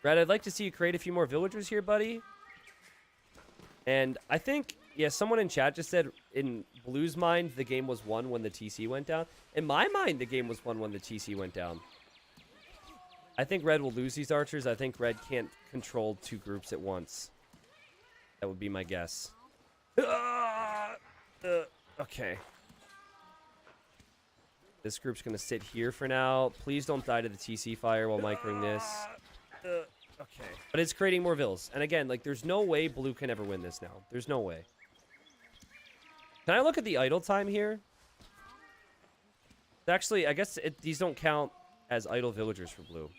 Red, I'd like to see you create a few more villagers here, buddy. And I think, yeah, someone in chat just said in Blue's mind, the game was won when the TC went down. In my mind, the game was won when the TC went down. I think Red will lose these archers. I think Red can't control 2 groups at once. That would be my guess. Okay. This group's going to sit here for now. Please don't die to the TC fire while microing this. Okay. But it's creating more vills. And again, like, there's no way Blue can ever win this now. There's no way. Can I look at the idle time here? Actually, I guess these don't count as idle villagers for Blue.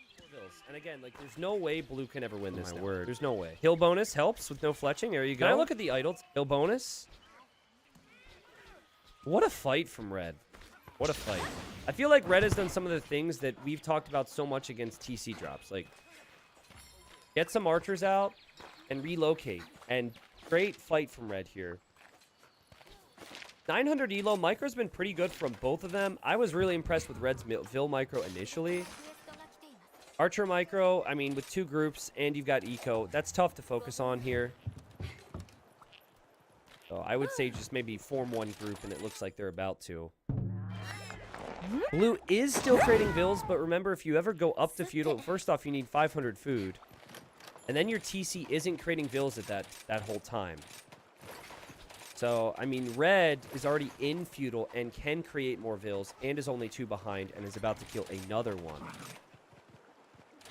And again, like, there's no way Blue can ever win this. My word. There's no way. Hill bonus helps with no fletching. There you go. Can I look at the idle? Hill bonus. What a fight from Red. What a fight. I feel like Red has done some of the things that we've talked about so much against TC drops. Like, get some archers out and relocate. And great fight from Red here. 900 elo. Micro's been pretty good from both of them. I was really impressed with Red's Vill micro initially. Archer micro, I mean, with 2 groups and you've got eco, that's tough to focus on here. So I would say just maybe form 1 group, and it looks like they're about to. Blue is still trading vills, but remember, if you ever go up to feudal, first off, you need 500 food. And then your TC isn't creating vills at that whole time. So, I mean, Red is already in feudal and can create more vills and is only 2 behind and is about to kill another one.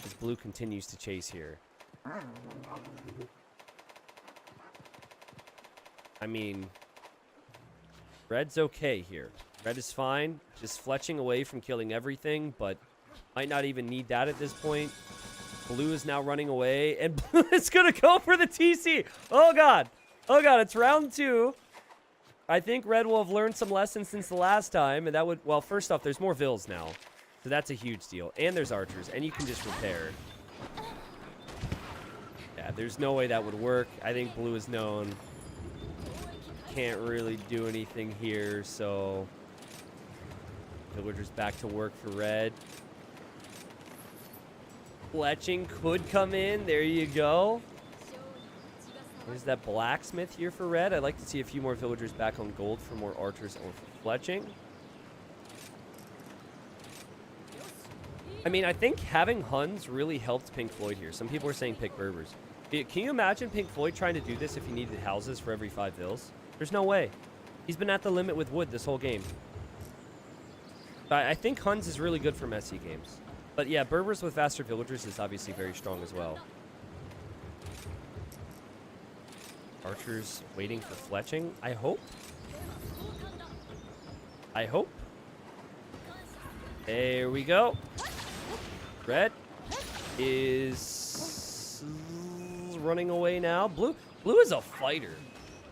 As Blue continues to chase here. I mean, Red's okay here. Red is fine. Just fletching away from killing everything, but might not even need that at this point. Blue is now running away, and Blue is going to go for the TC. Oh, God. Oh, God. It's round 2. I think Red will have learned some lessons since the last time, and that would... Well, first off, there's more vills now. So that's a huge deal. And there's archers, and you can just repair. Yeah, there's no way that would work. I think Blue is known. Can't really do anything here, so... Villagers back to work for Red. Fletching could come in. There you go. There's that blacksmith here for Red. I'd like to see a few more villagers back on gold for more archers or for fletching. I mean, I think having Huns really helped Pink Floyd here. Some people are saying pick Berbers. Can you imagine Pink Floyd trying to do this if he needed houses for every 5 vills? There's no way. He's been at the limit with wood this whole game. I think Huns is really good for messy games. But yeah, Berbers with faster villagers is obviously very strong as well. Archers waiting for fletching, I hope. I hope. There we go. Red is running away now. Blue is a fighter.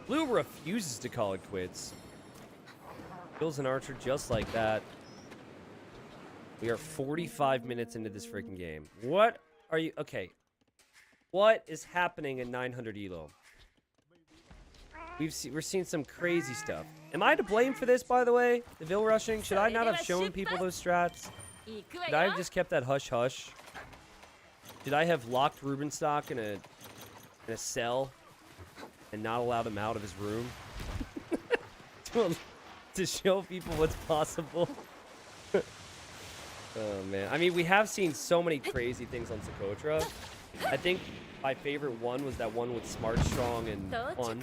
Blue refuses to call it quits. Kills an archer just like that. We are 45 minutes into this freaking game. What are you... Okay. What is happening at 900 elo? We're seeing some crazy stuff. Am I to blame for this, by the way? The Vill rushing? Should I not have shown people those strats? Should I have just kept that hush-hush? Should I have locked Rubenstock in a cell and not allowed him out of his room? to show people what's possible? Oh, man. I mean, we have seen so many crazy things on Socotra. I think my favorite one was that one with Smart, Strong, and Fun.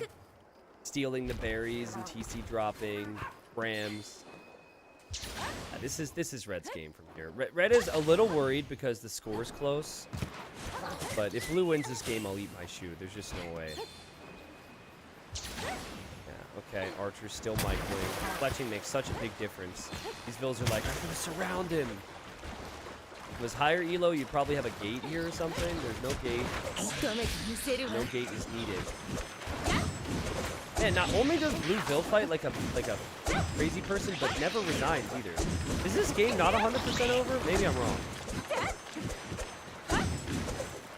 Stealing the berries and TC dropping. Rams. This is Red's game from here. Red is a little worried because the score's close. But if Blue wins this game, I'll eat my shoe. There's just no way. Yeah, okay. Archer's still microing. Fletching makes such a big difference. These vills are like, I'm going to surround him. If it was higher elo, you'd probably have a gate here or something. There's no gate. No gate is needed. Man, not only does Blue Vill fight like a crazy person, but never resigns either. Is this game not 100% over? Maybe I'm wrong.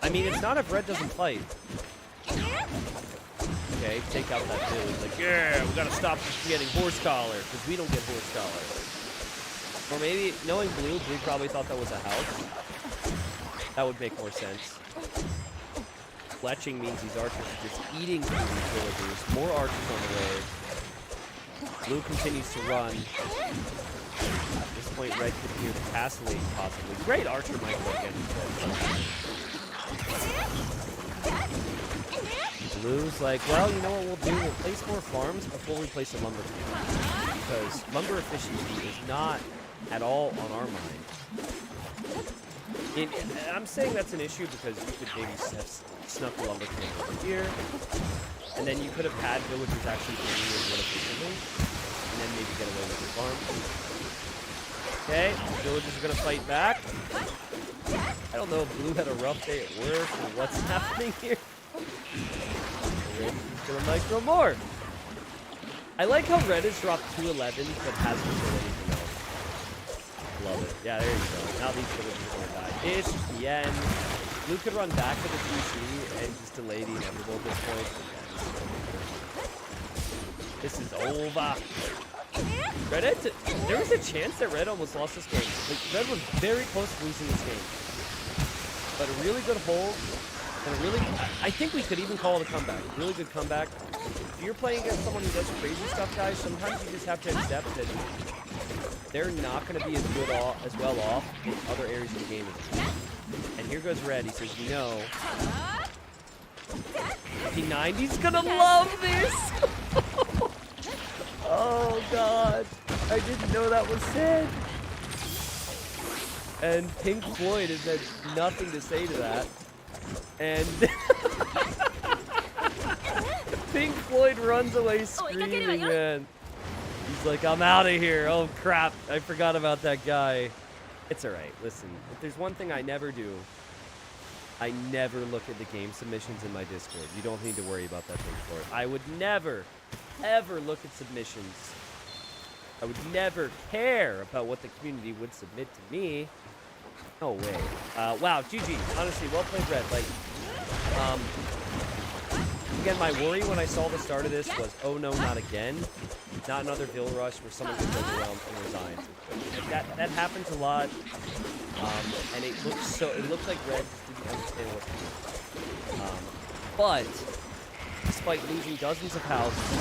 I mean, it's not if Red doesn't fight. Okay, take out that Vill. He's like, yeah, we gotta stop getting horse collar, because we don't get horse collar. Or maybe, knowing Blue probably thought that was a house. That would make more sense. Fletching means these archers are just eating through these villagers. More archers on the way. Blue continues to run. At this point, red could hear the castle possibly. Great archer Michael again. Blue's like, well, you know what we'll do? We'll place more farms before we place a lumber camp. Because lumber efficiency is not at all on our mind. I'm saying that's an issue because you could maybe have snuck the lumber camp over here, and then you could have had villagers actually bringing in wood efficiently, and then maybe get away with your farm. Okay, villagers are going to fight back. I don't know if Blue had a rough day at work or what's happening here. Red is going to micro more. I like how Red has dropped 211 but hasn't killed anything else. Love it. Yeah, there you go. Now these villagers are going to die. This is the end. Blue could run back to the PC and just delay the inevitable at this point. This is over. Red had there was a chance that Red almost lost this game. Like, Red was very close to losing this game. But a really good hold. And a really, I think we could even call it a comeback. Really good comeback. If you're playing against someone who does crazy stuff, guys, sometimes you just have to accept that they're not going to be as well off in other areas of the game as you. And here goes Red. He says, no. P90's going to love this. Oh, God. I didn't know that was said. And Pink Floyd has had nothing to say to that. And Pink Floyd runs away screaming, man. He's like, I'm out of here. Oh, crap. I forgot about that guy. It's all right. Listen, if there's one thing I never do, I never look at the game submissions in my Discord. You don't need to worry about that, Pink Floyd. I would never, ever look at submissions. I would never care about what the community would submit to me. No way. Wow, GG. Honestly, well played, Red. Like, again, my worry when I saw the start of this was, oh no, not again. Not another Bill Rush where someone gets overwhelmed and resigns. Like that happens a lot. And it looked like Red just didn't understand what to do. But despite losing dozens of houses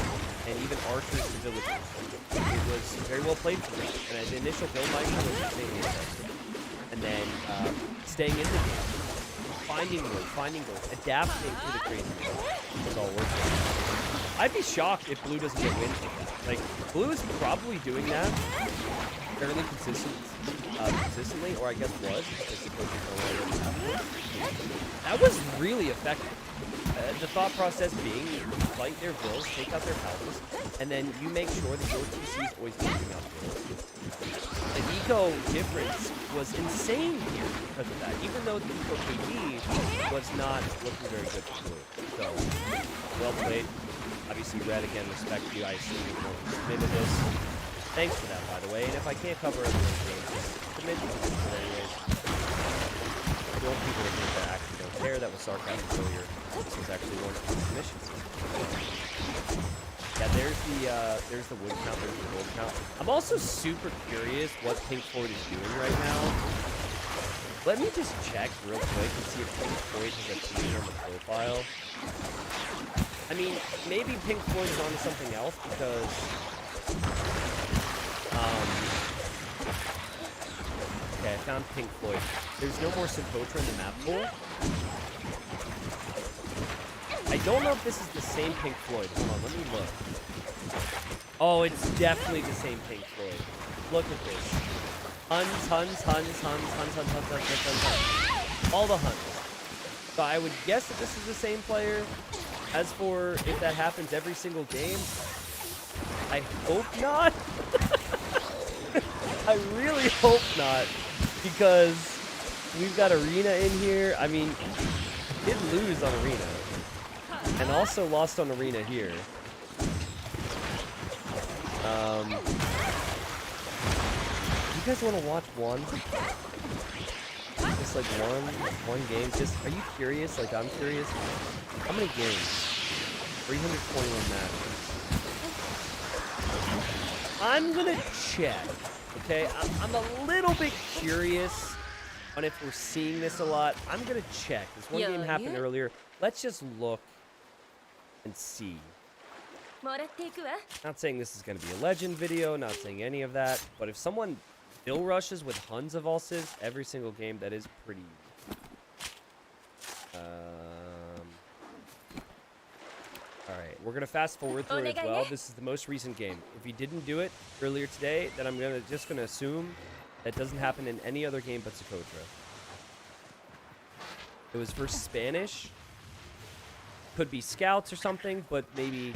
and even archers to villagers, it was very well played for Red. And the initial build micro was extremely interesting. And then staying in the game, finding goals, adapting to the craziness was all working. I'd be shocked if Blue doesn't get wins with that. Like, Blue is probably doing that fairly consistently, or I guess was, because the coaches don't know that was really effective. The thought process being, fight their bills, take out their houses, and then you make sure that your TC is always taking out bills. The eco difference was insane here because of that, even though the eco KD was not looking very good for Blue. So, well played. Obviously, Red, again, respect you. I assume you won't submit to this. Thanks for that, by the way. And if I can't cover everyone's games, submit to this anyways. The old people that actually don't care, that was sarcasm earlier. This was actually one of the submissions. Yeah, there's the wood count, there's the gold count. I'm also super curious what Pink Floyd is doing right now. Let me just check real quick and see if Pink Floyd has a theme on the profile. I mean, maybe Pink Floyd is onto something else because, okay, I found Pink Floyd. There's no more Socotra in the map pool. I don't know if this is the same Pink Floyd. Hold on, let me look. Oh, it's definitely the same Pink Floyd. Look at this. Huns. All the Huns. So I would guess that this is the same player. As for if that happens every single game, I hope not. I really hope not, because we've got Arena in here. I mean, did lose on Arena, and also lost on Arena here. You guys want to watch one? Just like one game. Just, are you curious? Like I'm curious. How many games? 321 matches. I'm gonna check. Okay, I'm a little bit curious on if we're seeing this a lot. I'm going to check. This one game happened earlier. Let's just look and see. Not saying this is going to be a legend video, not saying any of that, but if someone bill rushes with Huns of all civs every single game, that is pretty... Alright, we're going to fast forward through it as well. This is the most recent game. If you didn't do it earlier today, then I'm just going to assume that doesn't happen in any other game but Socotra. It was for Spanish. Could be scouts or something, but maybe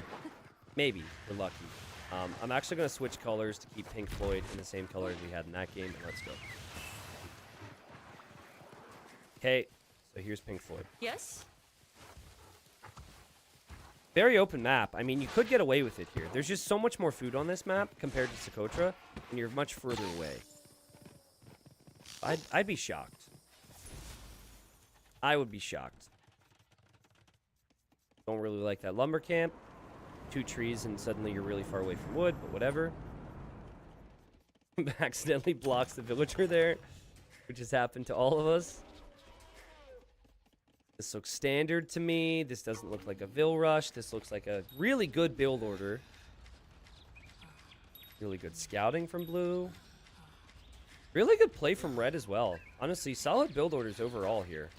we're lucky. I'm actually going to switch colors to keep Pink Floyd in the same color as we had in that game, and let's go. Okay, so here's Pink Floyd. Yes. Very open map. I mean, you could get away with it here. There's just so much more food on this map compared to Socotra, and you're much further away. I'd be shocked. I would be shocked. Don't really like that lumber camp. 2 trees and suddenly you're really far away from wood, but whatever. Accidentally blocks the villager there, which has happened to all of us. This looks standard to me. This doesn't look like a Vill rush. This looks like a really good build order. Really good scouting from blue. Really good play from red as well. Honestly, solid build orders overall here.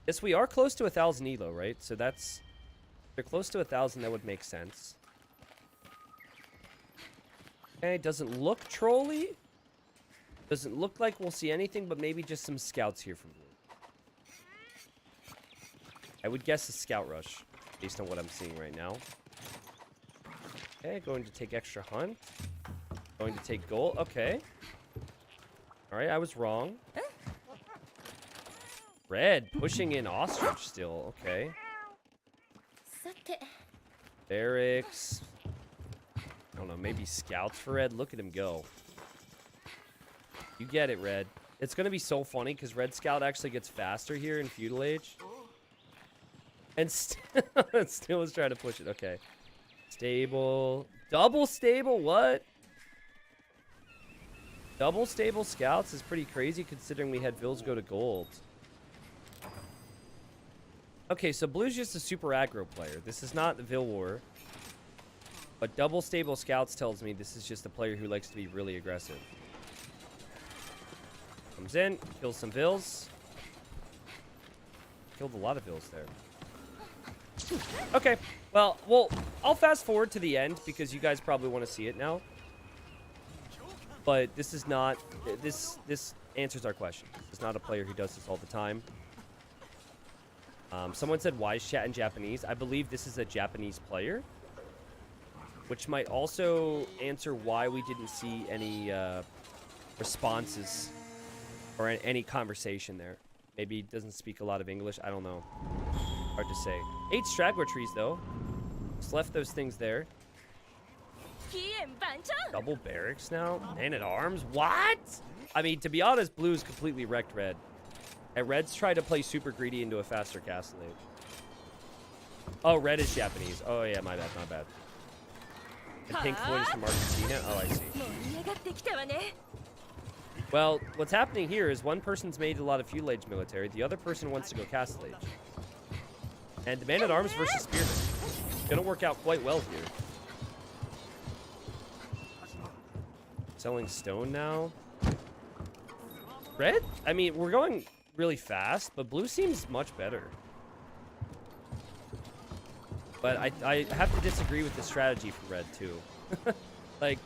Yes, we are close to 1,000 elo, right? So that's... If they're close to 1,000, that would make sense. Okay, doesn't look trolly. Doesn't look like we'll see anything, but maybe just some scouts here from blue. I would guess a scout rush, based on what I'm seeing right now. Okay, going to take extra hunt. Going to take gold. Okay. Alright, I was wrong. Red, pushing in ostrich still. Okay. Barracks. I don't know, maybe scouts for red. Look at him go. You get it, red. It's going to be so funny because red scout actually gets faster here in feudal age. And still is trying to push it. Okay. Stable. Double stable? What? Double stable scouts is pretty crazy considering we had Vills go to gold. Okay, so blue's just a super aggro player. This is not the Vill War. But double stable scouts tells me this is just a player who likes to be really aggressive. Comes in, kills some Vills. Killed a lot of Vills there. Okay, well, I'll fast forward to the end because you guys probably want to see it now. But this is not, this answers our question. It's not a player who does this all the time. Someone said, why is chat in Japanese? I believe this is a Japanese player. Which might also answer why we didn't see any responses or any conversation there. Maybe he doesn't speak a lot of English. I don't know. Hard to say. 8 straggler trees, though. Just left those things there. Double barracks now? Man at arms? What? I mean, to be honest, blue's completely wrecked red. And red's tried to play super greedy into a faster castle age. Oh, red is Japanese. Oh, yeah, my bad, my bad. And Pink Floyd is from Argentina? Oh, I see. Well, what's happening here is one person's made a lot of feudal age military. The other person wants to go castle age. And the man-at-arms versus spearmen. Gonna work out quite well here. Selling stone now. Red? I mean, we're going really fast, but blue seems much better. But I have to disagree with the strategy for red, too. Like,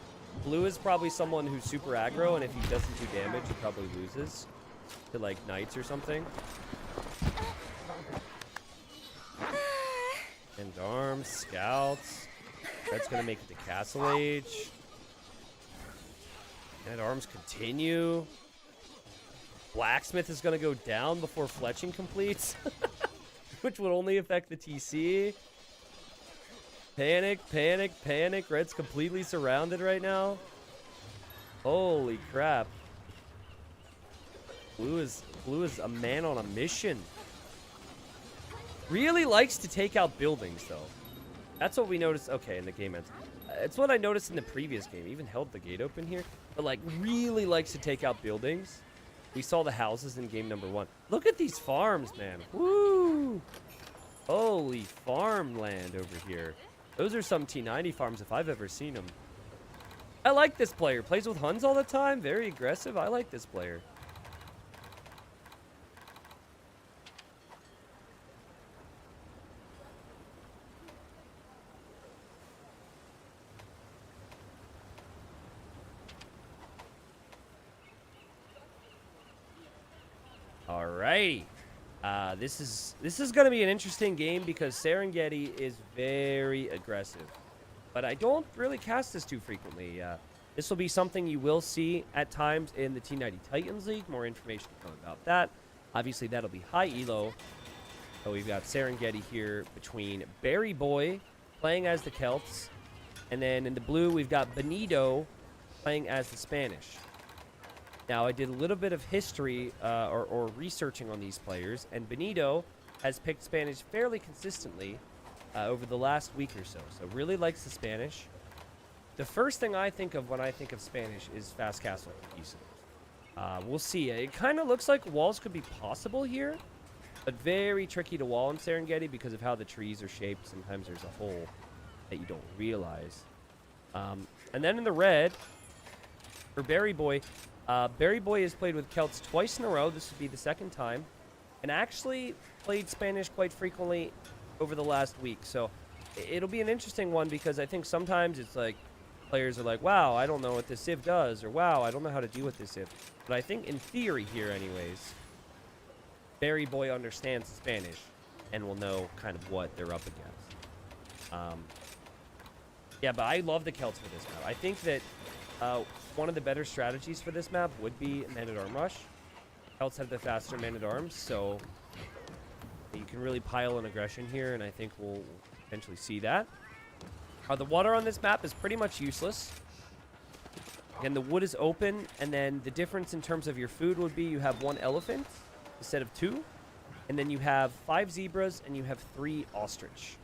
blue is probably someone who's super aggro, and if he doesn't do damage, he probably loses to, like, knights or something. And arms, scouts. Red's gonna make it to castle age. And arms continue. Blacksmith is gonna go down before fletching completes. Which would only affect the TC. Panic, panic, panic. Red's completely surrounded right now. Holy crap. Blue is a man on a mission. Really likes to take out buildings, though. That's what we noticed. Okay, in the game ends. It's what I noticed in the previous game. Even held the gate open here. But, like, really likes to take out buildings. We saw the houses in game number 1. Look at these farms, man. Woo! Holy farmland over here. Those are some T90 farms if I've ever seen them. I like this player. Plays with Huns all the time. Very aggressive. I like this player. Alrighty. This is going to be an interesting game because Serengeti is very aggressive. But I don't really cast this too frequently. This will be something you will see at times in the T90 Titans League. More information to come about that. Obviously, that'll be high elo. So we've got Serengeti here between Berry Boy playing as the Celts. And then in the blue, we've got Benito playing as the Spanish. Now, I did a little bit of history or researching on these players, and Benito has picked Spanish fairly consistently over the last week or so. So really likes the Spanish. The first thing I think of when I think of Spanish is fast castle cohesive. We'll see. It kind of looks like walls could be possible here, but very tricky to wall in Serengeti because of how the trees are shaped. Sometimes there's a hole that you don't realize. And then in the red, for Berry Boy, Berry Boy has played with Celts twice in a row. This would be the second time. And actually played Spanish quite frequently over the last week. So it'll be an interesting one because I think sometimes it's like players are like, wow, I don't know what this civ does. Or wow, I don't know how to deal with this civ. But I think in theory here anyways, Berry Boy understands Spanish and will know kind of what they're up against. Yeah, but I love the Celts for this map. I think that one of the better strategies for this map would be Man-at-Arm Rush. Celts have the faster Man-at-Arms, so you can really pile an aggression here, and I think we'll eventually see that. The water on this map is pretty much useless. Again, the wood is open, and then the difference in terms of your food would be you have 1 elephant instead of 2, and then you have 5 zebras, and you have 3 ostrich.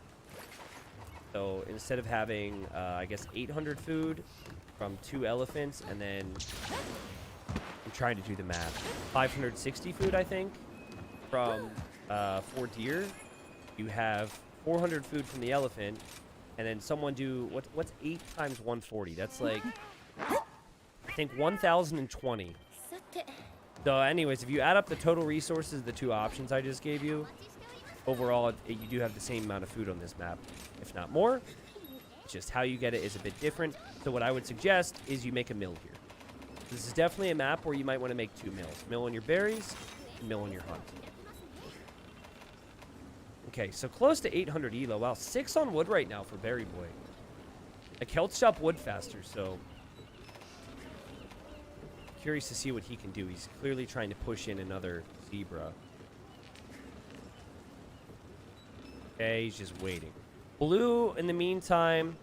So instead of having, I guess, 800 food from 2 elephants, and then I'm trying to do the math, 560 food, I think, from 4 deer. You have 400 food from the elephant, and then someone do what's 8 times 140? That's like, I think 1,020. So anyways, if you add up the total resources, the 2 options I just gave you, overall you do have the same amount of food on this map, if not more. Just how you get it is a bit different. So what I would suggest is you make a mill here. This is definitely a map where you might want to make 2 mills. Mill on your berries, mill on your hunt. Okay, so close to 800 elo. Wow, 6 on wood right now for Berry Boy. The Celts chop wood faster, so curious to see what he can do. He's clearly trying to push in another zebra. Okay, he's just waiting. Blue, in the meantime,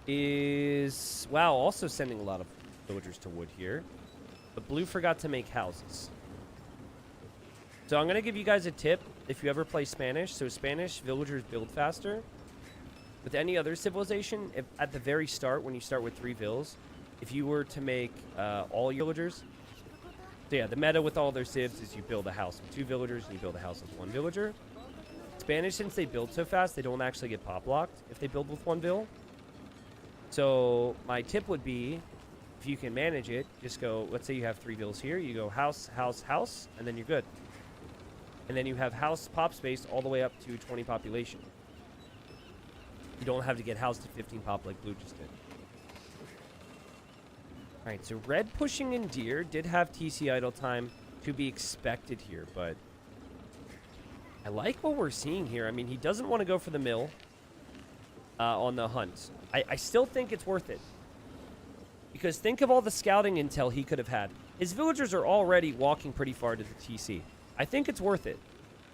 is, wow, also sending a lot of villagers to wood here. But Blue forgot to make houses. So I'm going to give you guys a tip if you ever play Spanish. So Spanish villagers build faster. With any other civilization, if at the very start, when you start with 3 vills, if you were to make all your villagers, so yeah, the meta with all their civs is you build a house with 2 villagers and you build a house with 1 villager. Spanish, since they build so fast, they don't actually get pop locked if they build with 1 vill. So my tip would be, if you can manage it, just go, let's say you have 3 vills here, you go house, house, house, and then you're good. And then you have house pop space all the way up to 20 population. You don't have to get house to 15 pop like Blue just did. Alright, so red pushing in deer did have TC idle time to be expected here, but I like what we're seeing here. I mean, he doesn't want to go for the mill on the hunt. I still think it's worth it. Because think of all the scouting intel he could have had. His villagers are already walking pretty far to the TC. I think it's worth it.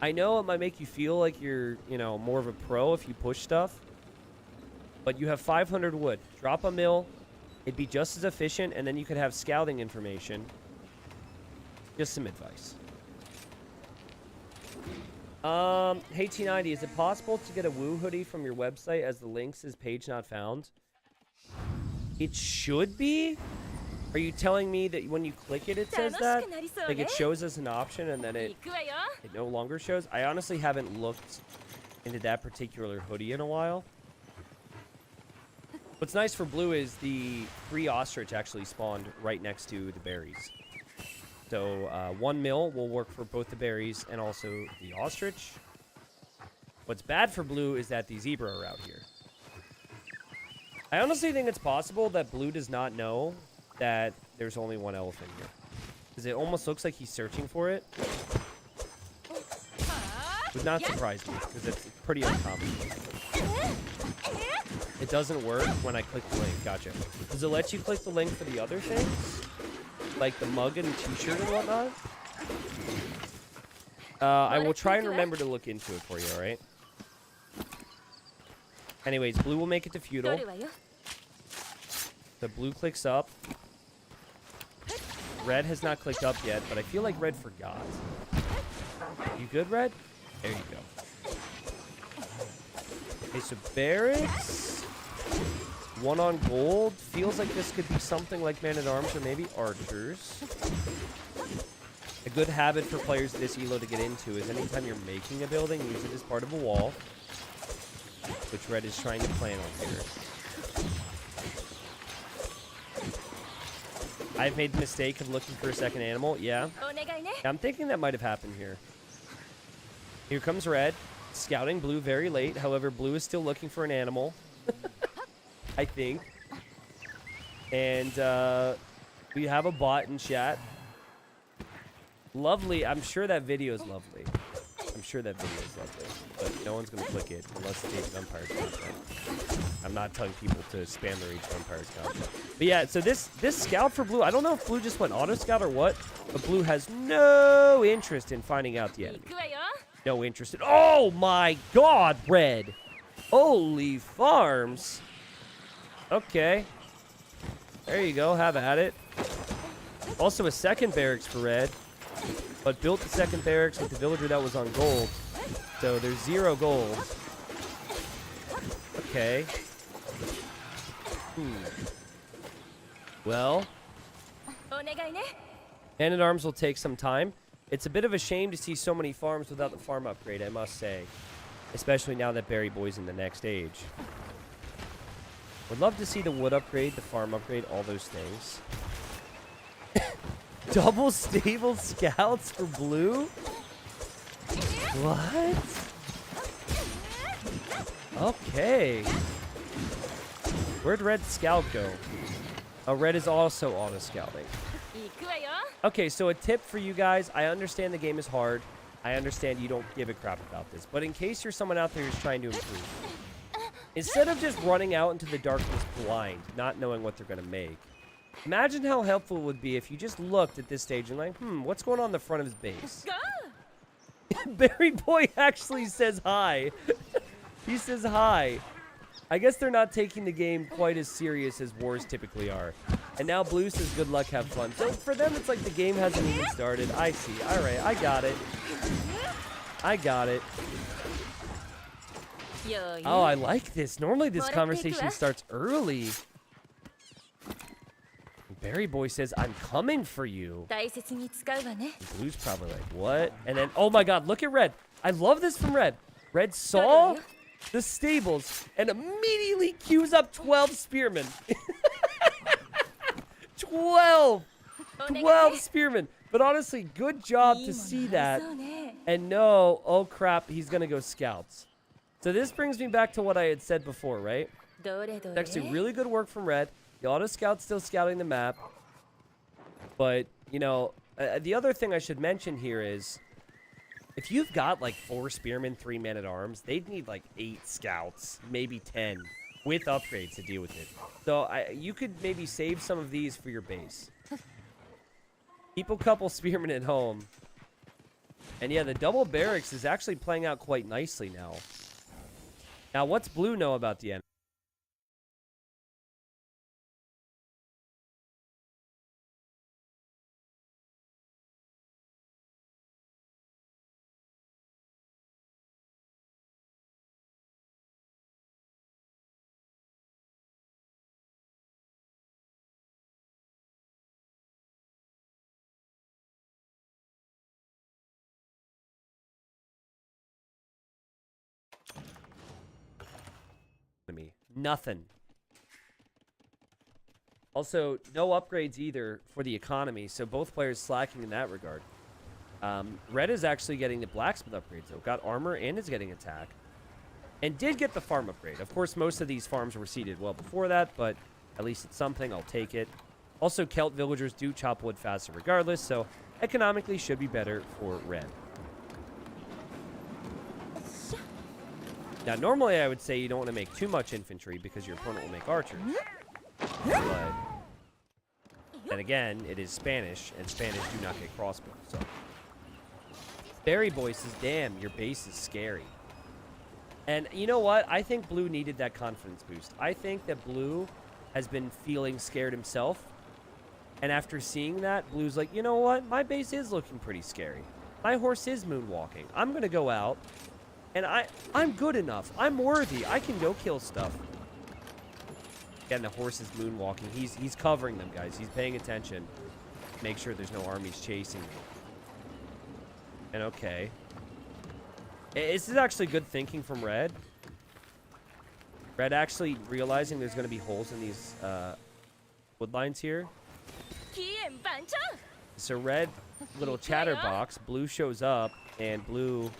I know it might make you feel like you're, you know, more of a pro if you push stuff. But you have 500 wood. Drop a mill. It'd be just as efficient, and then you could have scouting information. Just some advice. Hey T90, is it possible to get a Woo hoodie from your website as the link says page not found? It should be. Are you telling me that when you click it, it says that? Like, it shows as an option and then it no longer shows? I honestly haven't looked into that particular hoodie in a while. What's nice for blue is the 3 ostrich actually spawned right next to the berries. So 1 mil will work for both the berries and also the ostrich. What's bad for blue is that the zebra are out here. I honestly think it's possible that blue does not know that there's only 1 elephant here. Because it almost looks like he's searching for it. Would not surprise me, because it's pretty uncommon. It doesn't work when I click the link. Gotcha. Does it let you click the link for the other things? Like the mug and t-shirt and whatnot? I will try and remember to look into it for you, alright? Anyways, blue will make it to feudal. The blue clicks up. Red has not clicked up yet, but I feel like red forgot. You good, red? There you go. Okay, so barracks. 1 on gold. Feels like this could be something like man-at-arms or maybe archers. A good habit for players this elo to get into is anytime you're making a building, use it as part of a wall. Which red is trying to plan on here. I've made the mistake of looking for a second animal. Yeah. I'm thinking that might have happened here. Here comes red. Scouting blue very late. However, blue is still looking for an animal. I think. And we have a bot in chat. Lovely. I'm sure that video is lovely. I'm sure that video is lovely. But no one's going to click it unless it's Age of Empires content. I'm not telling people to spam their Age of Empires content. But yeah, so this scout for blue, I don't know if blue just went auto scout or what, but blue has no interest in finding out the enemy. No interest in... Oh my god, red! Holy farms! Okay. There you go, have at it. Also a second barracks for red. But built the second barracks with the villager that was on gold. So there's 0 gold. Okay. Well. Man-at-arms will take some time. It's a bit of a shame to see so many farms without the farm upgrade, I must say. Especially now that Berry Boy's in the next age. Would love to see the wood upgrade, the farm upgrade, all those things. Double stable scouts for blue? What? Okay. Where'd red scout go? Oh, red is also auto scouting. Okay, so a tip for you guys. I understand the game is hard. I understand you don't give a crap about this. But in case you're someone out there who's trying to improve, instead of just running out into the darkness blind, not knowing what they're going to make, imagine how helpful it would be if you just looked at this stage and like, what's going on in the front of his base? Berry Boy actually says hi. He says hi. I guess they're not taking the game quite as serious as wars typically are. And now Blue says good luck, have fun. So for them, it's like the game hasn't even started. I see. All right, I got it. I got it. Oh, I like this. Normally this conversation starts early. Berry Boy says, I'm coming for you. Blue's probably like, what? And then, oh my god, look at Red. I love this from Red. Red saw the stables and immediately queues up 12 spearmen. 12 spearmen. But honestly, good job to see that. And no, oh crap, he's going to go scouts. So this brings me back to what I had said before, right? It's actually really good work from Red. The auto scout's still scouting the map. But, you know, the other thing I should mention here is, if you've got like 4 spearmen, 3 men-at-arms, they'd need like 8 scouts, maybe 10, with upgrades to deal with it. So you could maybe save some of these for your base. Keep a couple spearmen at home. And yeah, the double barracks is actually playing out quite nicely now. Now, what's Blue know about the enemy? Nothing. Also, no upgrades either for the economy, so both players slacking in that regard. Red is actually getting the blacksmith upgrades, though. Got armor and is getting attack. And did get the farm upgrade. Of course, most of these farms were seeded well before that, but at least it's something. I'll take it. Also, Celt villagers do chop wood faster regardless, so economically should be better for Red. Now, normally I would say you don't want to make too much infantry because your opponent will make archers. But then again, it is Spanish, and Spanish do not get crossbows. So, Berry Boy says, damn, your base is scary. And you know what? I think Blue needed that confidence boost. I think that Blue has been feeling scared himself. And after seeing that, Blue's like, you know what? My base is looking pretty scary. My horse is moonwalking. I'm going to go out. And I'm good enough. I'm worthy. I can go kill stuff. Again, the horse is moonwalking. He's covering them, guys. He's paying attention. Make sure there's no armies chasing me. And okay. This is actually good thinking from Red. Red actually realizing there's going to be holes in these wood lines here. So Red, little chatterbox. Blue shows up, and Blue...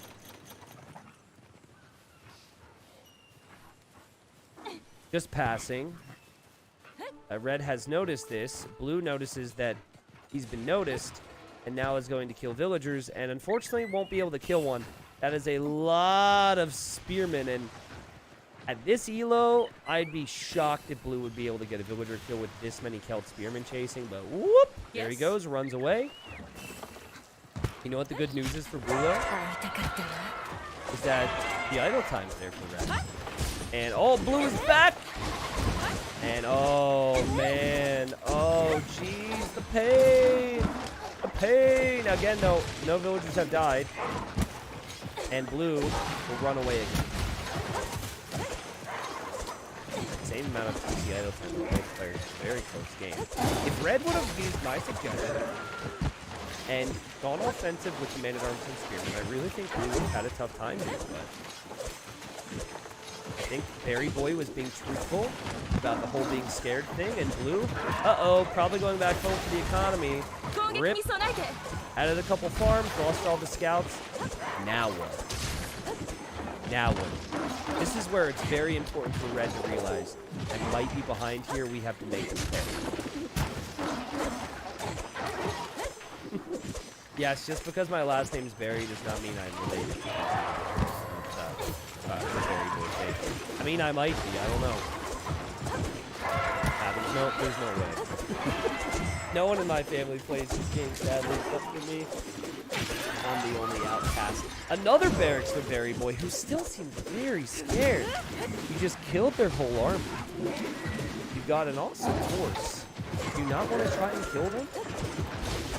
just passing. Red has noticed this. Blue notices that he's been noticed, and now is going to kill villagers, and unfortunately won't be able to kill one. That is a lot of spearmen, and at this elo, I'd be shocked if Blue would be able to get a villager kill with this many Celt spearmen chasing, but whoop! Yes. There he goes, runs away. You know what the good news is for Blue, though? Is that the idle time's there for Red. And, oh, Blue is back! And, oh, man. Oh, jeez, the pain! The pain! Again, no villagers have died. And Blue will run away again. Same amount of PC idle time for both players. Very close game. If Red would have used my suggestion and gone offensive with the Man-at-Arms and Spearman, I really think Blue would have had a tough time here, but I think Berry Boy was being truthful about the whole being scared thing, and Blue, uh-oh, probably going back home for the economy. Rip. Added a couple farms, lost all the scouts. Now what? Now what? This is where it's very important for Red to realize I might be behind here. We have to make them pay. Yes, just because my last name is Berry does not mean I'm related. I mean, I might be. I don't know. There's no way. No one in my family plays this game, sadly, except for me. I'm the only outcast. Another barracks for Berry Boy, who still seems very scared. You just killed their whole army. You got an awesome horse. Do you not want to try and kill them?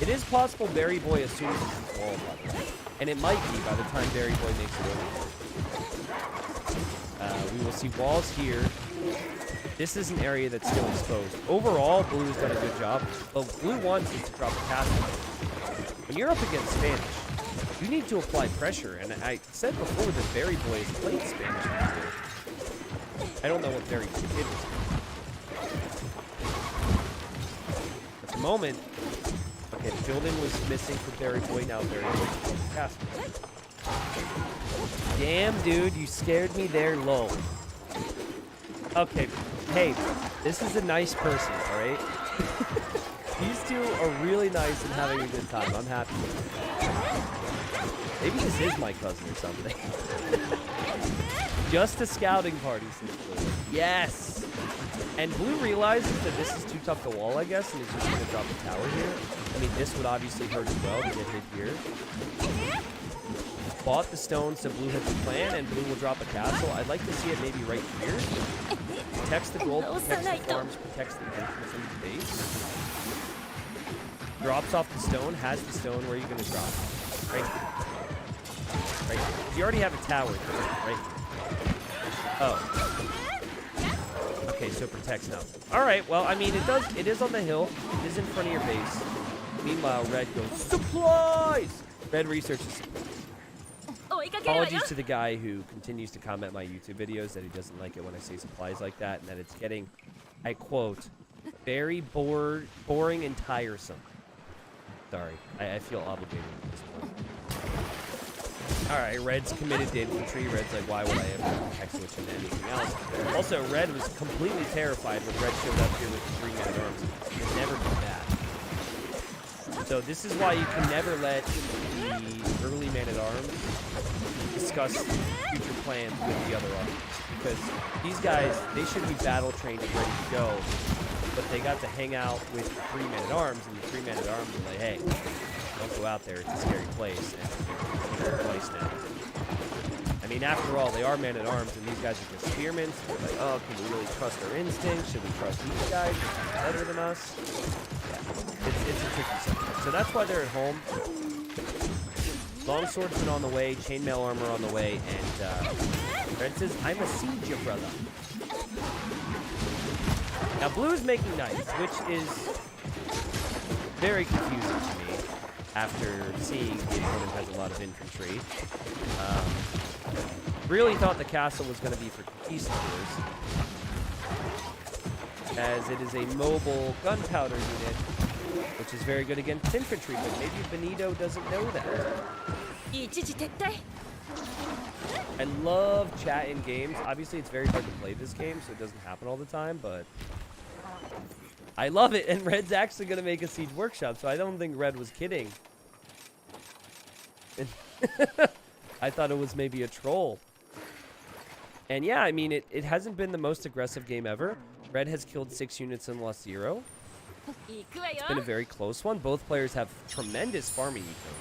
It is possible Berry Boy assumes it's a wall, by the way. And it might be by the time Berry Boy makes it over. We will see walls here. This is an area that's still exposed. Overall, Blue's done a good job, but Blue wants is to drop a castle. When you're up against Spanish, you need to apply pressure, and I said before that Berry Boy has played Spanish before. I don't know what Berry Boy did. At the moment, okay, the building was missing for Berry Boy, now Berry Boy is the castle. Damn, dude, you scared me there, lol. Okay, hey, this is a nice person, alright? These two are really nice and having a good time. I'm happy with it. Maybe this is my cousin or something. Just a scouting party, says Blue. Yes! And Blue realizes that this is too tough to wall, I guess, and is just going to drop a tower here. I mean, this would obviously hurt as well to get hit here. Bought the stone, so Blue hits the plan, and Blue will drop a castle. I'd like to see it maybe right here. Protects the gold, protects the farms, protects the entrance into the base. Drops off the stone, has the stone. Where are you going to drop? Right here. Right here. You already have a tower here, right here. Oh. Okay, so protects nothing. Alright, well, I mean, it is on the hill. It is in front of your base. Meanwhile, Red goes, supplies! Red researches supplies. Apologies to the guy who continues to comment my YouTube videos that he doesn't like it when I say supplies like that, and that it's getting, I quote, very boring and tiresome. Sorry, I feel obligated at this point. Alright, Red's committed to infantry. Red's like, why would I ever hex switch into anything else? Also, Red was completely terrified when Red showed up here with the 3 man-at-arms. He'll never do that. So this is why you can never let the early man-at-arms discuss future plans with the other armies. Because these guys, they should be battle trained and ready to go. But they got to hang out with 3 men-at-arms, and the 3 men-at-arms are like, hey, don't go out there, it's a scary place. And they're in place now. I mean, after all, they are men-at-arms, and these guys are just spearmen. So they're like, oh, can we really trust their instincts? Should we trust these guys? Are they better than us? Yeah, it's a tricky subject. So that's why they're at home. Longsword's on the way, chainmail armor on the way, and Red says, I'm a siege, your brother. Now, Blue is making knights, which is very confusing to me after seeing the opponent has a lot of infantry. Really thought the castle was going to be for conquistadors, as it is a mobile gunpowder unit, which is very good against infantry, but maybe Benito doesn't know that. I love chat in games. Obviously, it's very hard to play this game, so it doesn't happen all the time, but I love it, and Red's actually going to make a siege workshop, so I don't think Red was kidding. I thought it was maybe a troll. And yeah, I mean, it hasn't been the most aggressive game ever. Red has killed 6 units and lost 0. It's been a very close one. Both players have tremendous farming ecos,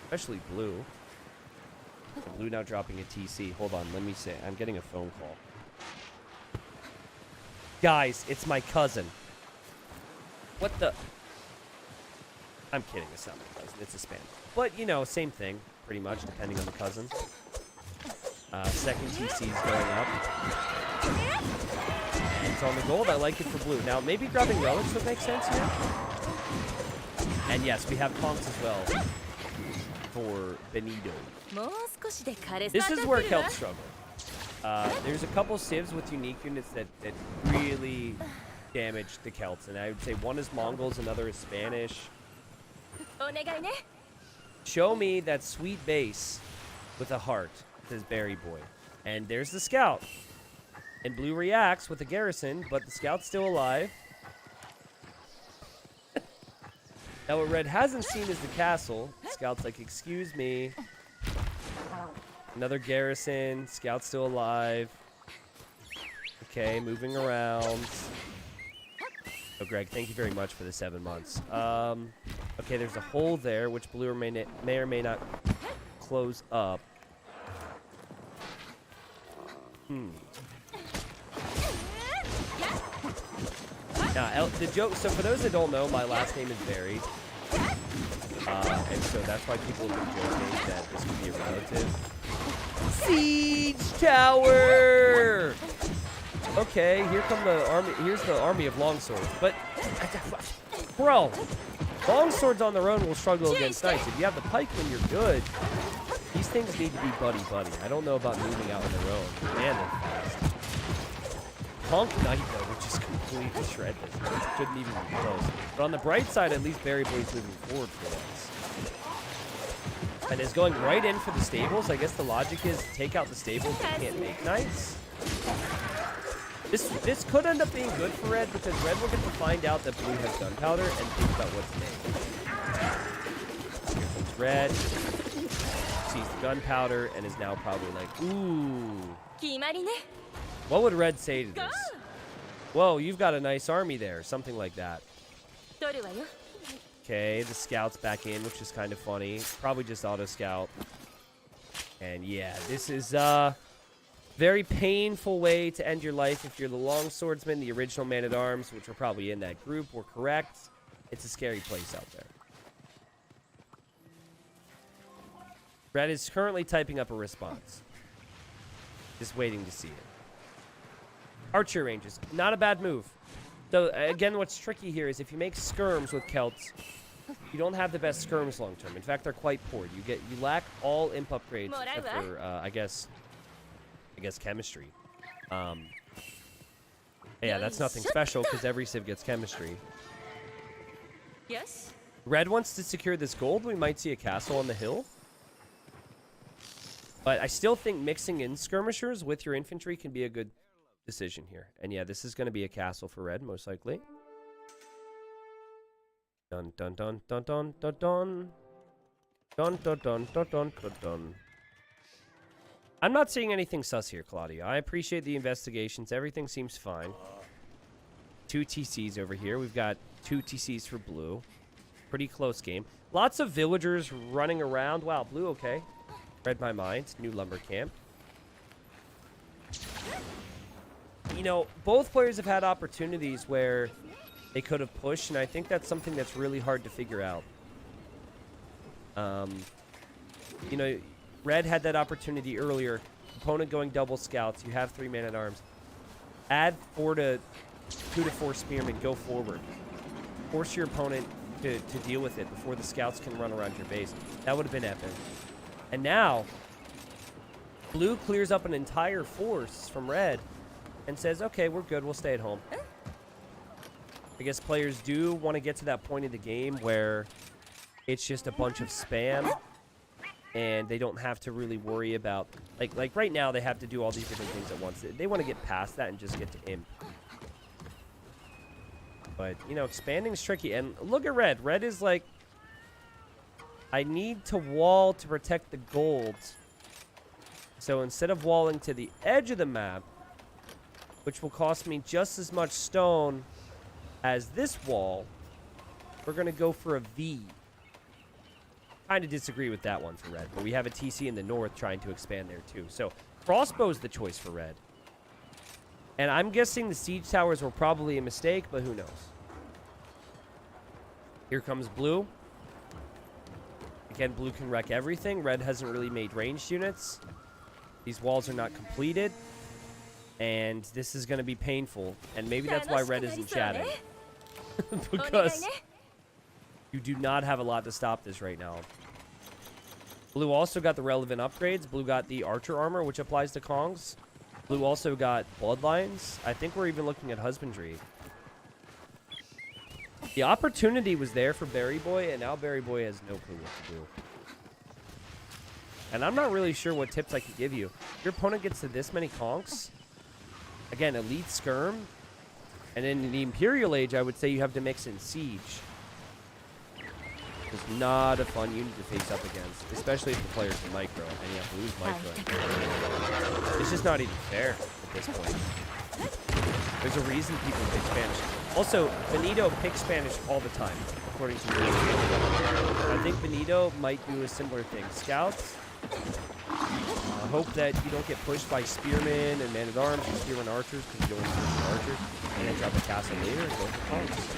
especially Blue. Blue now dropping a TC. Hold on, let me say. I'm getting a phone call. Guys, it's my cousin. What the? I'm kidding, it's not my cousin. It's a spam. But, you know, same thing, pretty much, depending on the cousin. Second TC is going up. And it's on the gold. I like it for Blue. Now, maybe grabbing relics would make sense here. And yes, we have Tonks as well for Benito. This is where Celts struggle. There's a couple civs with unique units that really damage the Celts. And I would say one is Mongols, another is Spanish. Show me that sweet base with a heart, says Berry Boy. And there's the scout. And Blue reacts with a garrison, but the scout's still alive. Now what Red hasn't seen is the castle. Scout's like, excuse me. Another garrison. Scout's still alive. Okay, moving around. Oh, Greg, thank you very much for the 7 months. Okay, there's a hole there, which Blue may or may not close up. Now, the joke, so for those that don't know, my last name is Barry. And so that's why people have been joking that this could be a relative. Siege Tower! Okay, here come the army. Here's the army of longswords. But, bro, longswords on their own will struggle against knights. If you have the pikemen, you're good. These things need to be buddy-buddy. I don't know about moving out on their own. Man, they're fast. Honk Knight, though, which is completely shredded. It couldn't even be close. But on the bright side, at least Berry Boy's moving forward for once. And is going right in for the stables. I guess the logic is take out the stables and can't make knights. This could end up being good for Red, because Red will get to find out that Blue has gunpowder and think about what's named. Here comes Red. Sees the gunpowder and is now probably like, ooh. What would Red say to this? Whoa, you've got a nice army there. Something like that. Okay, the scout's back in, which is kind of funny. Probably just auto scout. And yeah, this is a very painful way to end your life if you're the longswordsman, the original man-at-arms, which are probably in that group, were correct. It's a scary place out there. Red is currently typing up a response. Just waiting to see it. Archer ranges. Not a bad move. So, again, what's tricky here is if you make skirms with Celts, you don't have the best skirms long term. In fact, they're quite poor. You lack all imp upgrades except for I guess chemistry. Yeah, that's nothing special because every civ gets chemistry. Yes. Red wants to secure this gold. We might see a castle on the hill. But I still think mixing in skirmishers with your infantry can be a good decision here. And yeah, this is going to be a castle for red, most likely. Dun dun dun dun dun dun dun. Dun dun dun dun dun dun dun. I'm not seeing anything sus here, Claudia. I appreciate the investigations. Everything seems fine. 2 TCs over here. We've got 2 TCs for blue. Pretty close game. Lots of villagers running around. Wow, blue okay. Read my mind. New lumber camp. You know, both players have had opportunities where they could have pushed, and I think that's something that's really hard to figure out. You know, red had that opportunity earlier. Opponent going double scouts. You have 3 man-at-arms. Add 2 to 4 spearmen. Go forward. Force your opponent to deal with it before the scouts can run around your base. That would have been epic. And now, blue clears up an entire force from red and says, okay, we're good. We'll stay at home. I guess players do want to get to that point of the game where it's just a bunch of spam and they don't have to really worry about, like right now they have to do all these different things at once. They want to get past that and just get to imp. But, you know, expanding is tricky. And look at red. Red is like, I need to wall to protect the gold. So instead of walling to the edge of the map, which will cost me just as much stone as this wall, we're going to go for a V. Kind of disagree with that one for red, but we have a TC in the north trying to expand there too. So crossbow's the choice for red. And I'm guessing the siege towers were probably a mistake, but who knows? Here comes blue. Again, blue can wreck everything. Red hasn't really made ranged units. These walls are not completed. And this is going to be painful. And maybe that's why red isn't chatting. Because you do not have a lot to stop this right now. Blue also got the relevant upgrades. Blue got the archer armor, which applies to Kongs. Blue also got bloodlines. I think we're even looking at husbandry. The opportunity was there for Berry Boy, and now Berry Boy has no clue what to do. And I'm not really sure what tips I can give you. If your opponent gets to this many Kongs, again, elite skirm, and in the Imperial Age, I would say you have to mix in siege. It's not a fun unit to face up against, especially if the player's a micro, and you have to lose micro. It's just not even fair at this point. There's a reason people pick Spanish. Also, Benito picks Spanish all the time, according to me. I think Benito might do a similar thing. Scouts, hope that you don't get pushed by spearmen and man-at-arms and spearmen archers, because you don't want to push archers, and then drop a castle later and go for Kongs.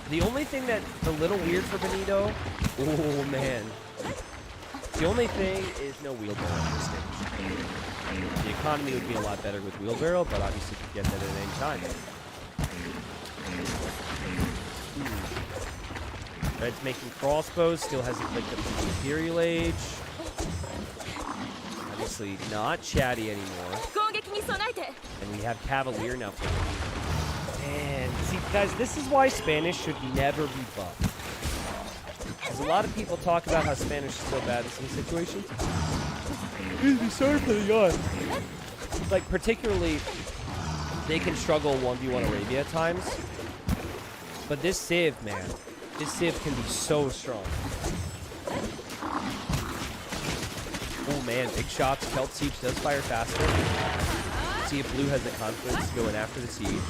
The only thing that's a little weird for Benito, oh man, the only thing is no wheelbarrow on this stage. The economy would be a lot better with wheelbarrow, but obviously you can get that at any time. Red's making crossbows, still hasn't clicked up the Imperial Age. Obviously not chatty anymore. And we have Cavalier now playing. And see, guys, this is why Spanish should never be buffed. Because a lot of people talk about how Spanish is so bad in some situations. Excuse sorry for the yawn. Like, particularly, they can struggle 1v1 Arabia at times. But this civ, man, this civ can be so strong. Oh, man, big shots. Celt Siege does fire faster. See if blue has the confidence to go in after the siege.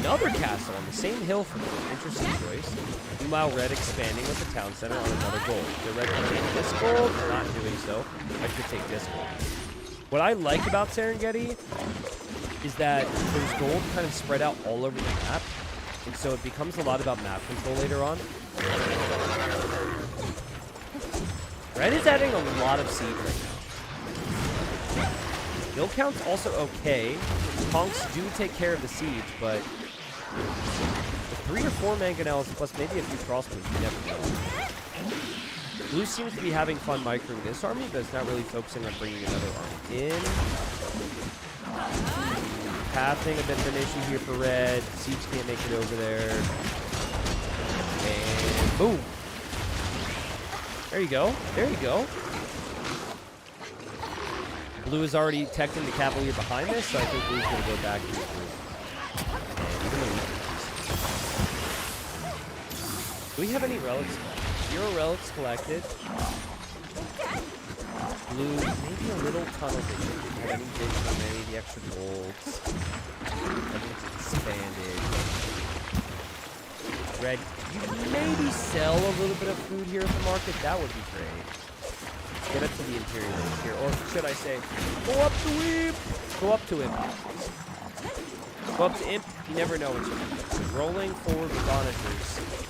Another castle on the same hill for me. Interesting choice. Meanwhile, red expanding with the town center on another gold. The red can take this gold, not doing so. Red could take this gold. What I like about Serengeti is that there's gold kind of spread out all over the map, and so it becomes a lot about map control later on. Red is adding a lot of siege right now. Bill count's also okay. Kongs do take care of the siege, but 3 or 4 mangonels plus maybe a few crossbows. You never know. Blue seems to be having fun microing this army, but it's not really focusing on bringing another army in. Pathing a bit of an issue here for red. Siege can't make it over there. And boom. There you go. There you go. Blue is already teching the Cavalier behind this, so I think Blue's going to go back here. Do we have any relics? 0 relics collected. Blue, maybe a little tunnel vision. Didn't have any vision on any of the extra golds. Everything's expanded. Red, you maybe sell a little bit of food here at the market. That would be great. Get up to the interior range here. Or should I say, go up to him. Go up to him. Go up to Imp. You never know what you're going to do. Rolling forward with onagers.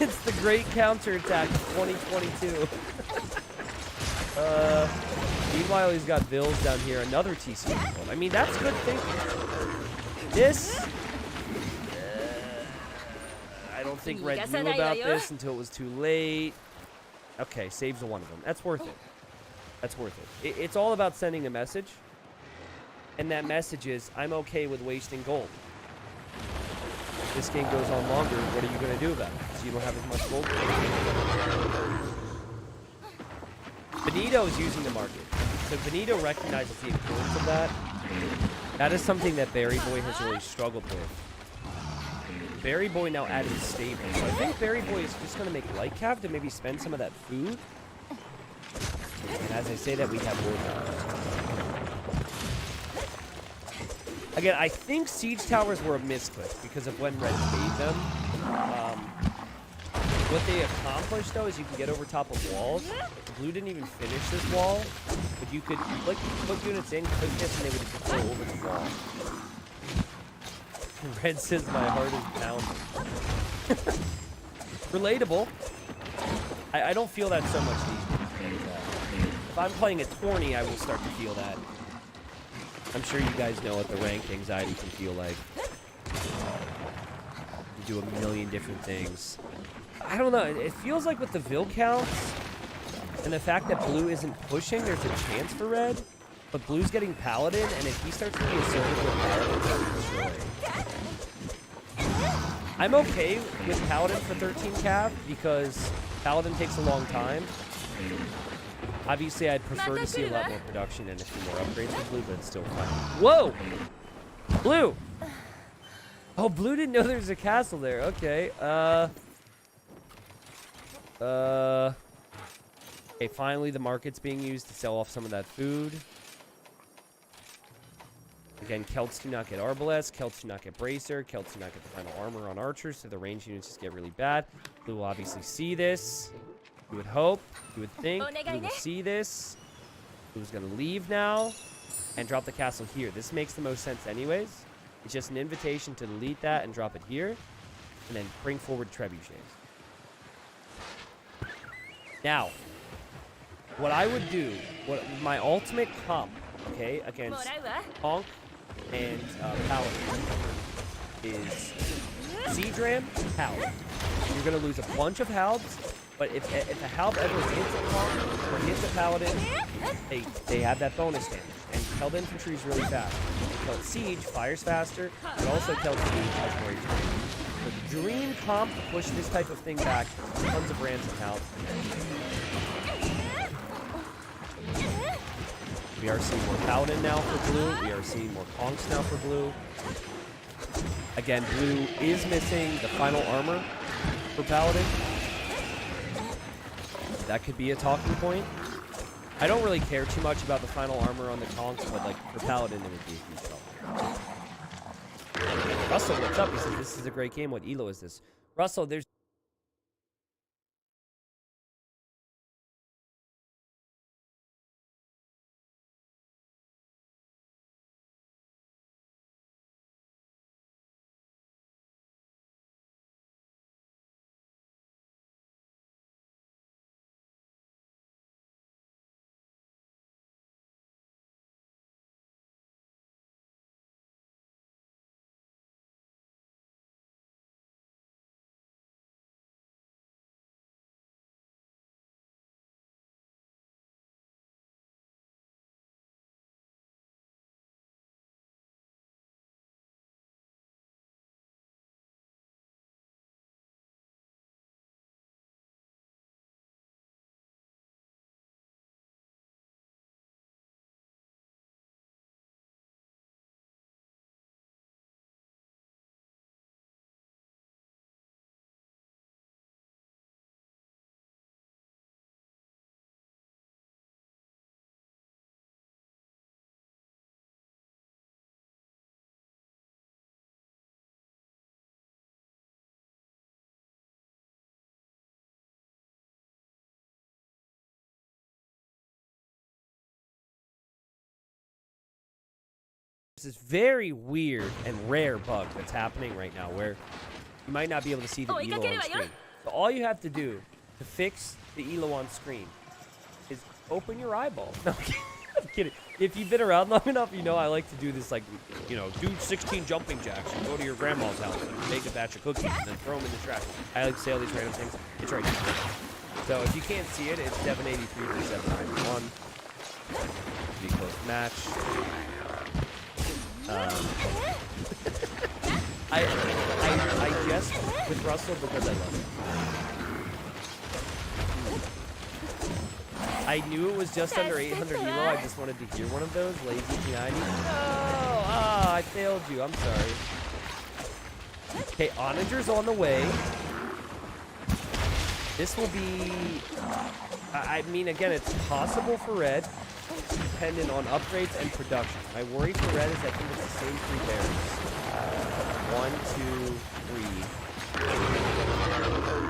It's the great counterattack of 2022. Meanwhile, he's got Bills down here. Another TC. I mean, that's good thinking. This... I don't think Red knew about this until it was too late. Okay, saves one of them. That's worth it. That's worth it. It's all about sending a message. And that message is, I'm okay with wasting gold. If this game goes on longer, what are you going to do about it? Because you don't have as much gold. Benito is using the market. So Benito recognizes the importance of that. That is something that Berry Boy has really struggled with. Berry Boy now added stable. So I think Berry Boy is just going to make light cav to maybe spend some of that food. And as I say that, we have more now. Again, I think siege towers were a misclick because of when Red made them. What they accomplished, though, is you can get over top of walls. Blue didn't even finish this wall, but you could put units in, click this, and they would go over the wall. Red says my heart is pounding. Relatable. I don't feel that so much these days. If I'm playing a tourney, I will start to feel that. I'm sure you guys know what the ranked anxiety can feel like. You do a million different things. I don't know. It feels like with the Vil counts and the fact that Blue isn't pushing, there's a chance for Red. But Blue's getting Paladin, and if he starts to be assertive with Paladin, that's destroyed. I'm okay with Paladin for 13 cav because Paladin takes a long time. Obviously, I'd prefer to see a lot more production and a few more upgrades for Blue, but it's still fine. Whoa! Blue! Oh, Blue didn't know there's a castle there. Okay, Okay, finally the market's being used to sell off some of that food. Again, Celts do not get Arbalest, Celts do not get Bracer, Celts do not get the final armor on archers, so the range units just get really bad. Blue will obviously see this. You would hope, you would think, Blue will see this. Blue's gonna leave now and drop the castle here. This makes the most sense anyways. It's just an invitation to delete that and drop it here, and then bring forward trebuchets. Now, what I would do, what my ultimate comp, okay, against Honk and Paladin is Siege Ram, Halb. You're going to lose a bunch of Halbs, but if a Halb ever hits a Honk or hits a Paladin, they have that bonus damage. And Celt Infantry is really fast. Celt Siege fires faster, but also Celt Siege has more HP. So the dream comp to push this type of thing back, tons of ransom Halbs. We are seeing more Paladin now for Blue. We are seeing more Conks now for Blue. Again, Blue is missing the final armor for Paladin. That could be a talking point. I don't really care too much about the final armor on the Conks, but like for Paladin, it would be a huge help. Russell, what's up? He says, this is a great game. What elo is this? Russell, there's this very weird and rare bug that's happening right now where you might not be able to see the Elo on screen. So all you have to do to fix the Elo on screen is open your eyeball. No, I'm kidding. If you've been around long enough, you know I like to do this, like, you know, do 16 jumping jacks and go to your grandma's house and make a batch of cookies and then throw them in the trash. I like to say all these random things. It's right here. So if you can't see it, it's 783 for 791. Be close match. I jest with Russell because I love him. I knew it was just under 800 Elo. I just wanted to hear one of those. Lazy P90. Oh, I failed you. I'm sorry. Okay, Onager's on the way. This will be... I mean, again, it's possible for Red, dependent on upgrades and production. My worry for Red is I think it's the same 3 bearings. 1, 2,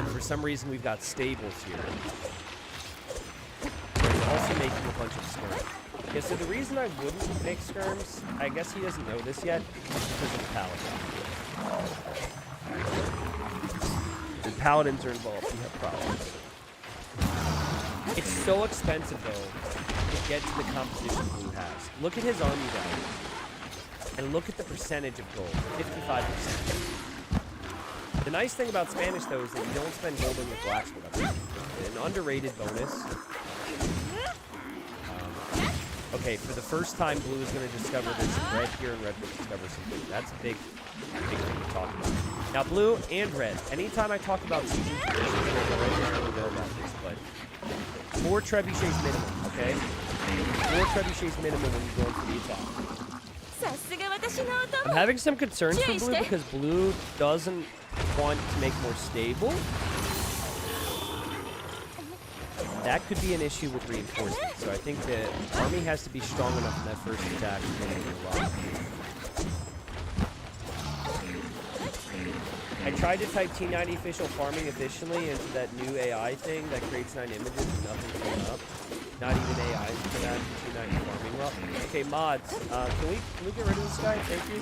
3. For some reason, we've got stables here. Also making a bunch of skirms. Yeah, so the reason I wouldn't make skirms, I guess he doesn't know this yet, is because of the paladin. When paladins are involved, you have problems. It's so expensive, though, to get to the composition Blue has. Look at his army value. And look at the percentage of gold. 55%. The nice thing about Spanish, though, is that you don't spend gold on your blacksmith. An underrated bonus. Okay, for the first time, Blue is going to discover there's some red here, and Red will discover some blue. That's a big thing to talk about. Now, Blue and Red. Anytime I talk about season conditions, there's already going to know about this, but 4 trebuchets minimum, okay? 4 trebuchets minimum when you're going for the attack. I'm having some concerns for Blue because Blue doesn't want to make more stable. That could be an issue with reinforcement. So I think the army has to be strong enough in that first attack to make it a lot. I tried to type T90 official farming efficiently into that new AI thing that creates 9 images and nothing came up. Not even AI for that T90 farming route. Okay, mods. Can we get rid of this guy? Thank you.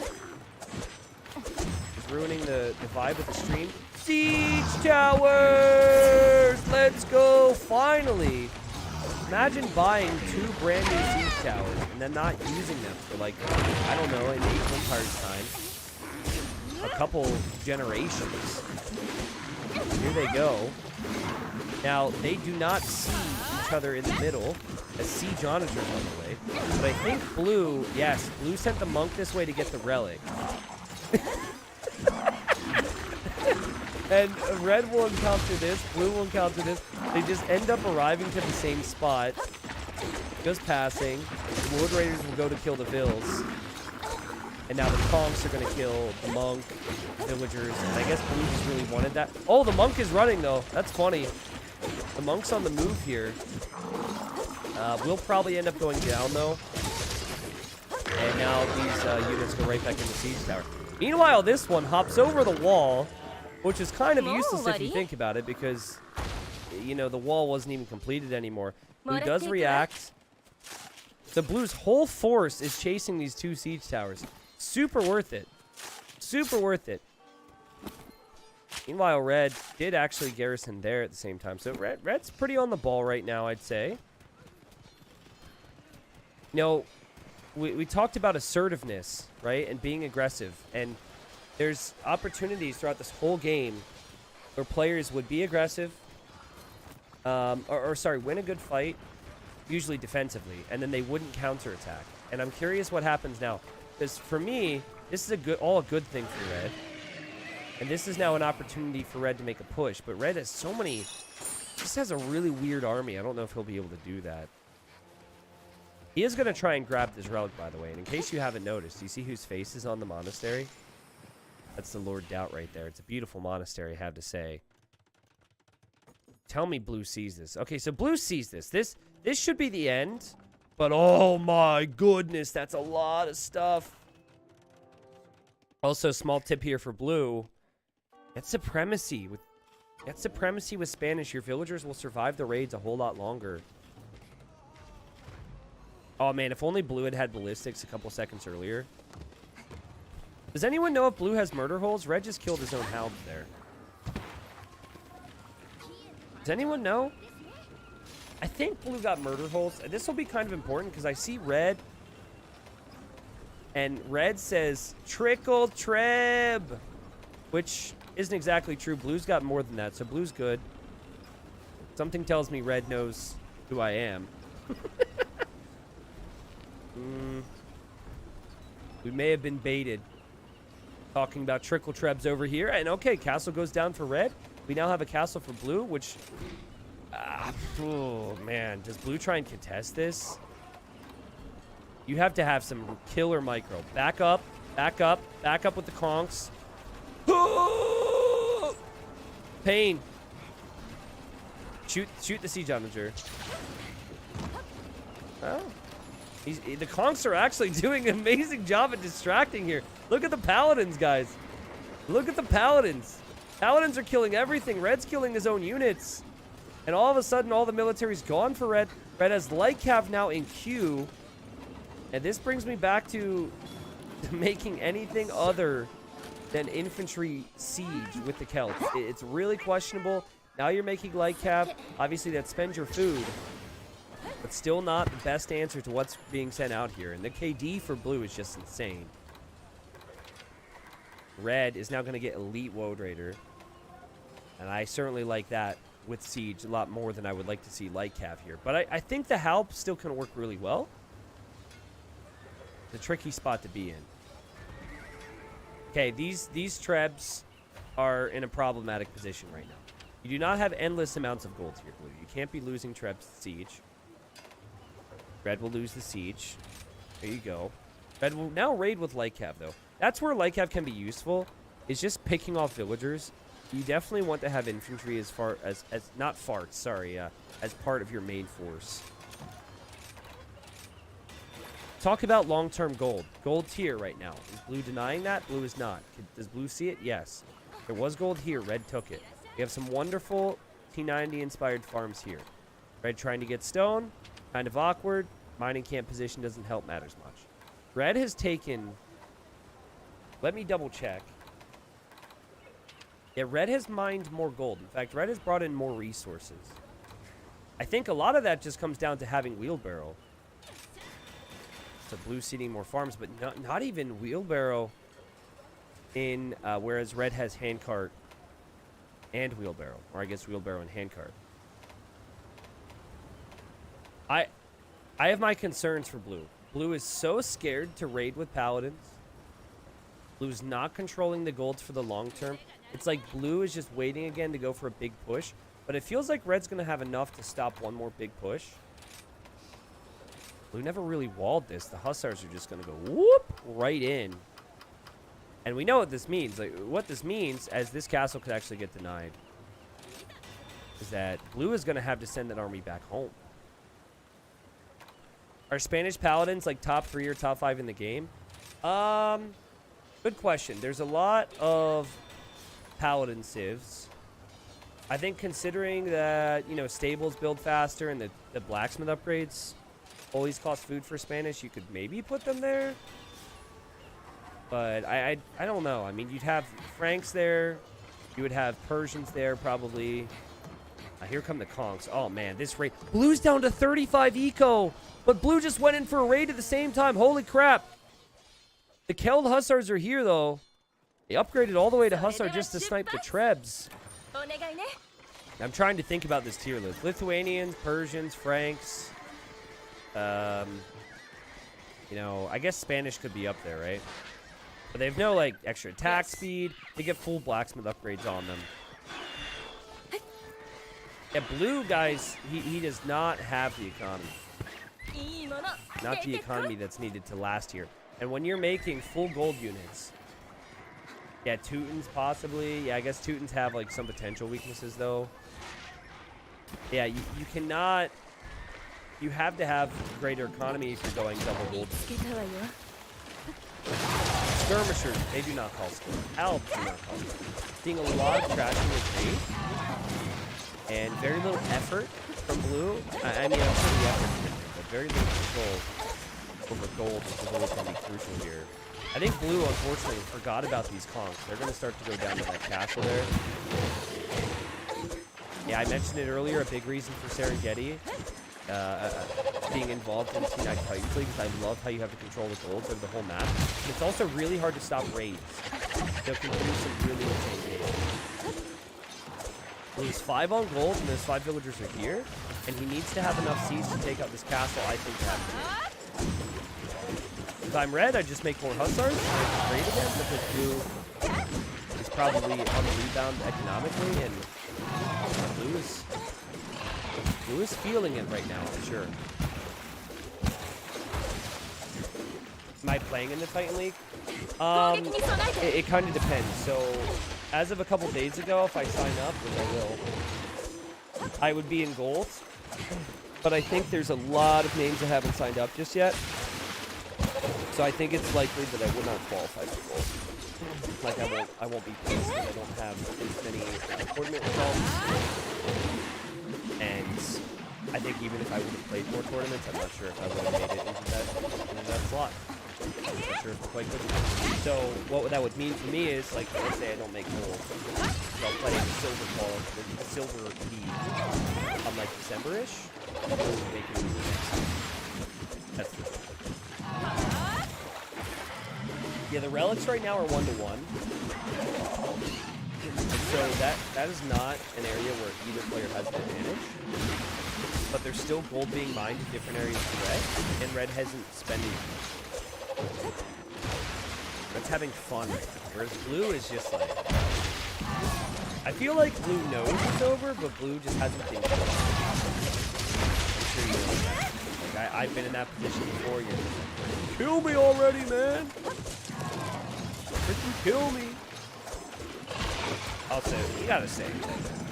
He's ruining the vibe of the stream. Siege towers! Let's go! Finally! Imagine buying 2 brand new siege towers and then not using them for, like, I don't know, in Age of Empires time. A couple generations. Here they go. Now, they do not see each other in the middle, as siege onagers on the way. But I think Blue, yes, Blue sent the monk this way to get the relic. And Red will encounter this, Blue will encounter this. They just end up arriving to the same spot. Just passing. The Wood Raiders will go to kill the Vills. And now the Conks are going to kill the Monk, Villagers. And I guess Blue just really wanted that. Oh, the Monk is running, though. That's funny. The Monk's on the move here. We'll probably end up going down, though. And now these units go right back in the siege tower. Meanwhile, this one hops over the wall, which is kind of useless if you think about it, because, you know, the wall wasn't even completed anymore. Blue does react. So Blue's whole force is chasing these 2 siege towers. Super worth it. Super worth it. Meanwhile, Red did actually garrison there at the same time. So Red's pretty on the ball right now, I'd say. You know, we talked about assertiveness, right? And being aggressive. And there's opportunities throughout this whole game where players would be aggressive, win a good fight, usually defensively, and then they wouldn't counterattack. And I'm curious what happens now, because for me, this is all a good thing for Red, and this is now an opportunity for Red to make a push. But Red has so many, just has a really weird army. I don't know if he'll be able to do that. He is going to try and grab this relic, by the way. And in case you haven't noticed, do you see whose face is on the monastery? That's the Lord Doubt right there. It's a beautiful monastery, I have to say. Tell me Blue sees this. Okay, so Blue sees this. This should be the end. But oh my goodness, that's a lot of stuff. Also, small tip here for Blue. Get supremacy with Spanish. Your villagers will survive the raids a whole lot longer. Oh, man, if only blue had had ballistics a couple seconds earlier. Does anyone know if blue has murder holes? Red just killed his own hound there. Does anyone know? I think blue got murder holes. This will be kind of important because I see red. And red says trickle treb, which isn't exactly true. Blue's got more than that, so blue's good. Something tells me red knows who I am. We may have been baited. Talking about trickle trebs over here. And okay, castle goes down for red. We now have a castle for blue, which... oh, man. Does blue try and contest this? You have to have some killer micro. Back up. Back up. Back up with the conks. Pain. Shoot the siege onager. Oh. The conks are actually doing an amazing job at distracting here. Look at the paladins, guys. Look at the paladins. Paladins are killing everything. Red's killing his own units. And all of a sudden, all the military's gone for red. Red has Lightcav now in queue. And this brings me back to making anything other than infantry siege with the Celts. It's really questionable. Now you're making Lightcav. Obviously, that spends your food. But still not the best answer to what's being sent out here. And the KD for blue is just insane. Red is now going to get Elite Woad Raider. And I certainly like that with Siege a lot more than I would like to see Lightcav here. But I think the Halp still can work really well. The tricky spot to be in. Okay, these Trebs are in a problematic position right now. You do not have endless amounts of gold here, blue. You can't be losing Trebs to Siege. Red will lose the Siege. There you go. Red will now raid with Lightcav, though. That's where Lightcav can be useful, is just picking off villagers. You definitely want to have infantry as far as not farts, sorry, as part of your main force. Talk about long-term gold. Gold tier right now. Is blue denying that? Blue is not. Does blue see it? Yes. There was gold here. Red took it. We have some wonderful T90-inspired farms here. Red trying to get stone. Kind of awkward. Mining camp position doesn't help matters much. Red has taken... Let me double check. Yeah, red has mined more gold. In fact, red has brought in more resources. I think a lot of that just comes down to having wheelbarrow. So blue seeding more farms, but not even wheelbarrow in, whereas red has handcart and wheelbarrow. Or I guess wheelbarrow and handcart. I have my concerns for blue. Blue is so scared to raid with paladins. Blue's not controlling the golds for the long term. It's like blue is just waiting again to go for a big push. But it feels like red's going to have enough to stop one more big push. Blue never really walled this. The hussars are just going to go whoop right in. And we know what this means. Like, what this means, as this castle could actually get denied, is that blue is going to have to send that army back home. Are Spanish paladins like top 3 or top 5 in the game? Good question. There's a lot of paladin civs. I think considering that, you know, stables build faster and the blacksmith upgrades always cost food for Spanish, you could maybe put them there. But I don't know. I mean, you'd have Franks there. You would have Persians there probably. Here come the conks. Oh, man, this raid. Blue's down to 35 eco. But blue just went in for a raid at the same time. Holy crap. The Keld Hussars are here, though. They upgraded all the way to Hussar just to snipe the Trebs. I'm trying to think about this tier list. Lithuanians, Persians, Franks. You know, I guess Spanish could be up there, right? But they have no, like, extra attack speed. They get full blacksmith upgrades on them. Yeah, blue, guys, he does not have the economy. Not the economy that's needed to last here. And when you're making full gold units, yeah, Teutons possibly. Yeah, I guess Teutons have, like, some potential weaknesses, though. Yeah, you cannot... You have to have greater economy if you're going double gold. Skirmishers, they do not call skirm. Alps do not call skirm. Seeing a lot of trashing with raid. And very little effort from blue. I mean, I'm sure the effort, very little control over gold, which is always going to be crucial here. I think blue, unfortunately, forgot about these conks. They're going to start to go down to that castle there. Yeah, I mentioned it earlier, a big reason for Serengeti being involved in T9 Titans League is I love how you have to control the golds over the whole map. And it's also really hard to stop raids. They can produce some really insane games. Well, he's 5 on gold, and those 5 villagers are here. And he needs to have enough seeds to take out this castle, I think, to have it. If I'm red, I just make more hussars, and I can trade again, because blue is probably on the rebound economically, and blue is feeling it right now, for sure. Am I playing in the Titan League? It kind of depends. So, as of a couple days ago, if I sign up, which I will, I would be in gold. But I think there's a lot of names that haven't signed up just yet. So I think it's likely that I will not qualify for gold. Like I won't be pissed that I don't have as many tournament results. And I think even if I would have played more tournaments, I'm not sure if I would have made it into that slot. I'm not sure if it's quite good enough. So what that would mean for me is, like, let's say I don't make gold. So I'll play the silver ball, the silver league on like December-ish. That's the Yeah, the relics right now are 1-to-1. So that is not an area where either player has an advantage. But there's still gold being mined in different areas of red, and red hasn't spent it. Red's having fun right now, whereas blue is just like... I feel like blue knows it's over, but blue just hasn't been killed. I'm sure you know that. Like, I've been in that position before. You're just like, kill me already, man! Freaking kill me! Also, you gotta say,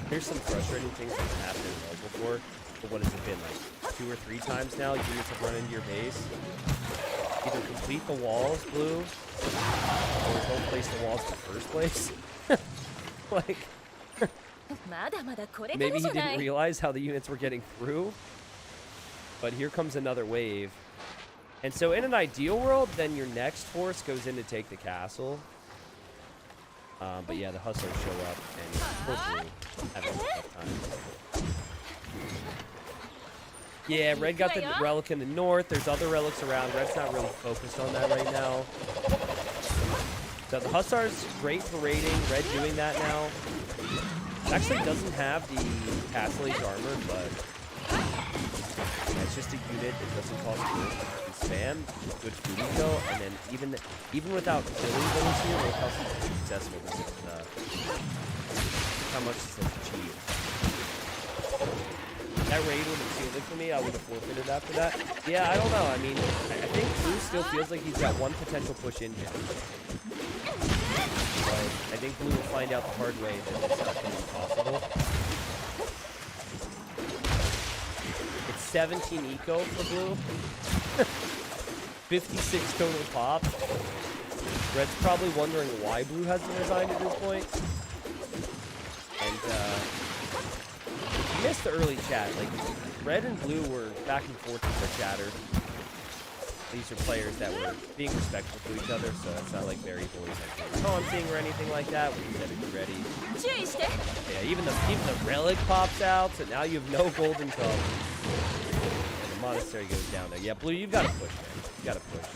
there's some frustrating things that have happened in World before, but what has it been, like 2 or 3 times now? Units have run into your base. Either complete the walls, blue, or don't place the walls in the first place. Like, maybe he didn't realize how the units were getting through, but here comes another wave. And so in an ideal world, then your next force goes in to take the castle. But yeah, the hustlers show up, and poor blue having a tough time. Yeah, red got the relic in the north. There's other relics around. Red's not really focused on that right now. So the hussars, great for raiding. Red doing that now. It actually doesn't have the castle age armor, but it's just a unit. It doesn't cost good. You spam, good food eco, and then even without killing those here, look how successful this is. How much this has achieved. That raid would have sealed it for me. I would have forfeited after that. Yeah, I don't know. I mean, I think blue still feels like he's got one potential push in him. But I think blue will find out the hard way that it's not going to be possible. It's 17 eco for blue. 56 total pop. Red's probably wondering why blue hasn't resigned at this point. And, you missed the early chat. Like, red and blue were back and forth with their chatter. These are players that were being respectful to each other, so it's not like very boys like taunting or anything like that. We said it ready. Yeah, even the relic pops out, so now you have no golden cup. And the monastery goes down there. Yeah, blue, you've got to push, man. You got to push.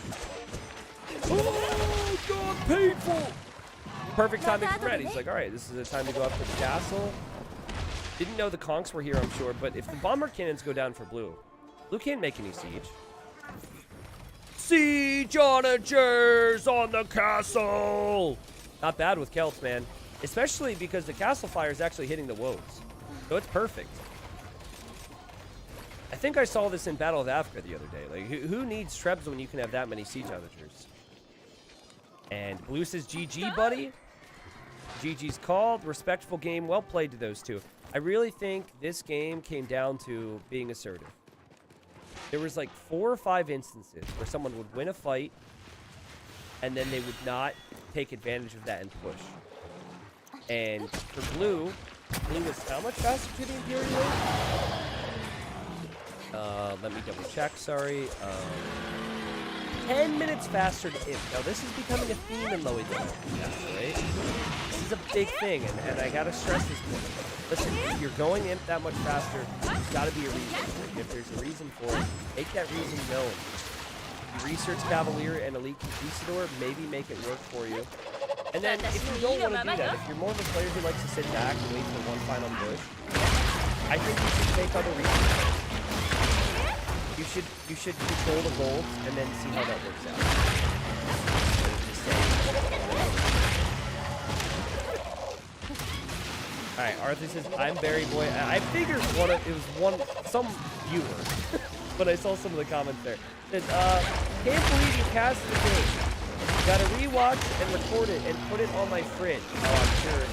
Oh, God, painful! Perfect timing for red. He's like, all right, this is the time to go up to the castle. Didn't know the conks were here, I'm sure, but if the bomber cannons go down for blue, blue can't make any siege. Siege onagers on the castle! Not bad with Celts, man. Especially because the castle fire is actually hitting the woes. So it's perfect. I think I saw this in Battle of Africa the other day. Like, who needs Trebs when you can have that many siege onagers? And blue says, GG, buddy. GG's called. Respectful game. Well played to those two. I really think this game came down to being assertive. There was like 4 or 5 instances where someone would win a fight and then they would not take advantage of that and push. And for blue was how much faster to the Imperial? Let me double check, sorry. 10 minutes faster to imp. Now, this is becoming a theme in Lowy right? This is a big thing, and I gotta stress this point. Listen, if you're going imp that much faster, there's gotta be a reason for it. If there's a reason for it, make that reason known. If you research Cavalier and Elite Conquistador, maybe make it work for you. And then, if you don't want to do that, if you're more of a player who likes to sit back and wait for one final push, I think you should take other reasons. You should control the golds and then see how that works out. All right, Arthur says I'm Barry Boy. I figured some viewer, but I saw some of the comments there. Says, can't believe you cast the game. Gotta rewatch and record it and put it on my fridge. Oh, I'm sure.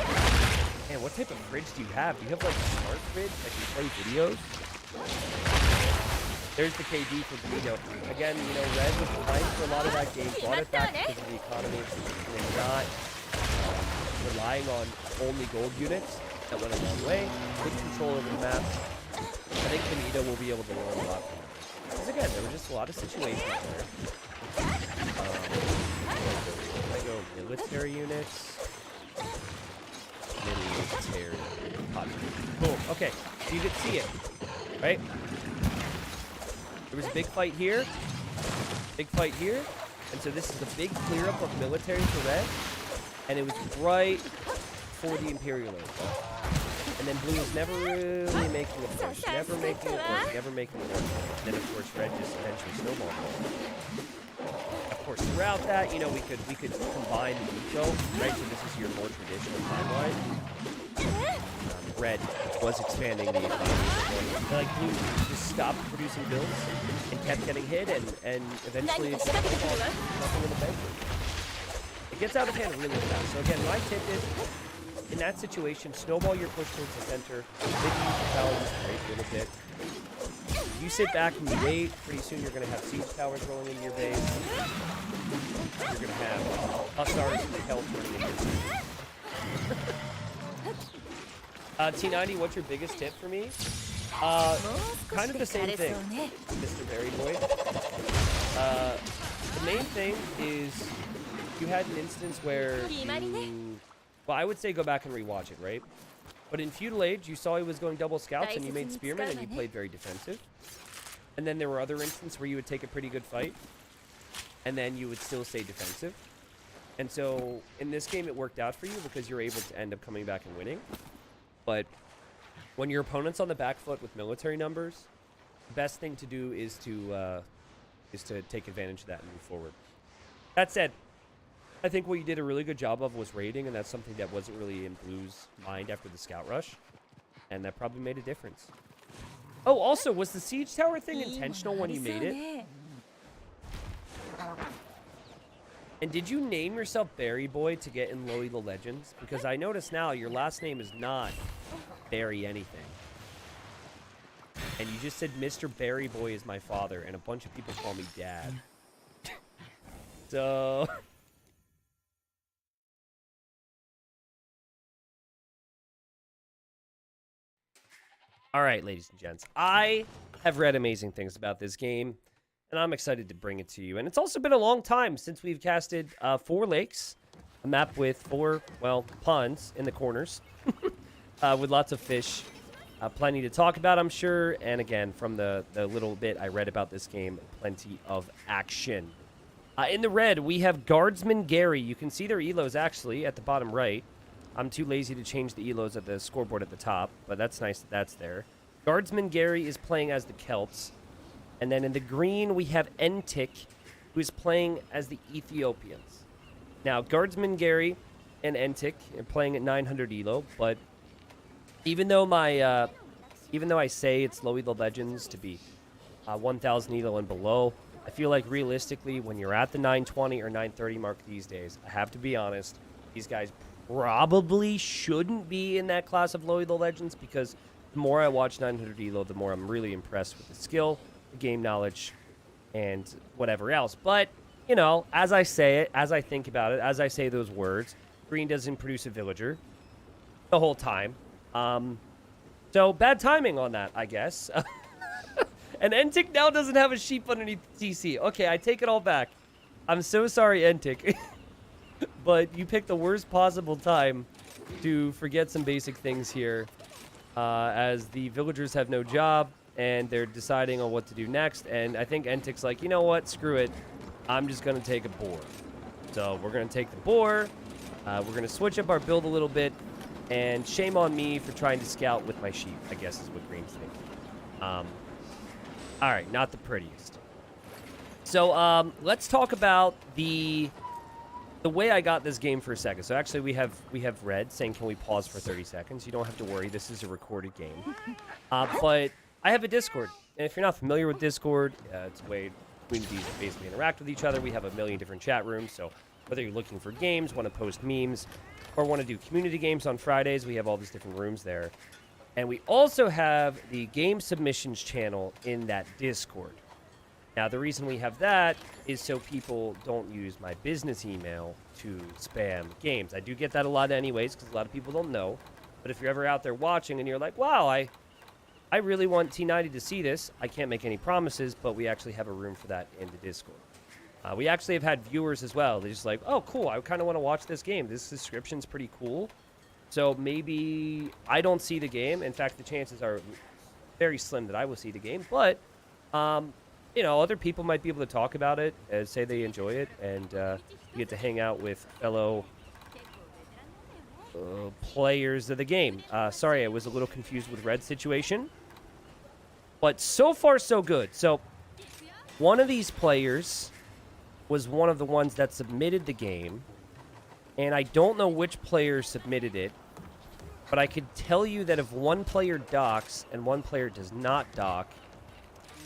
Man, what type of fridge do you have? Do you have like a smart fridge that can play videos? There's the KD for Benito. Again, you know, Red was behind for a lot of that game. Brought it back because of the economy. And not relying on only gold units. That went a long way. Good control over the map. I think Benito will be able to learn a lot from it. Because again, there were just a lot of situations there. I go military units. Military. Boom. Okay. So you could see it. Right? There was a big fight here, and so this is a big clear up of military for Red, and it was right for the Imperialists. And then Blue was never really making a push, never making it work. And then of course Red just eventually snowballed. Of course, throughout that, you know, we could combine the eco, right? So this is your more traditional timeline. Red was expanding the economy. Like Blue just stopped producing builds and kept getting hit, and eventually it's nothing in the bank. It gets out of hand really fast. So again, my tip is, in that situation, snowball your push towards the center. Maybe use the towers to break a little bit. You sit back and you wait. Pretty soon you're going to have siege towers rolling into your base. You're going to have Hussars and Kel turning into T90, what's your biggest tip for me? Kind of the same thing, Mr. Berry Boy. The main thing is you had an instance where well, I would say go back and rewatch it, right? But in Feudal Age, you saw he was going double scouts and you made Spearmen and you played very defensive. And then there were other instances where you would take a pretty good fight and then you would still stay defensive. And so in this game, it worked out for you because you're able to end up coming back and winning. But when your opponent's on the back foot with military numbers, the best thing to do is to take advantage of that and move forward. That said, I think what you did a really good job of was raiding, and that's something that wasn't really in Blue's mind after the scout rush, and that probably made a difference. Oh, also, was the siege tower thing intentional when you made it? And did you name yourself Barry Boy to get in Lowy the Legends? Because I notice now your last name is not Barry anything. And you just said Mr. Barry Boy is my father, and a bunch of people call me Dad. So... All right, ladies and gents. I have read amazing things about this game, and I'm excited to bring it to you. And it's also been a long time since we've casted 4 lakes, a map with 4, well, ponds in the corners, with lots of fish. Plenty to talk about, I'm sure. And again, from the little bit I read about this game, plenty of action. In the red, we have Guardsman Gary. You can see their elos, actually, at the bottom right. I'm too lazy to change the elos at the scoreboard at the top, but that's nice that that's there. Guardsman Gary is playing as the Celts. And then in the green, we have Entik, who is playing as the Ethiopians. Now, Guardsman Gary and Entik are playing at 900 elo, but even though I say it's Lowy the Legends to be 1,000 elo and below, I feel like realistically, when you're at the 920 or 930 mark these days, I have to be honest, these guys probably shouldn't be in that class of Lowy the Legends, because the more I watch 900 elo, the more I'm really impressed with the skill, the game knowledge, and whatever else. But, you know, as I say it, as I think about it, as I say those words, green doesn't produce a villager the whole time. So bad timing on that, I guess. And Entic now doesn't have a sheep underneath the TC. Okay, I take it all back. I'm so sorry, Entic. But you picked the worst possible time to forget some basic things here. As the villagers have no job, and they're deciding on what to do next. And I think Entic's like, you know what? Screw it. I'm just going to take a boar. So we're going to take the boar. We're going to switch up our build a little bit. And shame on me for trying to scout with my sheep, I guess is what Green's thinking. All right, not the prettiest. So let's talk about the way I got this game for a second. So actually we have Red saying, can we pause for 30 seconds? You don't have to worry. This is a recorded game. But I have a Discord. And if you're not familiar with Discord, it's a way communities basically interact with each other. We have a million different chat rooms. So whether you're looking for games, want to post memes, or want to do community games on Fridays, we have all these different rooms there. And we also have the game submissions channel in that Discord. Now, the reason we have that is so people don't use my business email to spam games. I do get that a lot anyways, because a lot of people don't know. But if you're ever out there watching and you're like, wow, I really want T90 to see this, I can't make any promises, but we actually have a room for that in the Discord. We actually have had viewers as well. They're just like, oh, cool, I kind of want to watch this game. This description's pretty cool. So maybe I don't see the game. In fact, the chances are very slim that I will see the game. But, you know, other people might be able to talk about it and say they enjoy it. And you get to hang out with fellow players of the game. Sorry, I was a little confused with Red's situation. But so far, so good. So one of these players was one of the ones that submitted the game, and I don't know which player submitted it, but I could tell you that if one player docks and one player does not dock,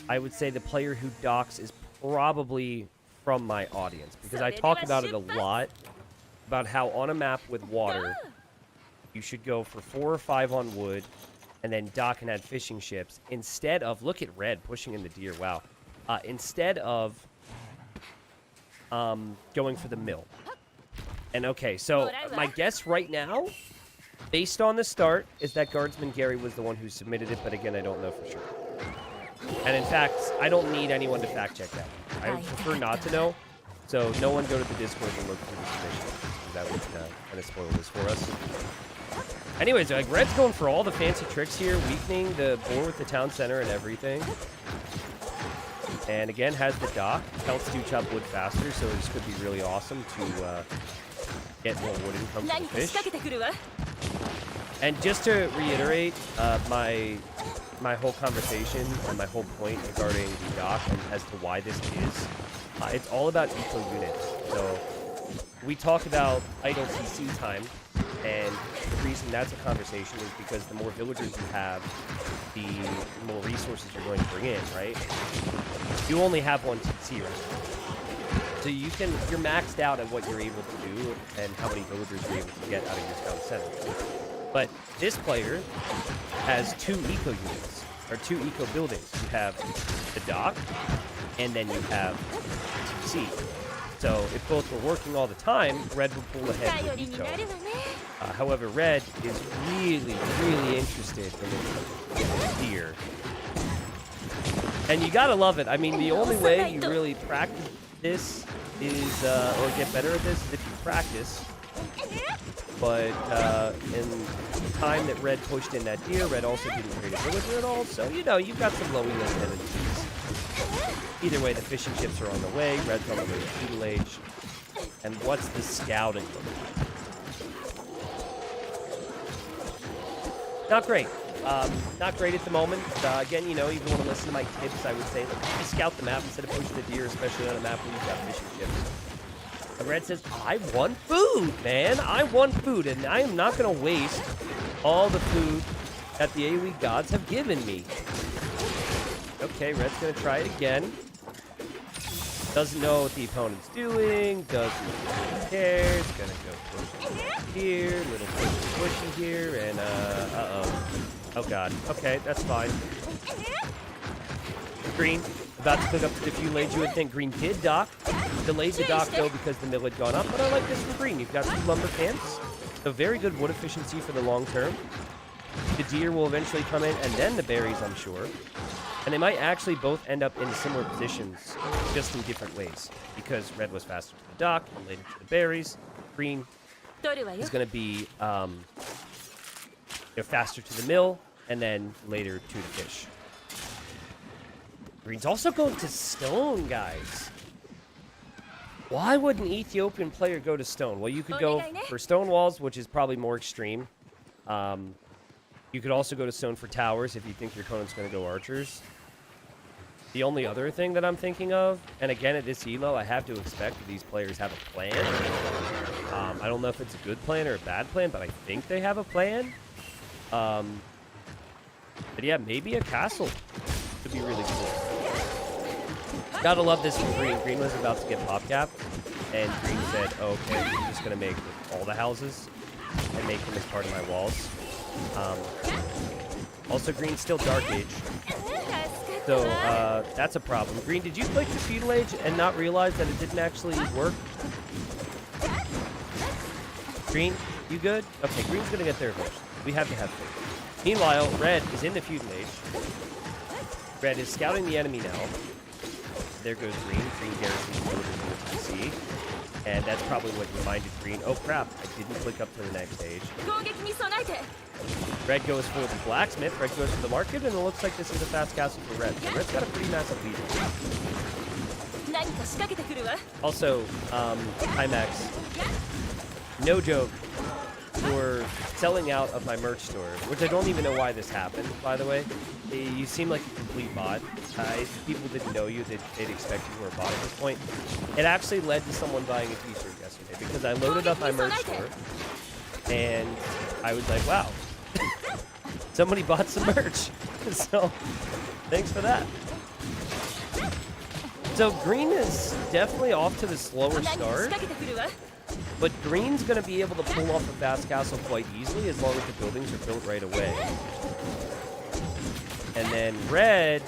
I would say the player who docks is probably from my audience, because I talk about it a lot, about how on a map with water, you should go for 4 or 5 on wood, and then dock and add fishing ships, instead of, look at Red pushing in the deer, wow, instead of going for the mill. And okay, so my guess right now, based on the start, is that Guardsman Gary was the one who submitted it, but again, I don't know for sure. And in fact, I don't need anyone to fact check that. I would prefer not to know, so no one go to the Discord and look through the submission. That would kind of spoil this for us. Anyways, like, Red's going for all the fancy tricks here, weakening the boar with the town center and everything. And again, has the dock. Helps do chop wood faster, so this could be really awesome to get more wood income from the fish. And just to reiterate, my whole conversation and my whole point regarding the dock and as to why this is, it's all about eco units. So we talk about idle TC time, and the reason that's a conversation is because the more villagers you have, the more resources you're going to bring in, right? You only have one TC right now. So you're maxed out at what you're able to do and how many villagers you're able to get out of your town center. But this player has 2 eco units, or 2 eco buildings. You have the dock, and then you have TC. So if both were working all the time, Red would pull ahead with eco. However, Red is really, really interested in the deer. And you gotta love it. I mean, the only way you really practice this is, or get better at this, is if you practice. But in the time that Red pushed in that deer, Red also didn't create a villager at all. So, you know, you've got some low elo tendencies. Either way, the fishing ships are on the way. Red's on the way to tutelage. And what's the scouting look like? Not great. Not great at the moment. Again, you know, if you want to listen to my tips, I would say, look, just scout the map instead of pushing the deer, especially on a map where you've got fishing ships. And Red says, I want food, man. I want food, and I am not going to waste all the food that the AoE gods have given me. Okay, Red's going to try it again. Doesn't know what the opponent's doing. Doesn't really care. It's going to go push here. Little pushy here, and, uh-oh. Oh, God. Okay, that's fine. Green, about to click up to defuse. You would think Green did dock. Delayed the dock, though, because the mill had gone up. But I like this from Green. You've got 2 lumber camps. So very good wood efficiency for the long term. The deer will eventually come in, and then the berries, I'm sure. And they might actually both end up in similar positions, just in different ways. Because red was faster to the dock and later to the berries. Green is going to be faster to the mill and then later to the fish. Green's also going to stone, guys. Why would an Ethiopian player go to stone? Well, you could go for stone walls, which is probably more extreme. You could also go to stone for towers if you think your opponent's going to go archers. The only other thing that I'm thinking of, and again at this elo, I have to expect that these players have a plan. I don't know if it's a good plan or a bad plan, but I think they have a plan. But yeah, maybe a castle would be really cool. Gotta love this from Green. Green was about to get pop capped, and Green said, oh, okay, I'm just gonna make all the houses and make them as part of my walls. Also, Green's still Dark Age. So, that's a problem. Green, did you click the feudal age and not realize that it didn't actually work? Green, you good? Okay, Green's gonna get there eventually. We have to have faith. Meanwhile, Red is in the feudal age. Red is scouting the enemy now. There goes Green. Green garrisons loaded into the sea. And that's probably what reminded Green, oh crap, I didn't click up to the next stage. Red goes for the blacksmith, Red goes for the market, and it looks like this is a fast castle for Red. So Red's got a pretty massive lead. Also, IMAX, no joke, for selling out of my merch store, which I don't even know why this happened, by the way. You seem like a complete bot. If people didn't know you, they'd expect you were a bot at this point. It actually led to someone buying a t-shirt yesterday, because I loaded up my merch store, and I was like, wow, somebody bought some merch. So, thanks for that. So, Green is definitely off to the slower start. But Green's going to be able to pull off a fast castle quite easily as long as the buildings are built right away. And then Red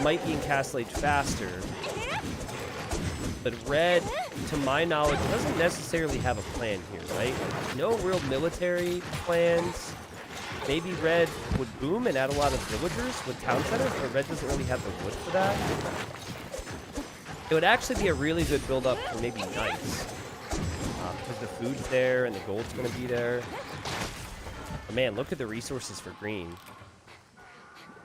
might be in Castle Age faster. But Red, to my knowledge, doesn't necessarily have a plan here, right? No real military plans. Maybe Red would boom and add a lot of villagers with town centers, but Red doesn't really have the wood for that. It would actually be a really good build-up for maybe Knights. Because the food's there and the gold's going to be there. But man, look at the resources for Green.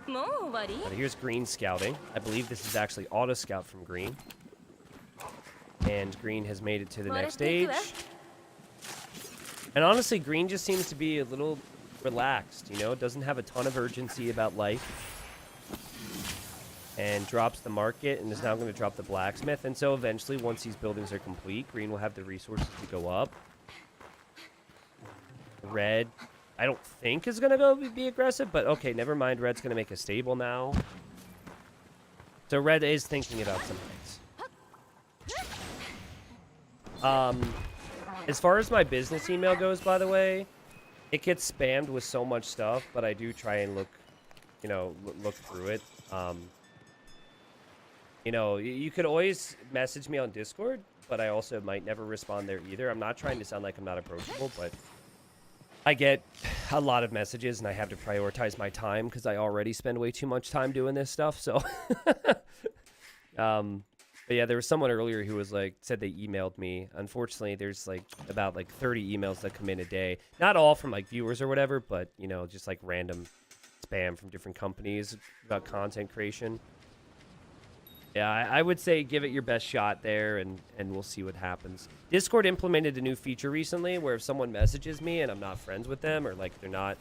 But here's Green scouting. I believe this is actually auto-scout from Green. And Green has made it to the next stage. And honestly, Green just seems to be a little relaxed, you know? Doesn't have a ton of urgency about life. And drops the market and is now going to drop the blacksmith. And so eventually, once these buildings are complete, Green will have the resources to go up. Red, I don't think is going to go be aggressive, but okay, never mind. Red's going to make a stable now. So Red is thinking about some things. As far as my business email goes, by the way, it gets spammed with so much stuff, but I do try and look through it. You know, you could always message me on Discord, but I also might never respond there either. I'm not trying to sound like I'm not approachable, but I get a lot of messages, and I have to prioritize my time because I already spend way too much time doing this stuff. So, but yeah, there was someone earlier who was like, said they emailed me. Unfortunately, there's like about like 30 emails that come in a day. Not all from like viewers or whatever, but you know, just like random spam from different companies about content creation. Yeah, I would say give it your best shot there, and we'll see what happens. Discord implemented a new feature recently where if someone messages me and I'm not friends with them, or like they're not,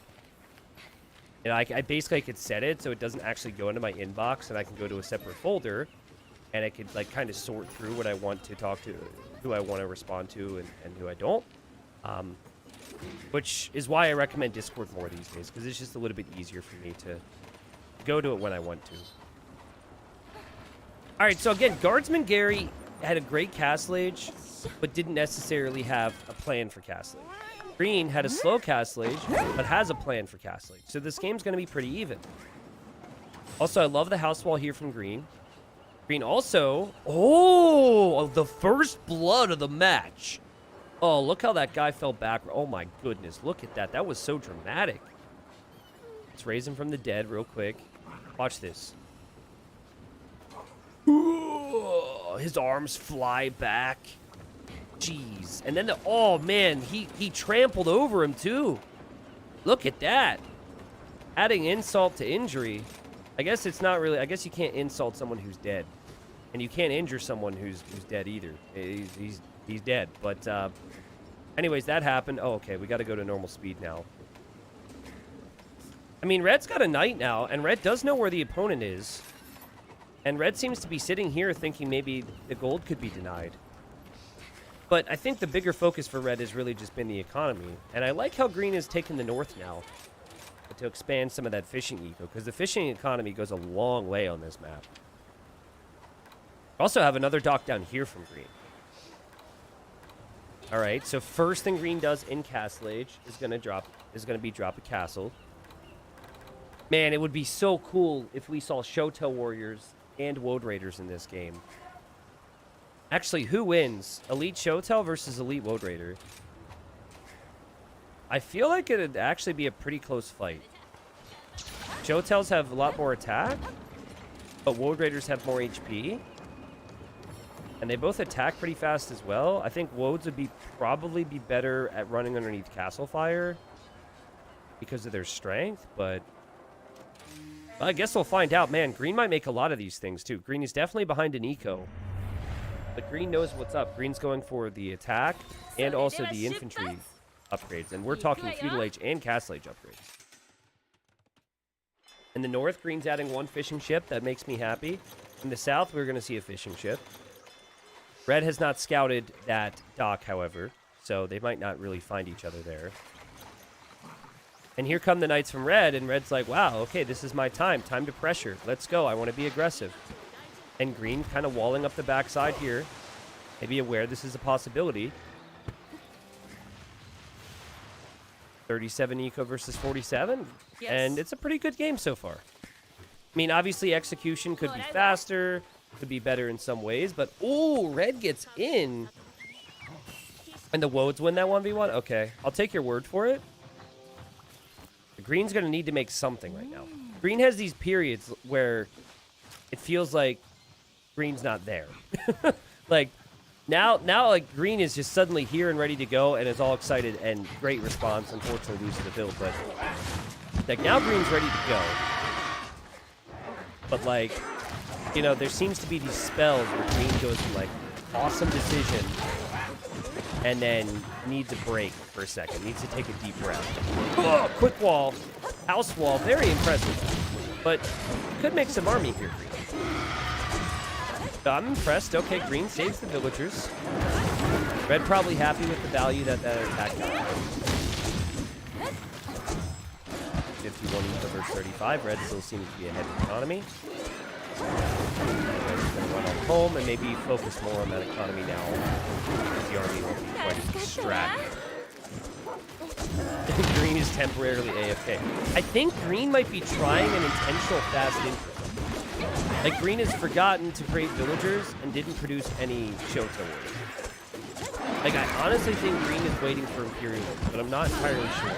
you know, I basically could set it so it doesn't actually go into my inbox, and I can go to a separate folder, and I could like kind of sort through what I want to talk to, who I want to respond to, and who I don't. Which is why I recommend Discord more these days, because it's just a little bit easier for me to go to it when I want to. All right, so again, Guardsman Gary had a great Castle Age, but didn't necessarily have a plan for Castle Age. Green had a slow Castle Age, but has a plan for Castle Age. So this game's going to be pretty even. Also, I love the house wall here from Green. Green also... Oh, the first blood of the match. Oh, look how that guy fell back. Oh, my goodness. Look at that. That was so dramatic. Let's raise him from the dead real quick. Watch this. His arms fly back. Jeez. And then oh man, he trampled over him too. Look at that. Adding insult to injury. I guess it's not really, I guess you can't insult someone who's dead. And you can't injure someone who's dead either. He's dead. But anyways, that happened. Oh, okay, we got to go to normal speed now. I mean, Red's got a knight now, and Red does know where the opponent is. And Red seems to be sitting here thinking maybe the gold could be denied. But I think the bigger focus for Red has really just been the economy. And I like how Green has taken the north now to expand some of that fishing eco, because the fishing economy goes a long way on this map. Also have another dock down here from Green. All right, so first thing Green does in Castle Age is going to be drop a castle. Man, it would be so cool if we saw Shotel Warriors and Woad Raiders in this game. Actually, who wins? Elite Shotel versus Elite Woad Raider? I feel like it would actually be a pretty close fight. Shotels have a lot more attack, but Woad Raiders have more HP. And they both attack pretty fast as well. I think Woads would probably be better at running underneath Castle Fire because of their strength, but I guess we'll find out. Man, Green might make a lot of these things too. Green is definitely behind an eco, but Green knows what's up. Green's going for the attack and also the infantry upgrades, and we're talking Feudal Age and Castle Age upgrades. In the north, Green's adding one fishing ship. That makes me happy. In the south, we're going to see a fishing ship. Red has not scouted that dock, however, so they might not really find each other there. And here come the knights from Red, and Red's like, wow, okay, this is my time. Time to pressure. Let's go. I want to be aggressive. And Green kind of walling up the backside here. Maybe aware this is a possibility. 37 eco versus 47. Yes. And it's a pretty good game so far. I mean, obviously, execution could be faster, could be better in some ways, but ooh, Red gets in. And the Woads win that 1v1? Okay, I'll take your word for it. Green's going to need to make something right now. Green has these periods where it feels like Green's not there. Like, now, like, Green is just suddenly here and ready to go and is all excited and great response. Unfortunately, loses the build, but like, now Green's ready to go. But, like, you know, there seems to be these spells where Green goes from, like, awesome decision and then needs a break for a second. Needs to take a deep breath. Oh, quick wall. House wall. Very impressive. But could make some army here, Green. So I'm impressed. Okay, Green saves the villagers. Red probably happy with the value that attack got. 51 eco versus 35. Red still seems to be ahead of economy. Red's going to run off home and maybe focus more on that economy now. The army won't be quite as distracted. Green is temporarily AFK. I think Green might be trying an intentional fast intro. Like, Green has forgotten to create villagers and didn't produce any Shoto warriors. Like, I honestly think Green is waiting for Imperialism, but I'm not entirely sure.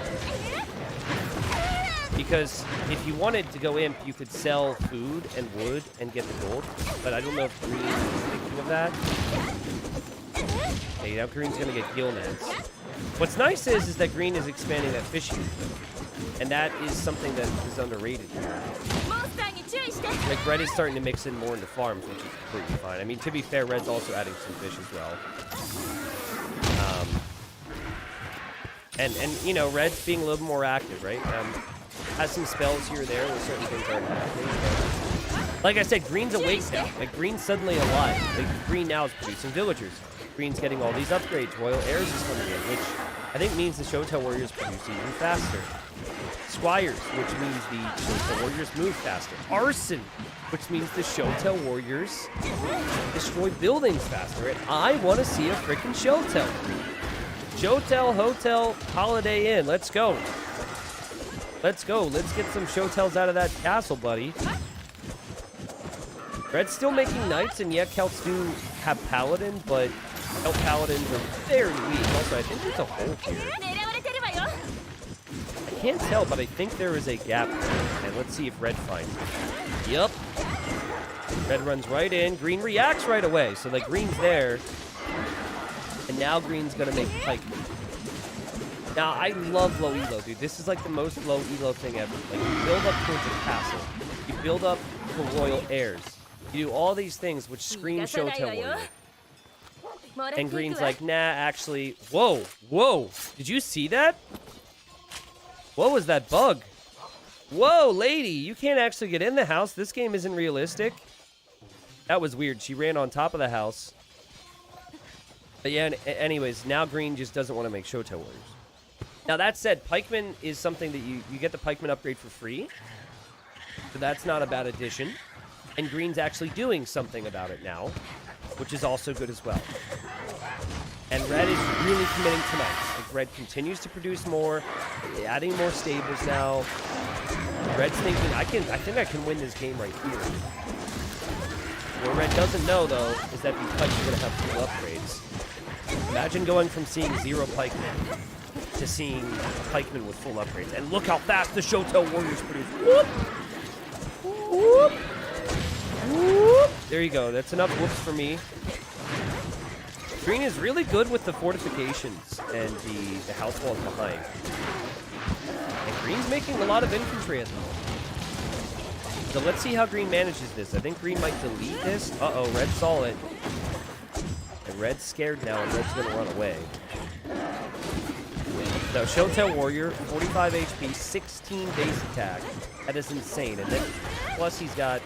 Because if you wanted to go Imp, you could sell food and wood and get the gold. But I don't know if Green is thinking of that. Okay, now Green's going to get gill nets. What's nice is that Green is expanding that fishing. And that is something that is underrated. Like, Red is starting to mix in more into farms, which is completely fine. I mean, to be fair, Red's also adding some fish as well. And you know, Red's being a little more active, right? Has some spells here or there where certain things aren't happening. Like I said, Green's awake now. Like, Green's suddenly alive. Like, Green now is producing villagers. Green's getting all these upgrades. Royal Heirs is coming in, which I think means the Shotel Warriors produce even faster. Squires, which means the Shotel Warriors move faster. Arson, which means the Shotel Warriors destroy buildings faster. And I want to see a freaking Shotel. Shotel, Hotel, Holiday Inn. Let's go. Let's go. Let's get some Shotels out of that castle, buddy. Red's still making knights, and yeah, Celts do have Paladin, but Celt Paladins are very weak. Also, I think there's a hole here. I can't tell, but I think there is a gap there. And Let's see if red finds it. Yup. Red runs right in. Green reacts right away. So, like, green's there. And now green's going to make pikeman. Now, I love low elo, dude. This is, like, the most low elo thing ever. Like, you build up towards a castle. You build up for royal heirs. You do all these things which scream Showtail Warrior. And green's like, nah, actually. Whoa, whoa. Did you see that? What was that bug? Whoa, lady, you can't actually get in the house. This game isn't realistic. That was weird. She ran on top of the house. But yeah, anyways, now green just doesn't want to make Showtail Warriors. Now, that said, pikeman is something that you get the pikeman upgrade for free. So that's not a bad addition. And green's actually doing something about it now, which is also good as well. And red is really committing tonight. Like, red continues to produce more, adding more stables now. Red's thinking, I think I can win this game right here. What red doesn't know, though, is that these pikes are going to have full upgrades. Imagine going from seeing 0 pikemen to seeing pikemen with full upgrades. And look how fast the Showtail Warriors produce. Whoop! Whoop! Whoop! There you go. That's enough whoops for me. Green is really good with the fortifications and the house walls behind. And green's making a lot of infantry at the moment. So let's see how green manages this. I think green might delete this. Uh-oh, red saw it. And red's scared now, and red's going to run away. So Showtail Warrior, 45 HP, 16 base attack. That is insane. And then plus he's got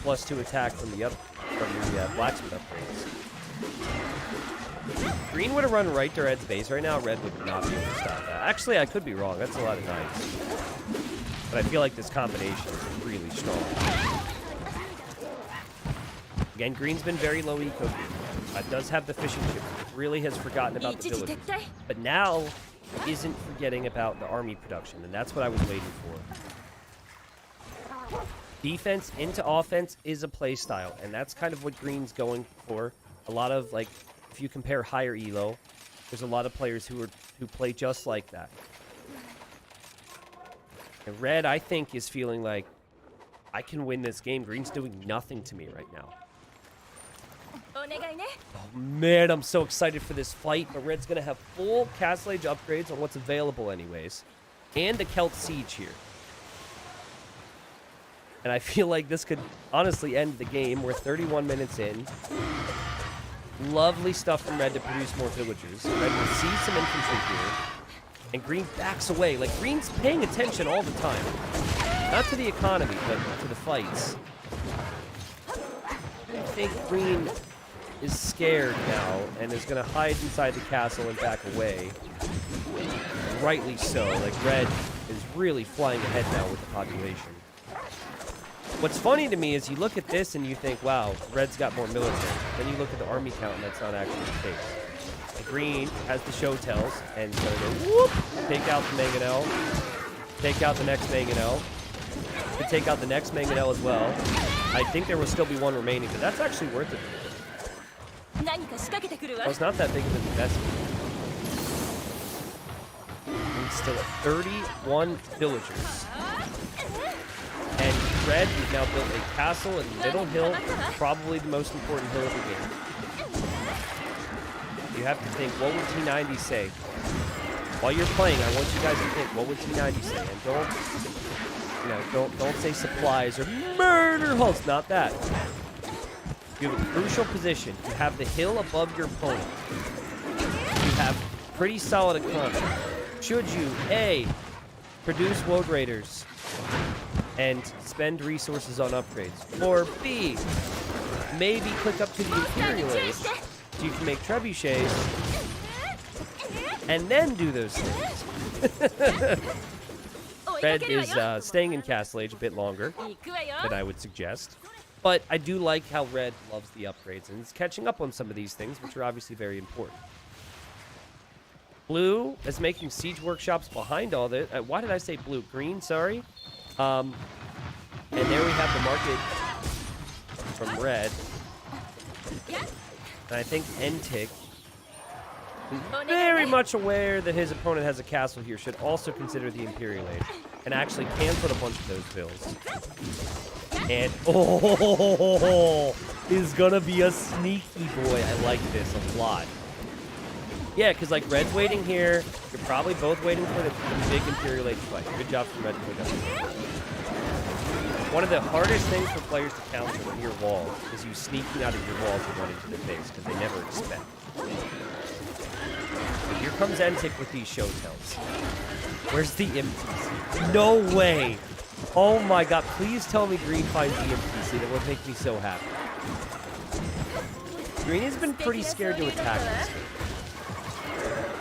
+2 attack from the blacksmith upgrades. Green would have run right to red's base right now. Red would not be able to stop that. Actually, I could be wrong. That's a lot of knights. But I feel like this combination is really strong. Again, green's been very low eco. Does have the fishing ship. Really has forgotten about the villagers. But now isn't forgetting about the army production. And that's what I was waiting for. Defense into offense is a play style. And that's kind of what green's going for. A lot of, like, if you compare higher elo, there's a lot of players who play just like that. And red, I think, is feeling like, I can win this game. Green's doing nothing to me right now. Oh, man, I'm so excited for this fight. But red's going to have full Castle Age upgrades on what's available anyways. And the Celt Siege here. And I feel like this could honestly end the game. We're 31 minutes in. Lovely stuff from red to produce more villagers. Red will see some infantry here. And green backs away. Like, green's paying attention all the time. Not to the economy, but to the fights. I think green is scared now and is going to hide inside the castle and back away. And rightly so. Like, red is really flying ahead now with the population. What's funny to me is you look at this and you think, wow, red's got more military. Then you look at the army count and that's not actually the case. The green has the Showtails and so they whoop, take out the Mangonel, take out the next Mangonel, could take out the next Mangonel as well. I think there will still be one remaining, but that's actually worth it. Well, it's not that big of an investment. And still at 31 villagers. And red, we've now built a castle in Middle Hill, probably the most important hill of the game. You have to think, what would T90 say? While you're playing, I want you guys to think, what would T90 say? And don't say supplies or murder hulks. Not that. You have a crucial position. You have the hill above your opponent. You have pretty solid economy. Should you, A, produce Woad Raiders and spend resources on upgrades, or B, maybe click up to the Imperial Age so you can make trebuchets and then do those things. Red is staying in Castle Age a bit longer than I would suggest. But I do like how red loves the upgrades, and it's catching up on some of these things, which are obviously very important. Blue is making siege workshops behind all this. Why did I say blue? Green, sorry. And there we have the market from red. And I think Entic, who's very much aware that his opponent has a castle here, should also consider the Imperial Age. and actually can put a bunch of those bills. And, oh, is gonna be a sneaky boy. I like this a lot. Yeah, because, like, Red's waiting here. You're probably both waiting for the big Imperial Age fight. Good job from Red to pick up. One of the hardest things for players to counter when you're walled is you sneaking out of your walls and running to the base, because they never expect. But here comes Entic with these show tells. Where's the MTC? No way! Oh my god, please tell me Green finds the MTC. That would make me so happy. Green has been pretty scared to attack this game.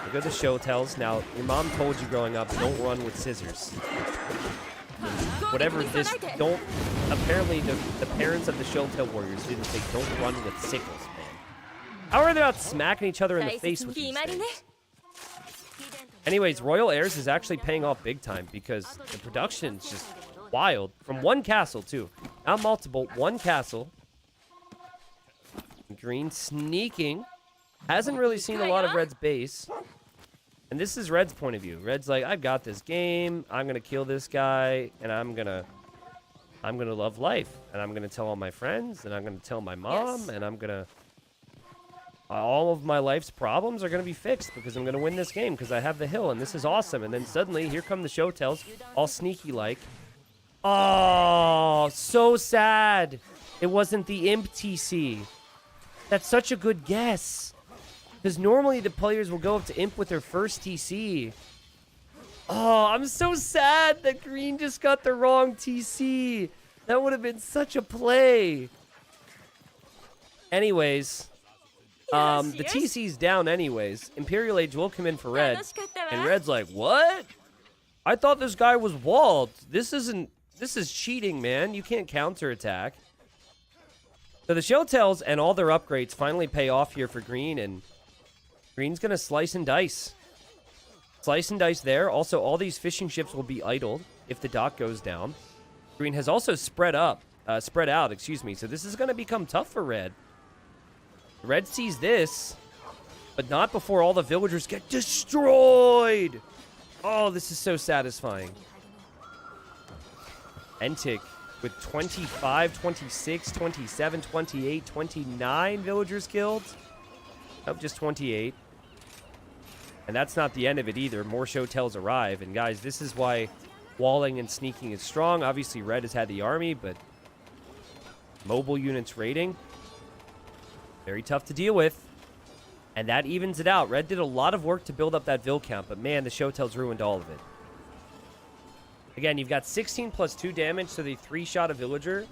Look at the show tells. Now, your mom told you growing up, don't run with scissors. Whatever this, don't, apparently the parents of the show tell warriors didn't say don't run with sickles, man. How are they not smacking each other in the face with these things? Anyways, Royal Heirs is actually paying off big time because the production's just wild. From one castle, too. Not multiple, one castle. Green sneaking. Hasn't really seen a lot of Red's base. And this is Red's point of view. Red's like, I've got this game. I'm going to kill this guy. And I'm going to love life. And I'm going to tell all my friends. And I'm going to tell my mom. Yes. And I'm going to... all of my life's problems are going to be fixed because I'm going to win this game because I have the hill. And this is awesome. And then suddenly, here come the show tells. All sneaky-like. Oh, so sad. It wasn't the Imp TC. That's such a good guess. Because normally the players will go up to Imp with their first TC. Oh, I'm so sad that Green just got the wrong TC. That would have been such a play. Anyways, the TC's down anyways. Imperial Age will come in for Red. And Red's like, what? I thought this guy was walled. This is cheating, man. You can't counterattack. So the show tells and all their upgrades finally pay off here for Green, and Green's going to slice and dice. Slice and dice there. Also, all these fishing ships will be idled if the dock goes down. Green has also spread out, excuse me. So this is going to become tough for Red. Red sees this, but not before all the villagers get destroyed. Oh, this is so satisfying. Entic with 25, 26, 27, 28, 29 villagers killed. Nope, just 28. And that's not the end of it either. More show tells arrive. And guys, this is why walling and sneaking is strong. Obviously, Red has had the army, but mobile units raiding, very tough to deal with. And that evens it out. Red did a lot of work to build up that vill count, but man, the show tells ruined all of it. Again, you've got 16 plus 2 damage, so they 3-shot a villager.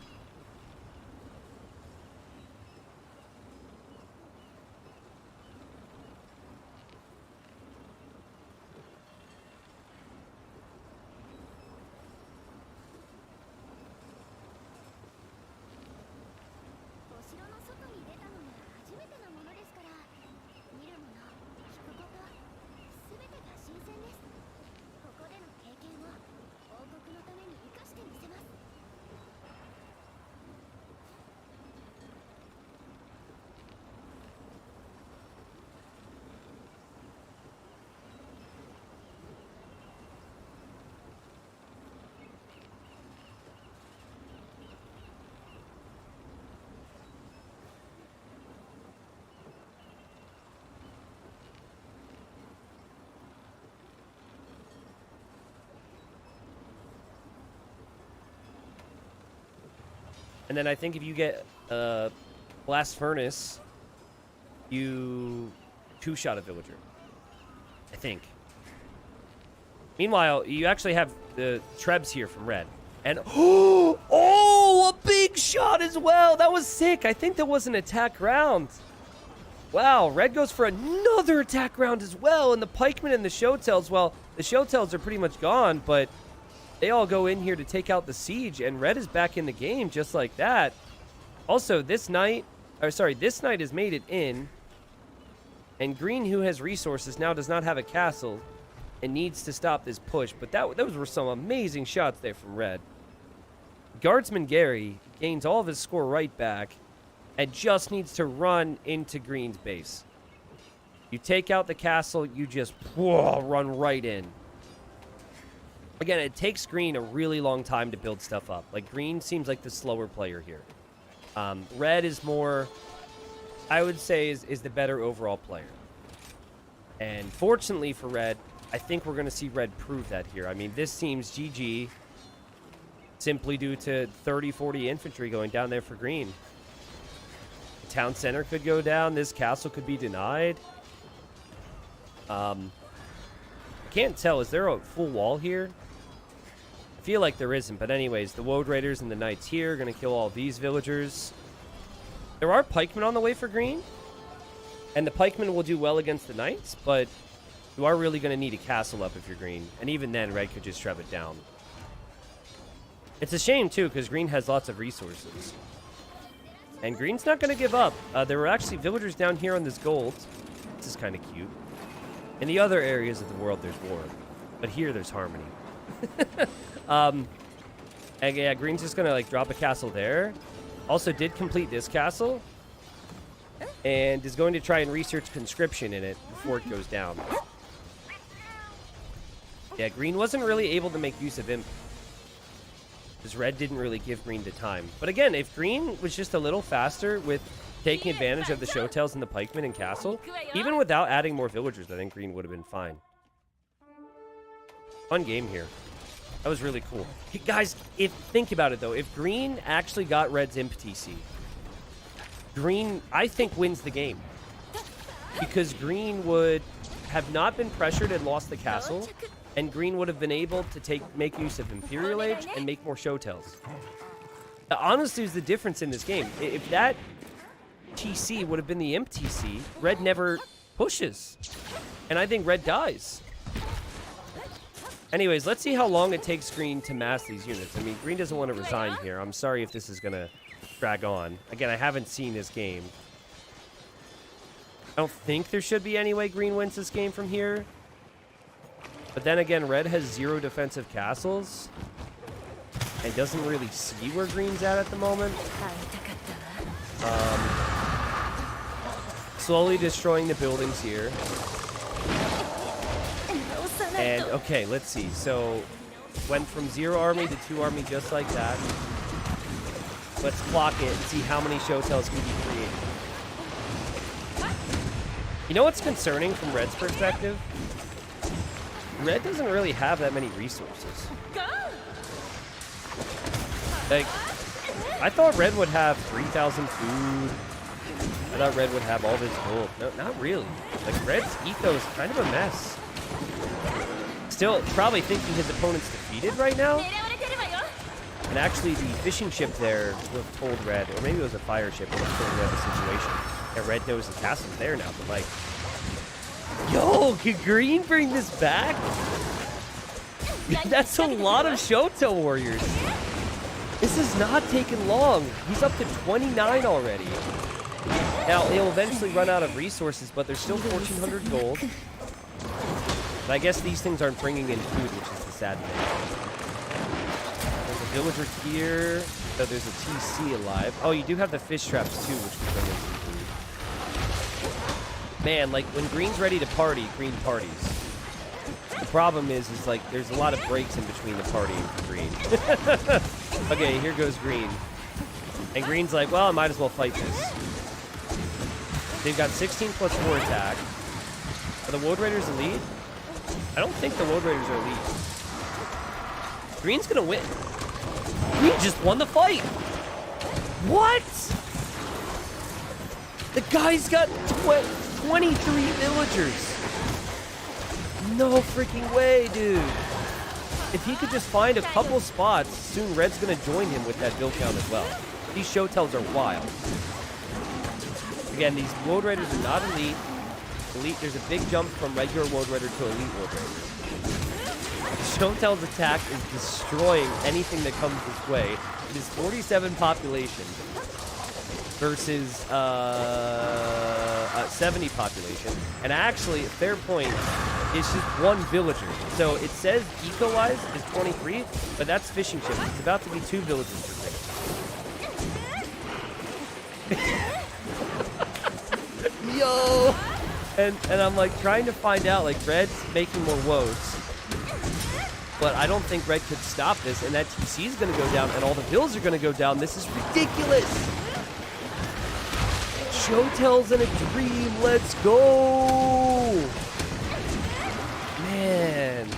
And then I think if you get Blast Furnace, you 2-shot a villager. I think. Meanwhile, you actually have the Trebs here from Red. And, oh, a big shot as well. That was sick. I think that was an attack round. Wow, Red goes for another attack round as well. And the pikemen and the show tells, well, the show tells are pretty much gone, but they all go in here to take out the siege, and Red is back in the game just like that. Also, this knight has made it in, and Green, who has resources, now does not have a castle and needs to stop this push. But those were some amazing shots there from Red. Guardsman Gary gains all of his score right back and just needs to run into Green's base. You take out the castle, you just run right in. Again, it takes green a really long time to build stuff up. Like, green seems like the slower player here. Red is more, I would say, is the better overall player. And fortunately for red, I think we're going to see red prove that here. I mean, this seems GG simply due to 30, 40 infantry going down there for green. The town center could go down. This castle could be denied. I can't tell. Is there a full wall here? I feel like there isn't. But anyways, the Woad Raiders and the Knights here are going to kill all these villagers. There are pikemen on the way for green. And the pikemen will do well against the Knights. But you are really going to need a castle up if you're green. And even then, red could just shove it down. It's a shame, too, because green has lots of resources. And green's not going to give up. There were actually villagers down here on this gold. This is kind of cute. In the other areas of the world, there's war. But here, there's harmony. And yeah, green's just going to, like, drop a castle there. Also did complete this castle. And is going to try and research conscription in it before it goes down. Yeah, green wasn't really able to make use of imp. Because red didn't really give green the time. But again, if green was just a little faster with taking advantage of the showtails and the pikemen and castle, even without adding more villagers, I think green would have been fine. Fun game here. That was really cool. Hey, guys, think about it, though. If green actually got red's imp TC, green, I think, wins the game. Because green would have not been pressured and lost the castle. And green would have been able to make use of Imperial Age and make more showtails. Honestly, is the difference in this game. If that TC would have been the imp TC, red never pushes. And I think red dies. Anyways, let's see how long it takes green to mass these units. I mean, green doesn't want to resign here. I'm sorry if this is going to drag on. Again, I haven't seen this game. I don't think there should be any way green wins this game from here. But then again, red has 0 defensive castles and doesn't really see where green's at the moment. Slowly destroying the buildings here. And, okay, let's see. So, went from 0 army to 2 army just like that. Let's clock it and see how many showtails can be created. You know what's concerning from red's perspective? Red doesn't really have that many resources. Like, I thought red would have 3,000 food. I thought red would have all this gold. No, not really. Like, red's ethos is kind of a mess. Still, probably thinking his opponent's defeated right now. And actually, the fishing ship there would have told red, or maybe it was a fire ship, would have told red the situation. And red knows the castle's there now, but like, yo, can green bring this back? That's a lot of Shoto warriors. This is not taking long. He's up to 29 already. Now, he'll eventually run out of resources, but there's still 1,400 gold. But I guess these things aren't bringing in food, which is the sad thing. There's a villager here. So there's a TC alive. Oh, you do have the fish traps, too, which can bring in some food. Man, like, when green's ready to party, green parties. The problem is like, there's a lot of breaks in between the partying for green. Okay, here goes green. And green's like, well, I might as well fight this. They've got 16 plus 4 attack. Are the Woad Raiders elite? I don't think the Woad Raiders are elite. Green's gonna win. Green just won the fight! What? The guy's got 23 villagers. No freaking way, dude. If he could just find a couple spots, soon red's gonna join him with that build count as well. These showtails are wild. Again, these Woad Raiders are not elite. There's a big jump from regular Woad Raider to elite Woad Raider. Showtail's attack is destroying anything that comes this way. It is 47 population versus 70 population. And actually, fair point, it's just 1 villager. So it says eco-wise is 23, but that's fishing ship. It's about to be 2 villagers per thing. Yo! And I'm like trying to find out, like, red's making more woads. but I don't think red could stop this, and that TC is going to go down, and all the bills are going to go down. This is ridiculous. Showtells and a dream. Let's go. Man.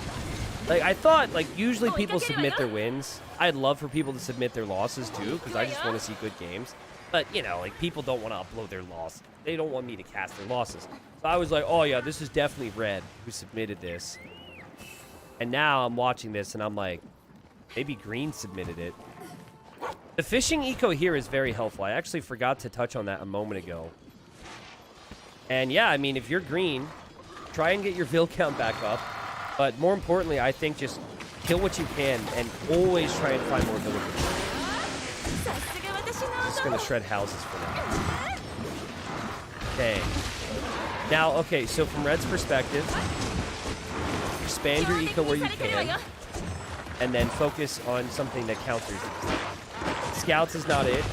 Like, I thought, like, usually people submit their wins. I'd love for people to submit their losses, too, because I just want to see good games. But, you know, like, people don't want to upload their loss. They don't want me to cast their losses. So I was like, oh, yeah, this is definitely red who submitted this. And now I'm watching this, and I'm like, maybe green submitted it. The fishing eco here is very helpful. I actually forgot to touch on that a moment ago. And, yeah, I mean, if you're green, try and get your vill count back up. But more importantly, I think just kill what you can and always try and find more villagers. Just going to shred houses for now. Okay. Now, okay, so from red's perspective, expand your eco where you can, and then focus on something that counters it. Scouts is not it.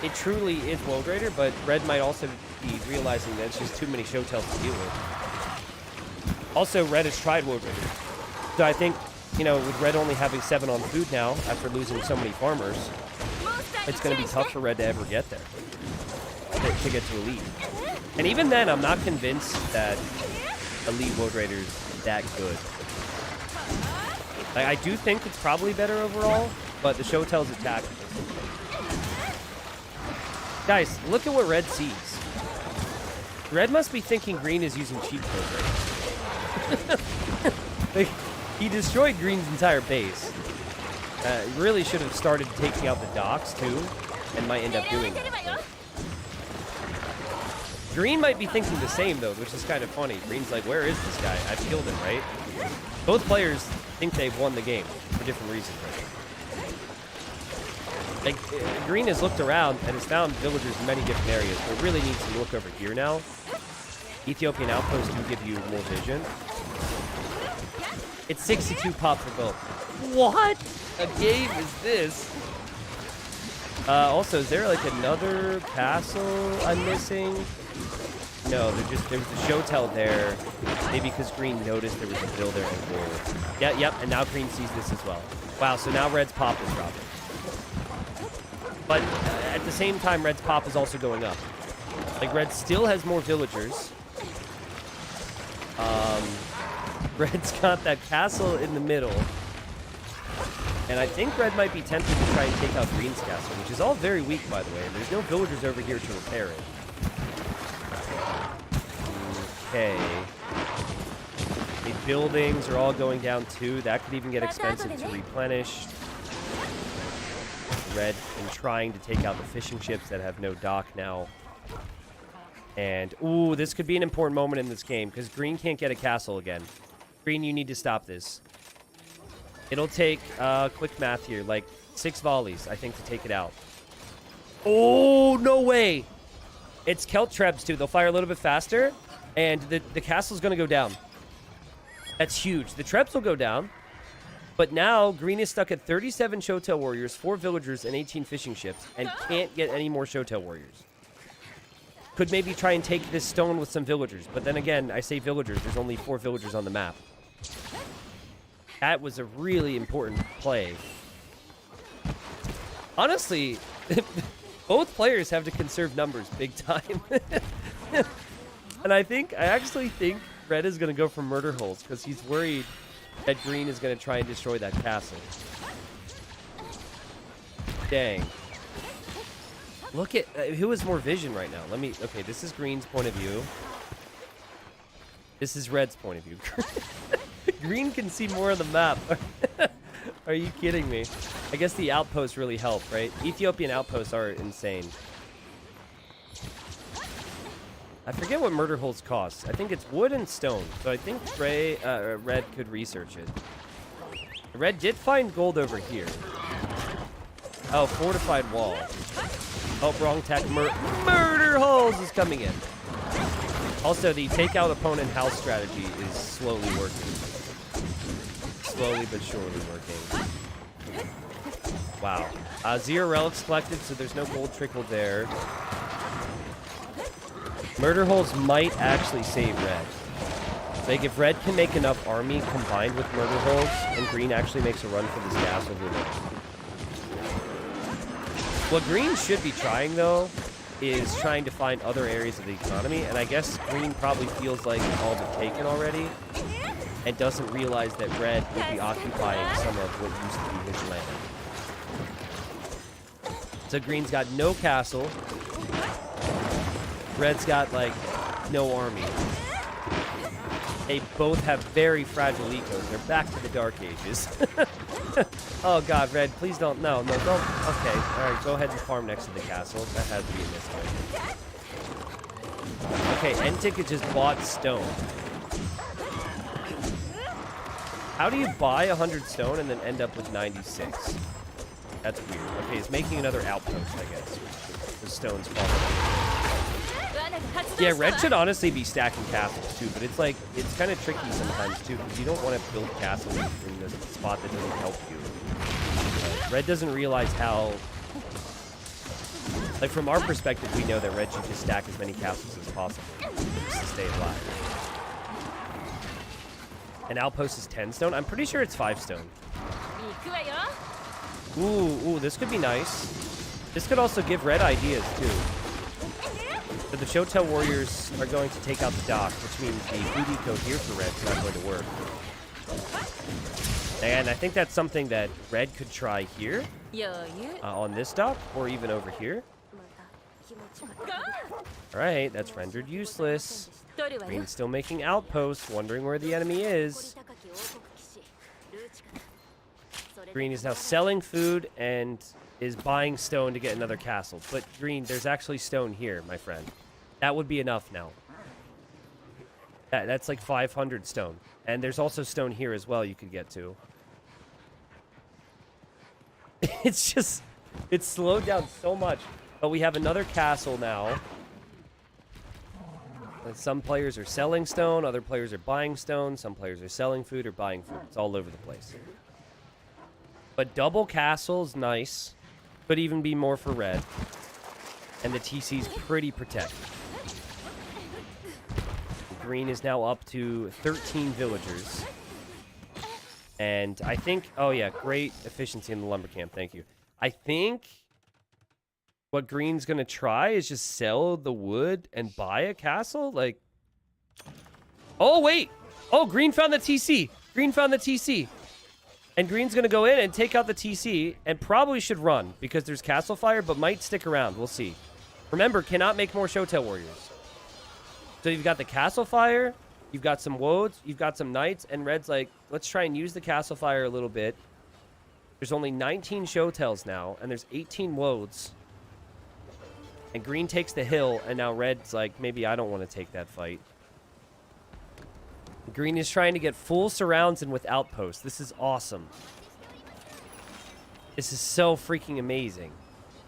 It truly is World Raider, but red might also be realizing that it's just too many showtells to deal with. Also, red has tried World Raider. So I think, you know, with red only having 7 on food now, after losing so many farmers, it's going to be tough for red to ever get there, to get to elite. And even then, I'm not convinced that elite World Raider is that good. Like, I do think it's probably better overall, but the showtells attack. Guys, look at what red sees. Red must be thinking green is using cheat code right. Like, he destroyed green's entire base. Really should have started taking out the docks too, and might end up doing that. Green might be thinking the same though, which is kind of funny. Green's like, where is this guy? I've killed him, right? Both players think they've won the game for different reasons, right? Like, green has looked around and has found villagers in many different areas, but really needs to look over here now. Ethiopian outposts do give you more vision. It's 62 pop for both. What a game is this? Also, is there like another castle I'm missing? No, there was a showtell there. Maybe because green noticed there was a bill there and gold. Yeah, yep, and now green sees this as well. Wow, so now red's pop is dropping. But at the same time, red's pop is also going up. Like, red still has more villagers. Red's got that castle in the middle. And I think red might be tempted to try and take out green's castle, which is all very weak, by the way. And there's no villagers over here to repair it. Okay. The buildings are all going down too. That could even get expensive to replenish. Red and trying to take out the fishing ships that have no dock now. And, ooh, this could be an important moment in this game, because green can't get a castle again. Green, you need to stop this. It'll take, quick math here, like 6 volleys, I think, to take it out. Oh, no way! It's Kelt Trebs, too. They'll fire a little bit faster, and the castle's going to go down. That's huge. The Trebs will go down, but now green is stuck at 37 Showtail Warriors, 4 villagers, and 18 fishing ships, and can't get any more Showtail Warriors. Could maybe try and take this stone with some villagers. But then again, I say villagers. There's only 4 villagers on the map. That was a really important play. Honestly, both players have to conserve numbers big time. And I actually think red is going to go for murder holes because he's worried that green is going to try and destroy that castle. Dang. Look at, who has more vision right now? Okay, this is green's point of view. This is red's point of view. Green can see more of the map. Are you kidding me? I guess the outposts really help, right? Ethiopian outposts are insane. I forget what murder holes cost. I think it's wood and stone. So I think red could research it. Red did find gold over here. Oh, fortified wall. Oh, wrong tech. Murder holes is coming in. Also, the take out opponent house strategy is slowly working. Slowly but surely working. Wow. 0 relics collected, so there's no gold trickled there. Murder holes might actually save red. Like, if red can make enough army combined with murder holes, and green actually makes a run for this castle, who knows? What green should be trying, though, is trying to find other areas of the economy, and I guess green probably feels like it's all been taken already, and doesn't realize that red will be occupying some of what used to be his land. So green's got no castle. Red's got, like, no army. They both have very fragile ecos. They're back to the Dark Ages. Oh, God, Red, please don't. No, don't. Okay, all right, go ahead and farm next to the castle. That has to be a misclick. Okay, Entic just bought stone. How do you buy 100 stone and then end up with 96? That's weird. Okay, he's making another outpost, I guess. The stone's falling. Yeah, red should honestly be stacking castles too, but it's like, it's kind of tricky sometimes too, because you don't want to build castles in this spot that doesn't help you. Red doesn't realize how, like, from our perspective, we know that red should just stack as many castles as possible just to stay alive. An outpost is 10 stone? I'm pretty sure it's 5 stone. Ooh, this could be nice. This could also give red ideas too. So the Shotel Warriors are going to take out the dock, which means the food eco here for red is not going to work. And I think that's something that red could try here, on this dock, or even over here. Alright, that's rendered useless. Green's still making outposts, wondering where the enemy is. Green is now selling food and is buying stone to get another castle. But green, there's actually stone here, my friend. That would be enough now. That's like 500 stone. And there's also stone here as well you could get to. It's just, it's slowed down so much. But we have another castle now. And some players are selling stone, other players are buying stone, some players are selling food or buying food. It's all over the place. But double castle is nice. Could even be more for red. And the TC's pretty protected. Green is now up to 13 villagers. And I think, oh yeah, great efficiency in the lumber camp, thank you. I think what green's gonna try is just sell the wood and buy a castle, like... Oh, wait! Oh, green found the TC! Green found the TC! And green's gonna go in and take out the TC, and probably should run, because there's castle fire, but might stick around, we'll see. Remember, cannot make more Shotel Warriors. So you've got the castle fire, you've got some woads, you've got some knights, and red's like, let's try and use the castle fire a little bit. There's only 19 Shotels now, and there's 18 woads. And green takes the hill, and now red's like, maybe I don't want to take that fight. Green is trying to get full surrounds and with outposts. This is awesome. This is so freaking amazing.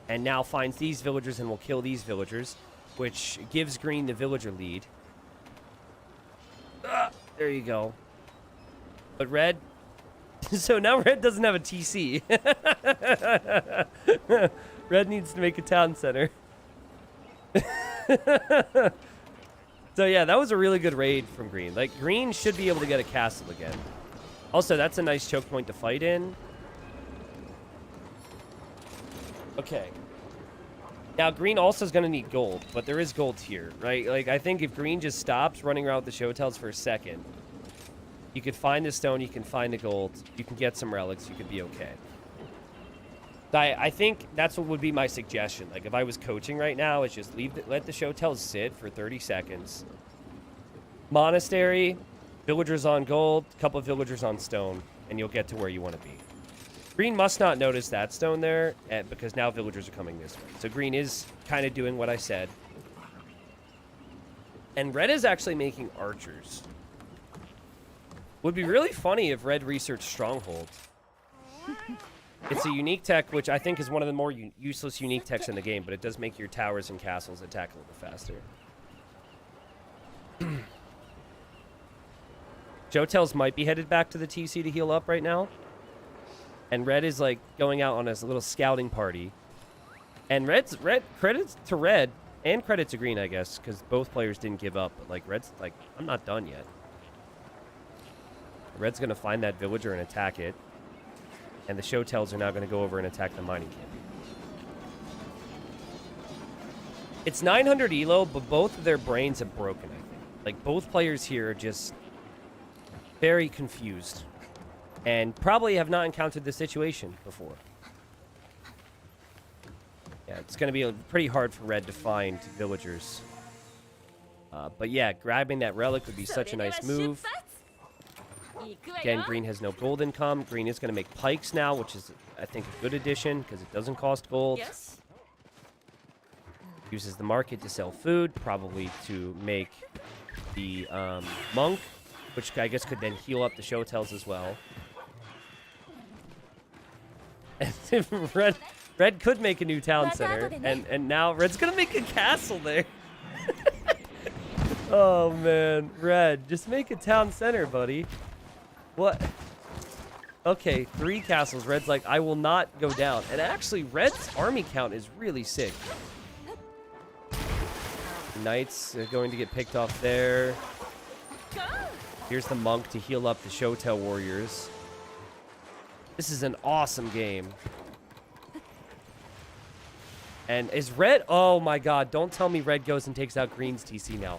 And now finds these villagers and will kill these villagers, which gives green the villager lead. There you go. But red... So now red doesn't have a TC. Red needs to make a town center. So yeah, that was a really good raid from green. Like, green should be able to get a castle again. Also, that's a nice choke point to fight in. Okay. Now, green also is going to need gold, but there is gold here, right? Like, I think if green just stops running around with the Shotels for a second, you could find the stone, you can find the gold, you can get some relics, you could be okay. I think that's what would be my suggestion. Like, if I was coaching right now, it's just let the Shotels sit for 30 seconds. Monastery, villagers on gold, couple of villagers on stone, and you'll get to where you want to be. Green must not notice that stone there, because now villagers are coming this way. So green is kind of doing what I said. And red is actually making archers. Would be really funny if red researched stronghold. It's a unique tech, which I think is one of the more useless unique techs in the game, but it does make your towers and castles attack a little faster. Shotels might be headed back to the TC to heal up right now. And red is, like, going out on a little scouting party. And credits to red, and credit to green, I guess, because both players didn't give up. But, like, red's like, I'm not done yet. Red's going to find that villager and attack it. And the Showtails are now going to go over and attack the mining camp. It's 900 elo, but both of their brains have broken, I think. Like, both players here are just very confused. And probably have not encountered this situation before. Yeah, it's going to be pretty hard for Red to find villagers. But yeah, grabbing that relic would be such a nice move. Again, Green has no gold income. Green is going to make pikes now, which is, I think, a good addition because it doesn't cost gold. Yes. Uses the market to sell food, probably to make the monk, which I guess could then heal up the Showtails as well. And Red could make a new town center, and now Red's going to make a castle there. Oh, man. Red, just make a town center, buddy. What? Okay, 3 castles. Red's like, I will not go down. And actually, Red's army count is really sick. Knights are going to get picked off there. Here's the monk to heal up the Showtail warriors. This is an awesome game. And is Red... Oh, my God. Don't tell me Red goes and takes out Green's TC now.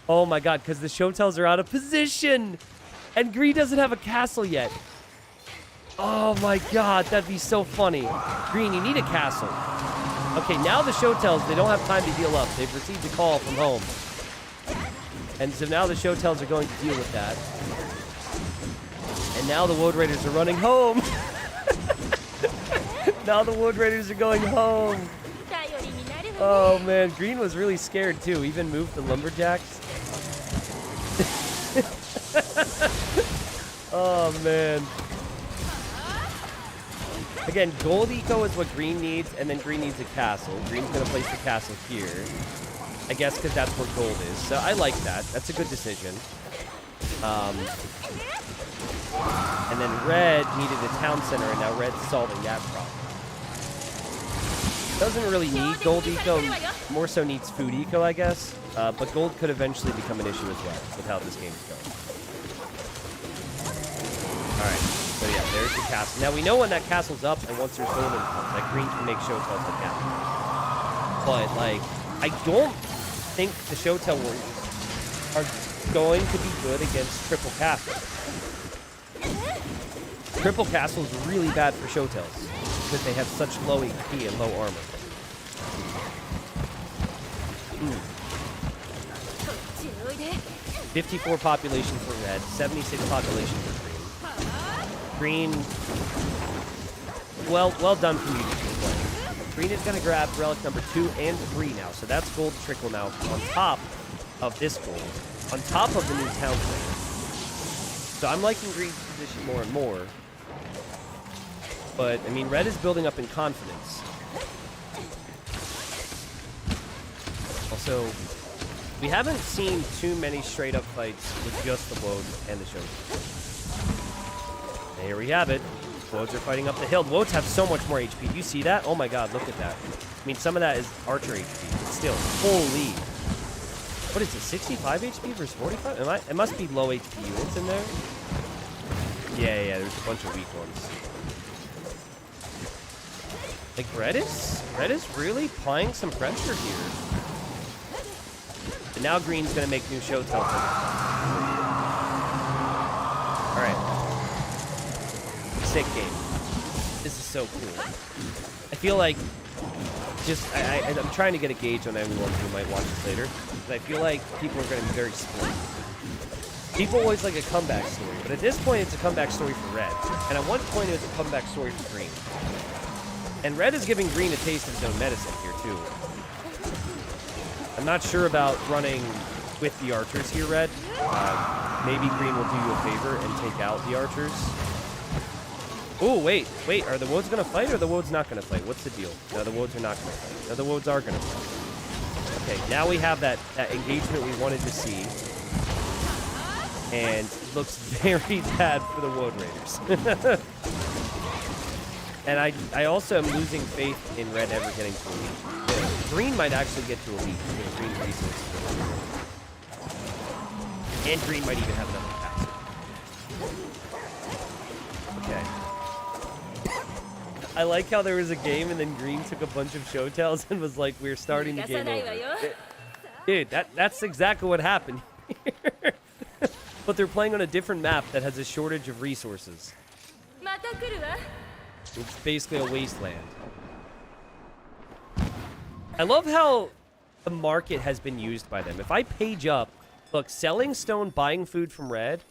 Oh, my God, because the Showtails are out of position. And Green doesn't have a castle yet. Oh, my God. That'd be so funny. Green, you need a castle. Okay, now the Showtails, they don't have time to heal up. They've received a call from home. And so now the Showtails are going to deal with that. And now the Woad Raiders are running home. Now the Woad Raiders are going home. Oh, man. Green was really scared, too. Even moved the Lumberjacks. Oh, man. Again, gold eco is what Green needs, and then Green needs a castle. Green's going to place the castle here. I guess because that's where gold is. So I like that. That's a good decision. And then Red needed a town center, and now Red's solving that problem. Doesn't really need gold eco, more so needs food eco, I guess. But gold could eventually become an issue as well with how this game is going. Alright, so yeah, there's the castle. Now we know when that castle's up and once there's gold income, that Green can make Showtails like that. But, like, I don't think the Showtail warriors are going to be good against triple castle. Triple castle is really bad for Showtails because they have such low HP and low armor. 54 population for Red, 76 population for Green. Green, well done from you to play. Green is going to grab relic number 2 and 3 now, so that's gold trickle now on top of this gold, on top of the new town center. So I'm liking Green's position more and more. But, I mean, Red is building up in confidence. Also, we haven't seen too many straight-up fights with just the Woad and the Showtails. And here we have it. Woads are fighting up the hill. Woads have so much more HP. Do you see that? Oh my God, look at that. I mean, some of that is archer HP, but still, holy. What is it, 65 HP versus 45? It must be low HP units in there. Yeah, there's a bunch of weak ones. Like, Red is really applying some pressure here. And now Green's going to make new Showtails. Alright. Sick game. This is so cool. I feel like I'm trying to get a gauge on everyone who might watch this later. But I feel like people are going to be very split. People always like a comeback story. But at this point, it's a comeback story for Red. And at one point, it was a comeback story for Green. And Red is giving Green a taste of his own medicine here, too. I'm not sure about running with the archers here, Red. Maybe Green will do you a favor and take out the archers. Oh, wait. Are the Woads going to fight or are the Woads not going to fight? What's the deal? No, the Woads are not going to fight. No, the Woads are going to fight. Okay, now we have that engagement we wanted to see. And it looks very bad for the Woad Raiders. And I also am losing faith in Red ever getting to elite. Green might actually get to elite with Green resources. And Green might even have another castle. Okay. I like how there was a game and then Green took a bunch of show tells and was like, we're starting the game over. Dude, that's exactly what happened here. But they're playing on a different map that has a shortage of resources. It's basically a wasteland. I love how the market has been used by them. If I page up, look, selling stone, buying food from Red,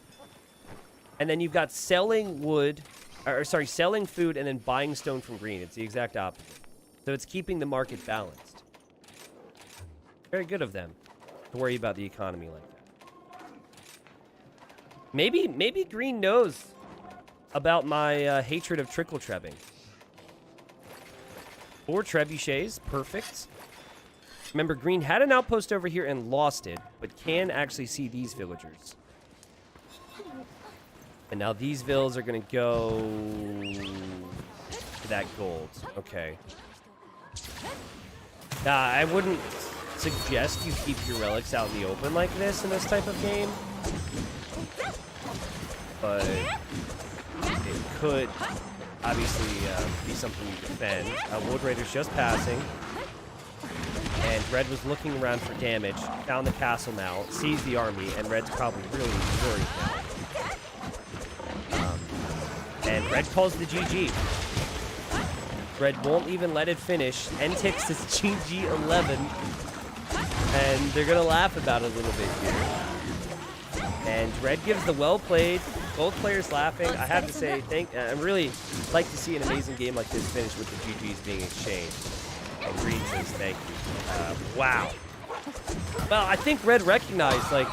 and then you've got selling wood, or sorry, selling food and then buying stone from Green. It's the exact opposite. So it's keeping the market balanced. Very good of them to worry about the economy like that. Maybe Green knows about my hatred of trickle trebbing. 4 trebuchets, perfect. Remember, Green had an outpost over here and lost it, but can actually see these villagers. And now these villas are going to go to that gold. Okay. I wouldn't suggest you keep your relics out in the open like this in this type of game. But it could obviously be something you defend. Wood Raider's just passing. And Red was looking around for damage. Found the castle now. Sees the army. And Red's probably really worried now. And Red calls the GG. Red won't even let it finish. N-Tix is GG 11. And they're going to laugh about it a little bit here. And Red gives the well played. Both players laughing. I have to say, I really like to see an amazing game like this finish with the GGs being exchanged. And Green says thank you. Wow. Well, I think Red recognized, like,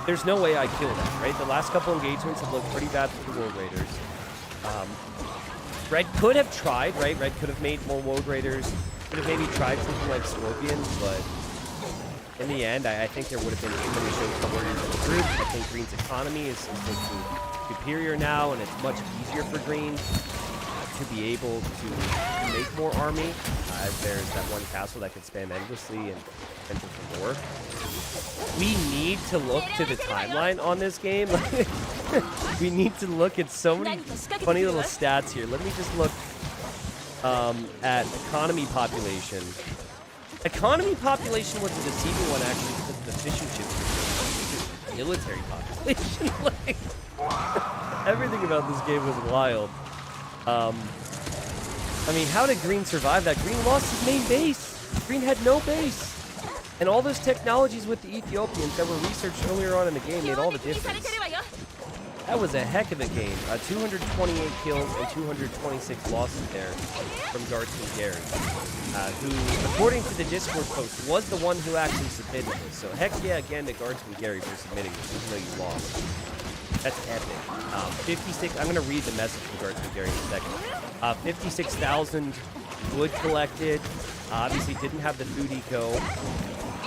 there's no way I kill that, right? The last couple engagements have looked pretty bad for the Woad Raiders. Red could have tried, right? Red could have made more Woad Raiders. Could have maybe tried something like Scorpions, but in the end, I think there would have been too many Showtime Warriors in the group. I think Green's economy is superior now, and it's much easier for Green to be able to make more army, as there's that one castle that can spam endlessly and enter for more. We need to look to the timeline on this game. We need to look at so many funny little stats here. Let me just look at economy population. Economy population was a deceiving one, actually, because of the fishing ships. Military population. Like, everything about this game was wild. I mean, how did Green survive that? Green lost his main base. Green had no base. And all those technologies with the Ethiopians that were researched earlier on in the game made all the difference. That was a heck of a game. 228 kills and 226 losses there from Guardsman Gary, who, according to the Discord post, was the one who actually submitted this. So heck yeah again to Guardsman Gary for submitting this, even though you lost. That's epic. 56, I'm going to read the message from Guardsman Gary in a second. 56,000 wood collected. Obviously didn't have the food eco.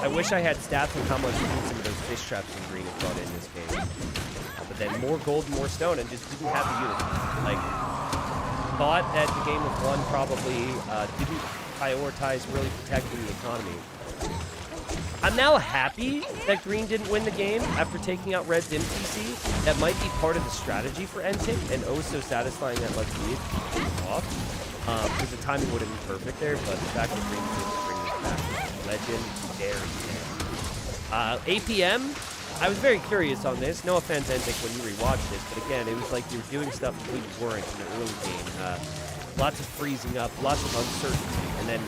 I wish I had stats on how much food some of those fish traps in Green have brought in this game. But then more gold, more stone, and just didn't have the units. Like, thought that the game was won probably, didn't prioritize really protecting the economy. I'm now happy that Green didn't win the game after taking out Red's MTC. That might be part of the strategy for NTIC, and oh so satisfying that Lucky Lead off. Because the timing would have been perfect there, but the fact that Green didn't bring this back, legendary. APM, I was very curious on this. No offense, NTIC, when you rewatched this, but again, it was like you were doing stuff that we weren't in the early game. Lots of freezing up, lots of uncertainty, and then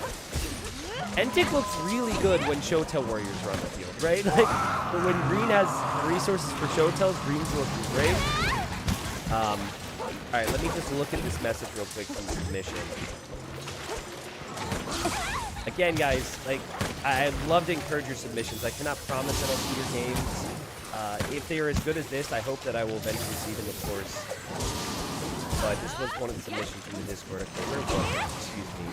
NTIC looks really good when Showtail Warriors are on the field, right? Like, but when Green has resources for Showtails, Green's looking great. Alright, let me just look at this message real quick from the submission. Again, guys, like, I'd love to encourage your submissions. I cannot promise that I'll see your games. If they are as good as this, I hope that I will eventually see them, of course. But this was one of the submissions from the Discord. Okay, where was it? Excuse me.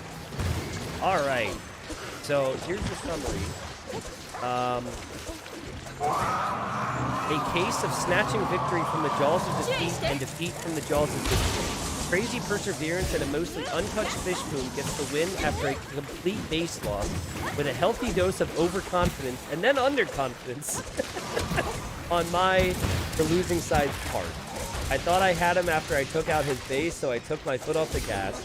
Alright. So, here's the summary. A case of snatching victory from the jaws of defeat and defeat from the jaws of victory. Crazy perseverance and a mostly untouched fish boom gets the win after a complete base loss with a healthy dose of overconfidence and then underconfidence on the losing side's part. I thought I had him after I took out his base, so I took my foot off the gas.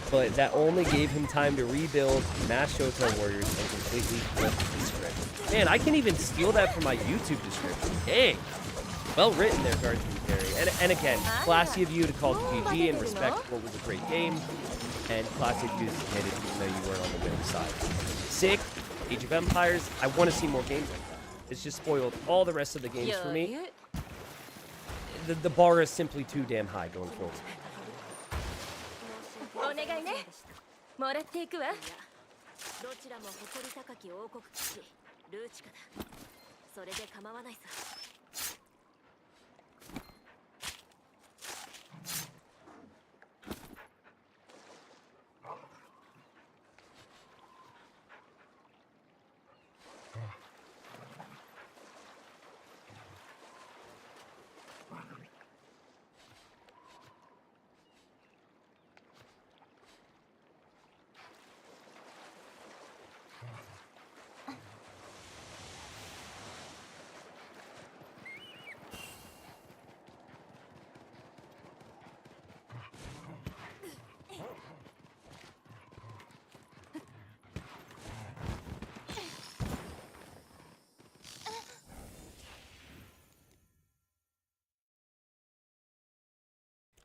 But that only gave him time to rebuild, mass Showtime Warriors, and completely flip the script. Man, I can even steal that from my YouTube description. Dang. Well written there, Guardian Perry. And again, classy of you to call it GG and respect what was a great game. And classy of you to submit it even though you weren't on the winning side. Sick. Age of Empires. I want to see more games like that. It's just spoiled all the rest of the games for me. The bar is simply too damn high going forward. お願いね。もらっていくわ。どちらも誇り高き王国騎士ルーチカだ。それで構わないさ。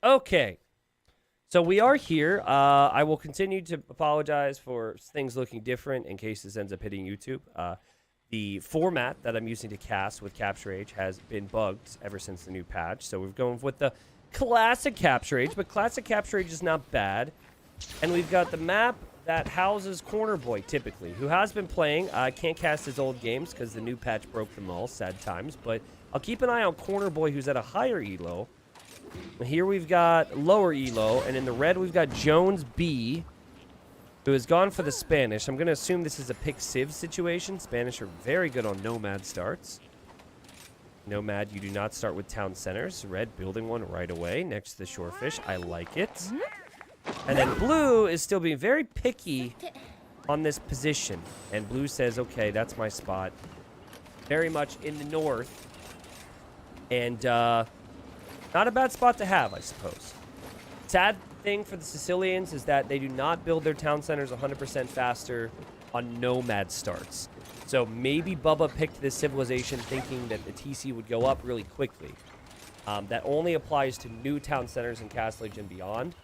Okay, so we are here. I will continue to apologize for things looking different in case this ends up hitting YouTube. The format that I'm using to cast with Capture Age has been bugged ever since the new patch. So we're going with the classic Capture Age, but classic Capture Age is not bad. And we've got the map that houses Corner Boy, typically, who has been playing. I can't cast his old games because the new patch broke them all, sad times. But I'll keep an eye on Corner Boy, who's at a higher elo. Here we've got lower elo, and in the red we've got Jones B, who has gone for the Spanish. I'm going to assume this is a pick Civ situation. Spanish are very good on Nomad starts. Nomad, you do not start with town centers. Red building one right away next to the Shorefish. I like it. And then blue is still being very picky on this position. And blue says, okay, that's my spot. Very much in the north. And, not a bad spot to have, I suppose. Sad thing for the Sicilians is that they do not build their town centers 100% faster on Nomad starts. So maybe Bubba picked this civilization thinking that the TC would go up really quickly. That only applies to new town centers in Castle Age and beyond.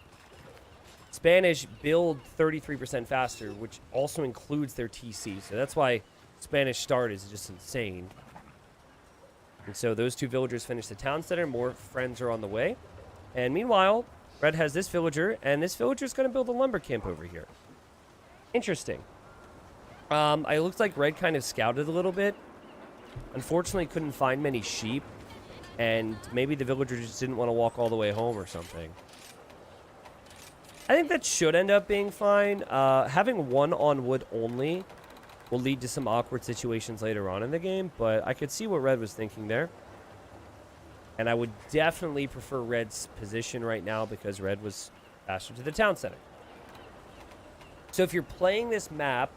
Spanish build 33% faster, which also includes their TC. So that's why Spanish start is just insane. And so those two villagers finish the town center. More friends are on the way. And meanwhile, Red has this villager, and this villager is going to build a lumber camp over here. Interesting. It looks like Red kind of scouted a little bit. Unfortunately, couldn't find many sheep. And maybe the villager just didn't want to walk all the way home or something. I think that should end up being fine. Having one on wood only will lead to some awkward situations later on in the game, but I could see what Red was thinking there. And I would definitely prefer Red's position right now because Red was faster to the town center. So if you're playing this map,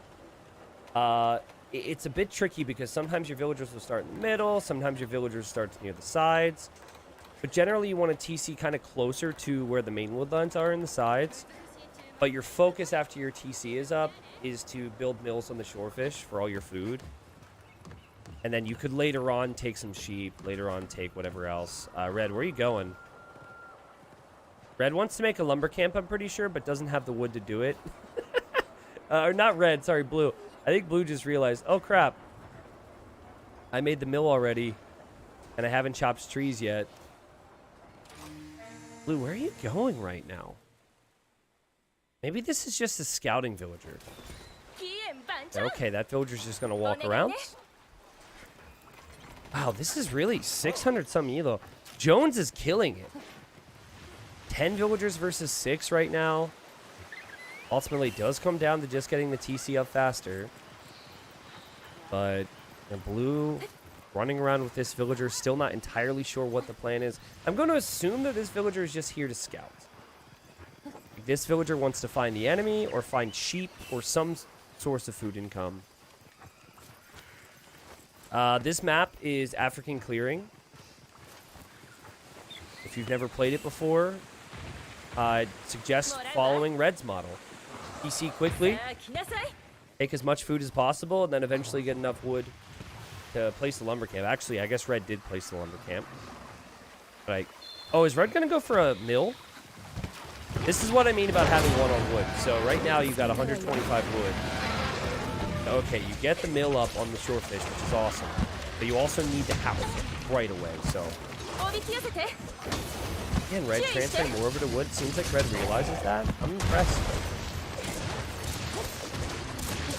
it's a bit tricky because sometimes your villagers will start in the middle, sometimes your villagers start near the sides. But generally you want to TC kind of closer to where the main woodlands are in the sides. But your focus after your TC is up is to build mills on the Shorefish for all your food. And then you could later on take some sheep, later on take whatever else. Red, where are you going? Red wants to make a lumber camp, I'm pretty sure, but doesn't have the wood to do it. Or not Red, sorry, Blue. I think Blue just realized, oh crap. I made the mill already, and I haven't chopped trees yet. Blue, where are you going right now? Maybe this is just a scouting villager. Okay, that villager's just going to walk around. Wow, this is really 600 some elo. Jones is killing it. 10 villagers versus 6 right now. Ultimately, it does come down to just getting the TC up faster. But the blue running around with this villager, still not entirely sure what the plan is. I'm going to assume that this villager is just here to scout. This villager wants to find the enemy or find sheep or some source of food income. This map is African clearing. you've never played it before, I'd suggest following Red's model. PC quickly, さあ来なさい take as much food as possible, and then eventually get enough wood to place the lumber camp. Actually, I guess Red did place the lumber camp. Like, oh, is Red gonna go for a mill? This is what I mean about having one on wood. So right now you've got 125 wood. Okay, you get the mill up on the shorefish, which is awesome. But you also need to house it right away, so. おびき寄せて Again, Red transferring more over to wood. Seems like Red realizes that. I'm impressed.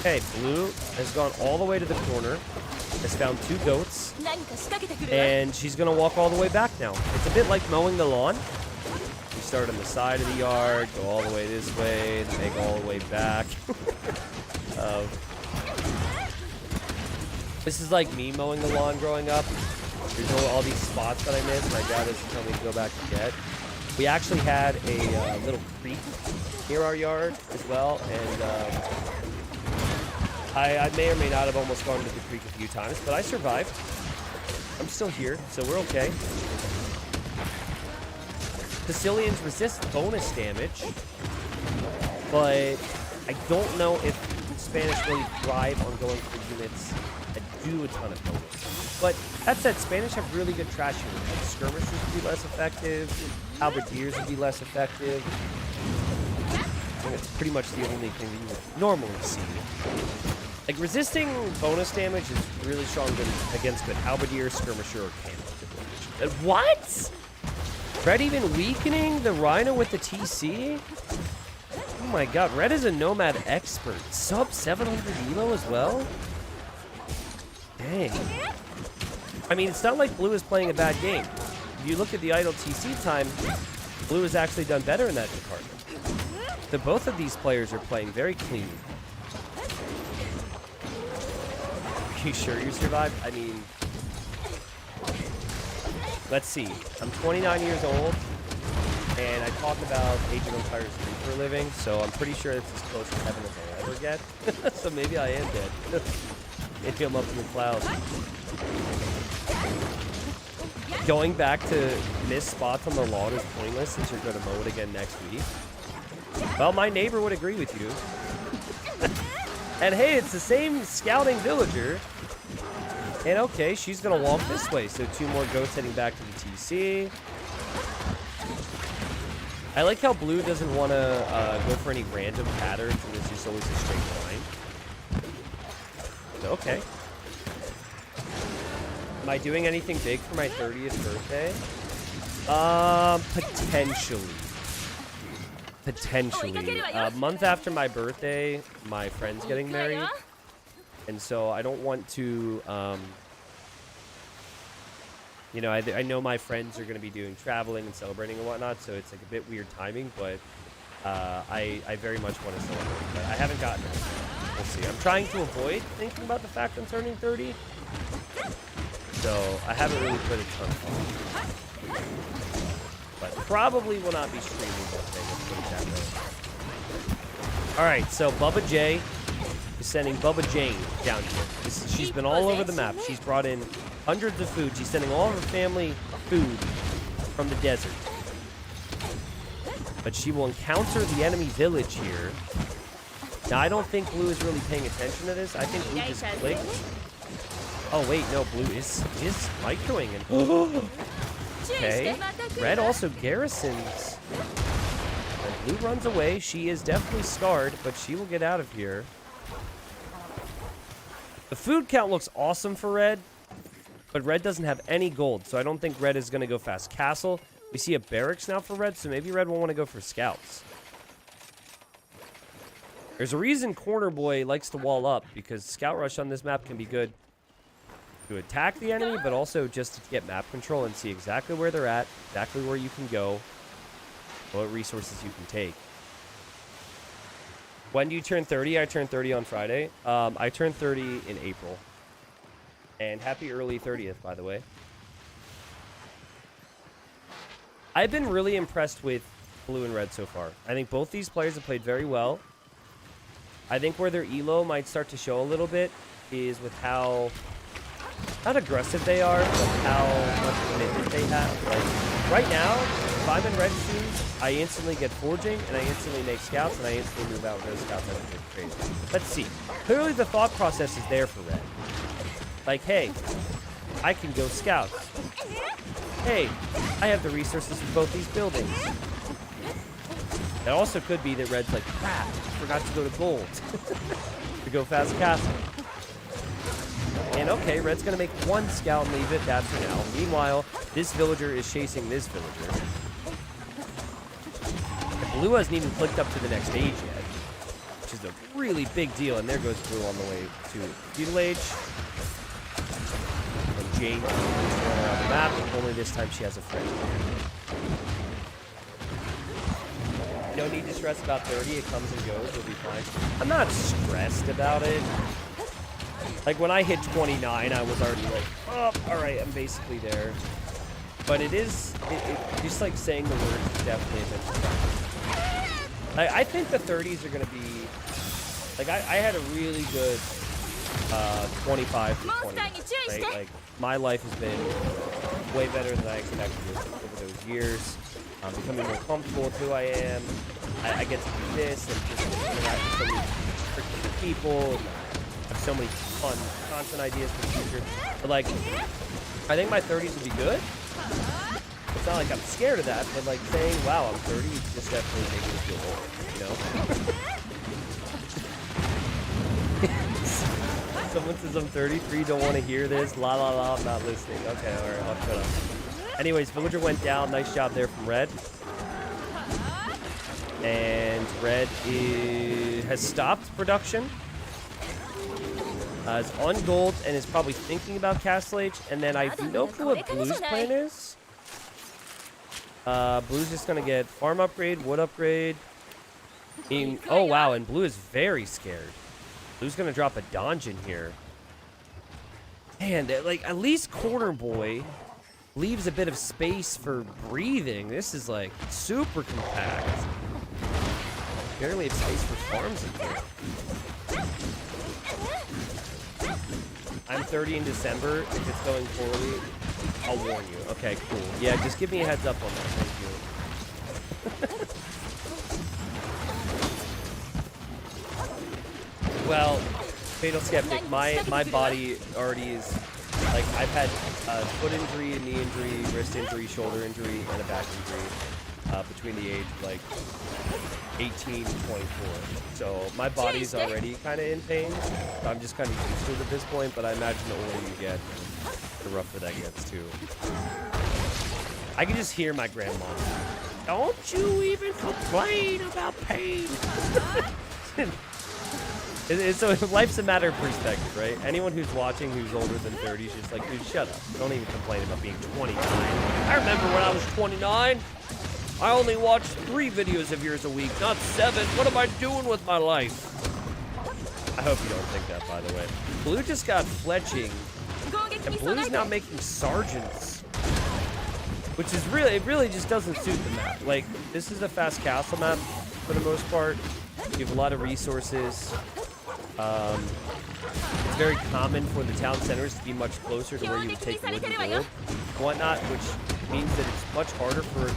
Okay, Blue has gone all the way to the corner. Has found 2 goats. 何か仕掛けてくるわ And she's going to walk all the way back now. It's a bit like mowing the lawn. You start on the side of the yard, go all the way this way, then make all the way back. This is like me mowing the lawn growing up. There's all these spots that I missed. My dad has to tell me to go back and get. We actually had a little creek near our yard as well, and I may or may not have almost gone to the creek a few times, but I survived. I'm still here, so we're okay. Sicilians resist bonus damage, but I don't know if Spanish really thrive on going for units that do a ton of bonus. But that said, Spanish have really good trash units. Like skirmishers would be less effective, halberdiers would be less effective. I think it's pretty much the only thing that you would normally see. Like, resisting bonus damage is really strong against good halberdier, skirmisher, or cannon. What? Red even weakening the Rhino with the TC? Oh my god, Red is a Nomad expert. Sub 700 elo as well? Dang. I mean, it's not like Blue is playing a bad game. If you look at the idle TC time, Blue has actually done better in that department. So both of these players are playing very clean. Are you sure you survived? I mean, let's see. I'm 29 years old, and I talk about Age of Empires 3 for a living, so I'm pretty sure it's as close to heaven as I'll ever get. So maybe I am dead. Maybe I'm up in the clouds. Going back to miss spots on the lawn is pointless since you're going to mow it again next week. Well, my neighbor would agree with you. And hey, it's the same scouting villager. And okay, she's going to walk this way. So 2 more goats heading back to the TC. I like how Blue doesn't want to go for any random patterns and it's just always a straight line. Okay. Am I doing anything big for my 30th birthday? Potentially. Potentially. A month after my birthday, my friend's getting married. And so I don't want to, you know, I know my friends are going to be doing traveling and celebrating and whatnot, so it's like a bit weird timing, but I very much want to celebrate. But I haven't gotten it. We'll see. I'm trying to avoid thinking about the fact I'm turning 30. So I haven't really put a ton of thought. But probably will not be streaming birthday. Let's put it that way. Alright, so Bubba J is sending Bubba Jane down here. She's been all over the map. She's brought in hundreds of food. She's sending all of her family food from the desert. But she will encounter the enemy village here. Now, I don't think Blue is really paying attention to this. I think Blue just clicked. Oh, wait, no, Blue is microing. And okay. Red also garrisons. And Blue runs away. She is definitely scarred, but she will get out of here. The food count looks awesome for Red, but Red doesn't have any gold, so I don't think Red is going to go fast castle. We see a barracks now for Red, so maybe Red will want to go for scouts. There's a reason Corner Boy likes to wall up, because Scout Rush on this map can be good to attack the enemy, but also just to get map control and see exactly where they're at, exactly where you can go, what resources you can take. When do you turn 30? I turn 30 on Friday. I turn 30 in April. And happy early 30th, by the way. I've been really impressed with Blue and Red so far. I think both these players have played very well. I think where their elo might start to show a little bit is with how how aggressive they are, but how much commitment they have. Like, right now, if I'm in Red's shoes, I instantly get forging, and I instantly make scouts, and I instantly move out with those scouts. I think it's crazy. Let's see. Clearly, the thought process is there for Red. Like, hey, I can go scouts. Hey, I have the resources for both these buildings. It also could be that Red's like, crap, forgot to go to gold to go fast castle. And okay, Red's gonna make one scout and leave it. That's for now. Meanwhile, this villager is chasing this villager. And Blue hasn't even clicked up to the next stage yet, which is a really big deal. And there goes Blue on the way to feudal age. And Jane is going around the map. Only this time she has a friend. No need to stress about 30. It comes and goes. We'll be fine. I'm not stressed about it. Like, when I hit 29, I was already like, oh, all right, I'm basically there. But it is, just like saying the words is definitely a bit tough. Like, I think the 30s are going to be, like, I had a really good 25 to 20, right? Like, my life has been way better than I expected over those years. I'm becoming more comfortable with who I am. I get to do this and just interact with so many freaking people. I have so many fun content ideas for the future. But, like, I think my 30s will be good. It's not like I'm scared of that, but, like, saying, wow, I'm 30 is just definitely making me feel old, you know? Someone says I'm 33, don't want to hear this. La la la, I'm not listening. Okay, alright, I'll shut up. Anyways, villager went down. Nice job there from Red. And Red has stopped production. Is on gold and is probably thinking about Castle Age. And then I have no clue what Blue's plan is. Blue's just going to get farm upgrade, wood upgrade. Oh, wow. And Blue is very scared. Blue's going to drop a donjon here. Man, like, at least Corner Boy leaves a bit of space for breathing. This is, like, super compact. Barely have space for farms in here. I'm 30 in December. If it's going poorly, I'll warn you. Okay, cool. Yeah, just give me a heads up on that. Thank you. Well, Fatal Skeptic, my body already is, like, I've had foot injury, knee injury, wrist injury, shoulder injury, and a back injury between the age of, like, 18 to 24. So my body's already kind of in pain. I'm just kind of used to it at this point, but I imagine the older you get, the rougher that gets too. I can just hear my grandma. Don't you even complain about pain. So life's a matter of perspective, right? Anyone who's watching who's older than 30 is just like, dude, shut up. Don't even complain about being 29. I remember when I was 29. I only watched 3 videos of yours a week, not 7. What am I doing with my life? I hope you don't think that, by the way. Blue just got fletching, and Blue's now making sergeants, which is really, it really just doesn't suit the map. Like, this is a fast castle map for the most part. You have a lot of resources. It's very common for the town centers to be much closer to where you would take wood and gold and whatnot, which means that it's much harder for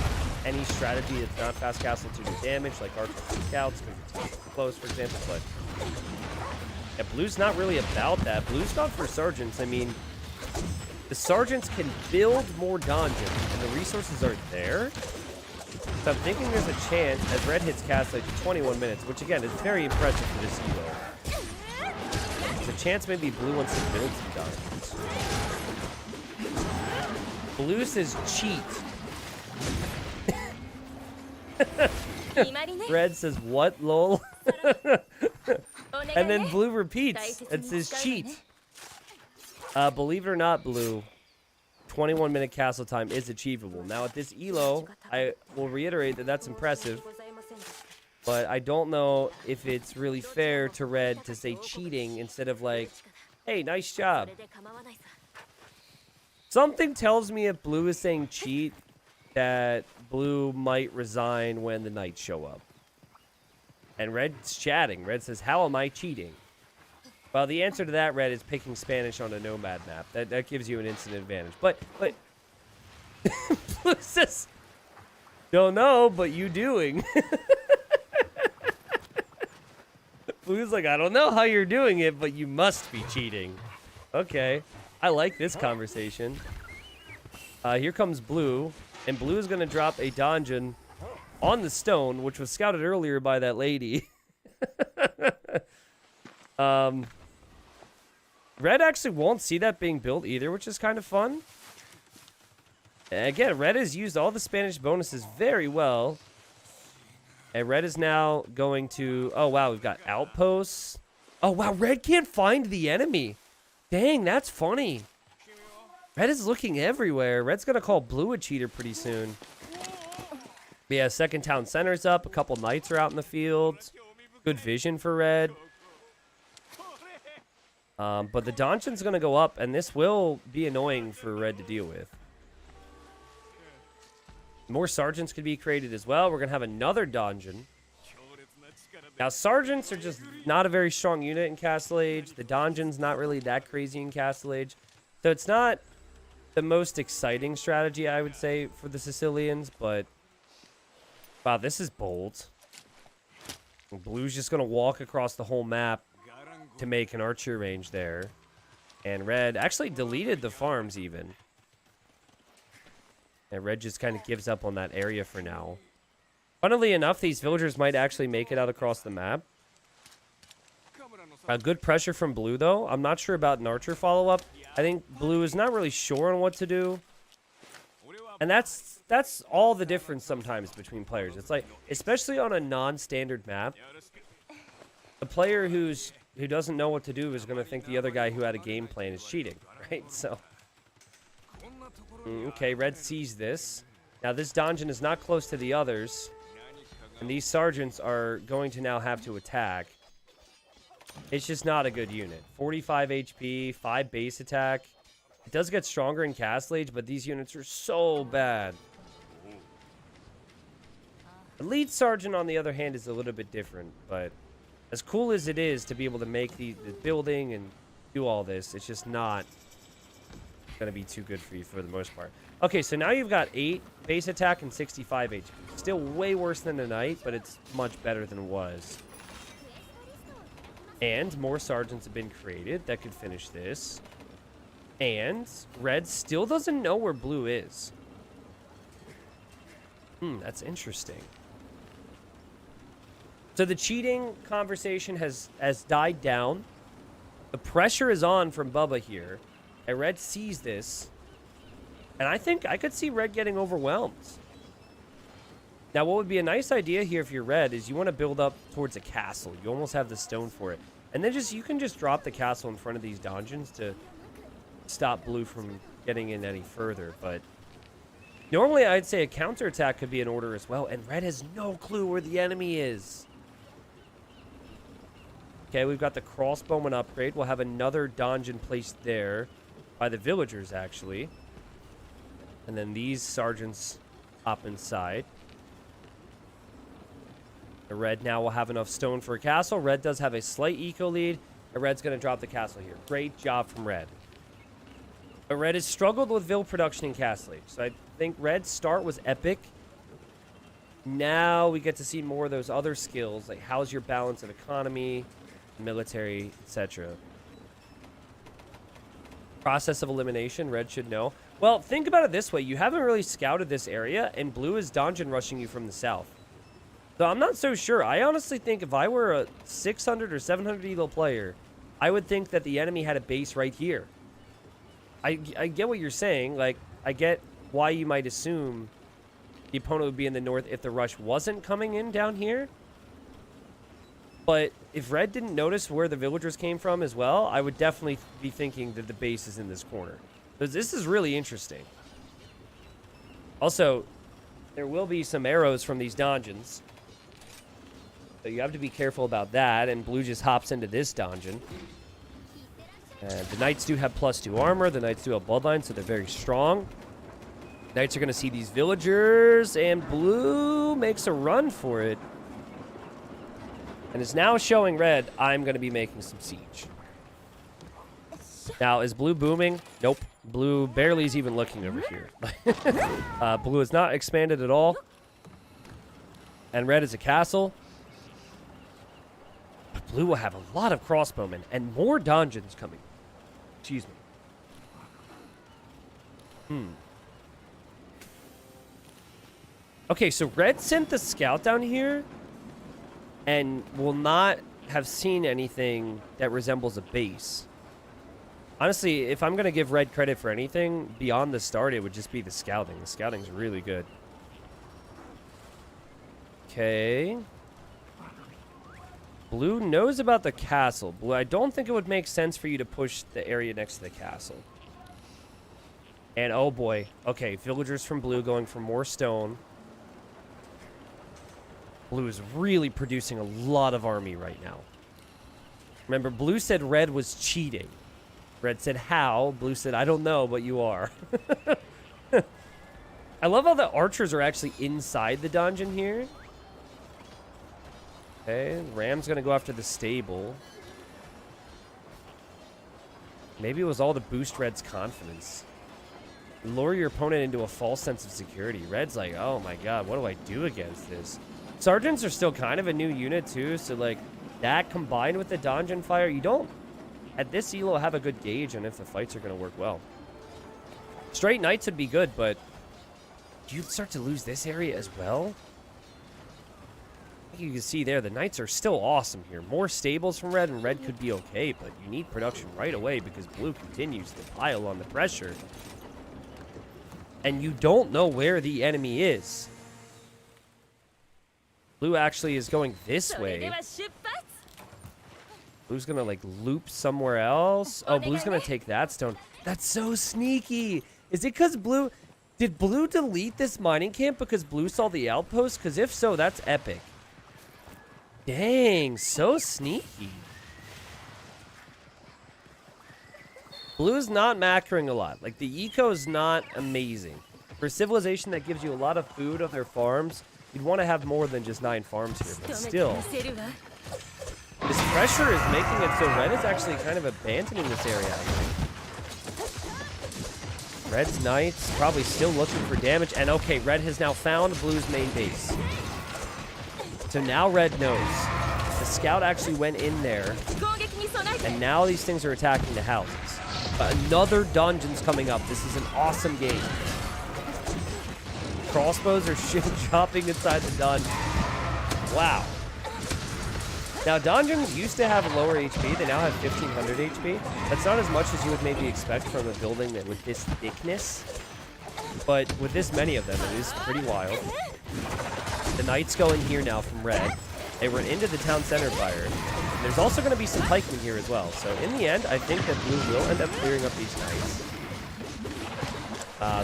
any strategy that's not fast castle to do damage, like archers and scouts, because it's close, for example. But yeah, Blue's not really about that. Blue's gone for sergeants. I mean, the sergeants can build more donjons, and the resources are there. So I'm thinking there's a chance, as Red hits Castle Age 21 minutes, which again is very impressive for this elo. There's a chance maybe Blue wants to build some donjons. Blue says cheat. Red says, what, lol? And then Blue repeats and says, cheat. Believe it or not, Blue, 21-minute castle time is achievable. Now, at this elo, I will reiterate that that's impressive. But I don't know if it's really fair to Red to say cheating instead of like, hey, nice job. Something tells me if Blue is saying cheat, that Blue might resign when the knights show up. And Red's chatting. Red says, how am I cheating? Well, the answer to that, Red, is picking Spanish on a Nomad map. That gives you an instant advantage. But Blue says, don't know, but you doing. Blue's like, I don't know how you're doing it, but you must be cheating. Okay. I like this conversation. Here comes Blue, and Blue is going to drop a donjon on the stone, which was scouted earlier by that lady. Red actually won't see that being built either, which is kind of fun. Again, Red has used all the Spanish bonuses very well. And Red is now going to... Oh, wow, we've got outposts. Oh, wow, Red can't find the enemy. Dang, that's funny. Red is looking everywhere. Red's going to call Blue a cheater pretty soon. But yeah, second town center's up. A couple knights are out in the field. Good vision for Red. But the donjon's going to go up, and this will be annoying for Red to deal with. More sergeants could be created as well. We're going to have another donjon. Now, sergeants are just not a very strong unit in Castle Age. The donjon's not really that crazy in Castle Age. So it's not the most exciting strategy, I would say, for the Sicilians. But, wow, this is bold. Blue's just going to walk across the whole map to make an archer range there. And Red actually deleted the farms even. And Red just kind of gives up on that area for now. Funnily enough, these villagers might actually make it out across the map. Good pressure from Blue, though. I'm not sure about an archer follow-up. I think Blue is not really sure on what to do. And that's all the difference sometimes between players. It's like, especially on a non-standard map, the player who doesn't know what to do is going to think the other guy who had a game plan is cheating, right? So, okay, Red sees this. Now, this donjon is not close to the others, and these sergeants are going to now have to attack. It's just not a good unit. 45 HP, 5 base attack. It does get stronger in Castle Age, but these units are so bad. The lead sergeant, on the other hand, is a little bit different, but as cool as it is to be able to make the building and do all this, it's just not going to be too good for you for the most part. Okay, so now you've got 8 base attack and 65 HP. Still way worse than the knight, but it's much better than it was. And more sergeants have been created that could finish this. And Red still doesn't know where Blue is. That's interesting. So the cheating conversation has died down. The pressure is on from Bubba here. And Red sees this. And I think I could see Red getting overwhelmed. Now, what would be a nice idea here if you're Red is you want to build up towards a castle. You almost have the stone for it. And then you can just drop the castle in front of these donjons to stop Blue from getting in any further. But normally I'd say a counterattack could be in order as well. And Red has no clue where the enemy is. Okay, we've got the crossbowman upgrade. We'll have another donjon placed there by the villagers, actually. And then these sergeants hop inside. The Red now will have enough stone for a castle. Red does have a slight eco lead. And Red's going to drop the castle here. Great job from Red. But Red has struggled with Ville production in Castle Age. So I think Red's start was epic. Now we get to see more of those other skills. Like, how's your balance of economy, military, etc. Process of elimination, Red should know. Well, think about it this way. You haven't really scouted this area, and Blue is donjon rushing you from the south. So I'm not so sure. I honestly think if I were a 600 or 700 elo player, I would think that the enemy had a base right here. I get what you're saying. Like, I get why you might assume the opponent would be in the north if the rush wasn't coming in down here. But if Red didn't notice where the villagers came from as well, I would definitely be thinking that the base is in this corner. Because this is really interesting. Also, there will be some arrows from these donjons. So you have to be careful about that. And Blue just hops into this donjon. And the knights do have +2 armor. The knights do have bloodline, so they're very strong. Knights are going to see these villagers. And Blue makes a run for it. And is now showing Red, I'm going to be making some siege. Now, is blue booming? Nope. Blue barely is even looking over here. Blue is not expanded at all. And red is a castle. But blue will have a lot of crossbowmen and more dungeons coming. Excuse me. Okay, so red sent the scout down here and will not have seen anything that resembles a base. Honestly, if I'm going to give red credit for anything, beyond the start, it would just be the scouting. The scouting's really good. Okay. Blue knows about the castle. Blue, I don't think it would make sense for you to push the area next to the castle. And oh boy. Okay, villagers from blue going for more stone. Blue is really producing a lot of army right now. Remember, blue said red was cheating. Red said, how? Blue said, I don't know, but you are. I love how the archers are actually inside the dungeon here. Okay, Ram's going to go after the stable. Maybe it was all to boost Red's confidence. Lure your opponent into a false sense of security. Red's like, oh my god, what do I do against this? Sergeants are still kind of a new unit too, so like that combined with the dungeon fire, you don't at this elo have a good gauge on if the fights are going to work well. Straight knights would be good, but you start to lose this area as well. I think you can see there, the knights are still awesome here. More stables from red, and red could be okay, but you need production right away because blue continues to pile on the pressure. And you don't know where the enemy is. Blue actually is going this way. Blue's gonna like loop somewhere else. Oh, blue's gonna take that stone. That's so sneaky. Is it because blue... Did blue delete this mining camp because blue saw the outpost? Because if so, that's epic. Dang, so sneaky. Blue's not macroing a lot. Like, the eco is not amazing. For a civilization that gives you a lot of food on their farms, you'd want to have more than just 9 farms here. But still, this pressure is making it so red is actually kind of abandoning this area. Red's knights probably still looking for damage. And okay, red has now found blue's main base. So now red knows. The scout actually went in there. And now these things are attacking the houses. Another dungeon's coming up. This is an awesome game. Crossbows are dropping inside the dungeon. Wow. Now, dungeons used to have lower HP. They now have 1500 HP. That's not as much as you would maybe expect from a building that with this thickness. But with this many of them, it is pretty wild. The knights go in here now from red. They run into the town center fire. And there's also going to be some pikemen here as well. So in the end, I think that blue will end up clearing up these knights.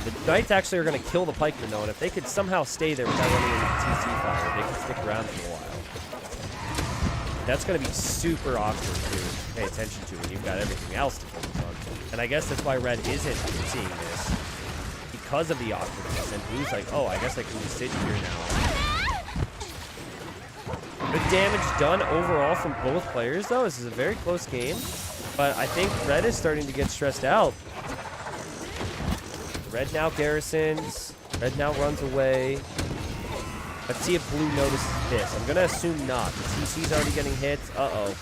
The knights actually are going to kill the pikemen though, and if they could somehow stay there without running into TC fire, they can stick around for a while. That's going to be super awkward to pay attention to when you've got everything else to focus on. And I guess that's why red isn't seeing this. Because of the awkwardness, and blue's like, oh, I guess I can just sit here now. Good damage done overall from both players, though. This is a very close game. But I think red is starting to get stressed out. Red now garrisons. Red now runs away. Let's see if blue notices this. I'm going to assume not. The CC's already getting hit. Uh-oh.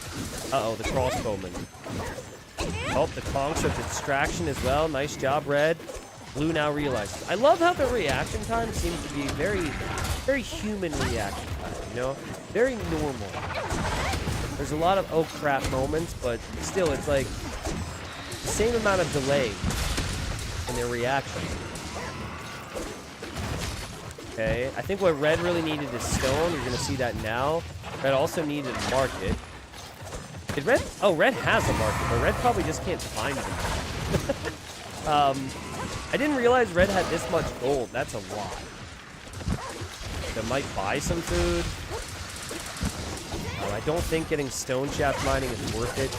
Uh-oh, the crossbowman. Oh, the conch of distraction as well. Nice job, red. Blue now realizes. I love how the reaction time seems to be very, very human reaction time, you know? Very normal. There's a lot of oh crap moments, but still it's like the same amount of delay in their reaction. Okay, I think what red really needed is stone. You're gonna see that now. Red also needed a market. Did red? Oh, red has a market, but red probably just can't find them. I didn't realize red had this much gold. That's a lot. That might buy some food. I don't think getting stone shaft mining is worth it.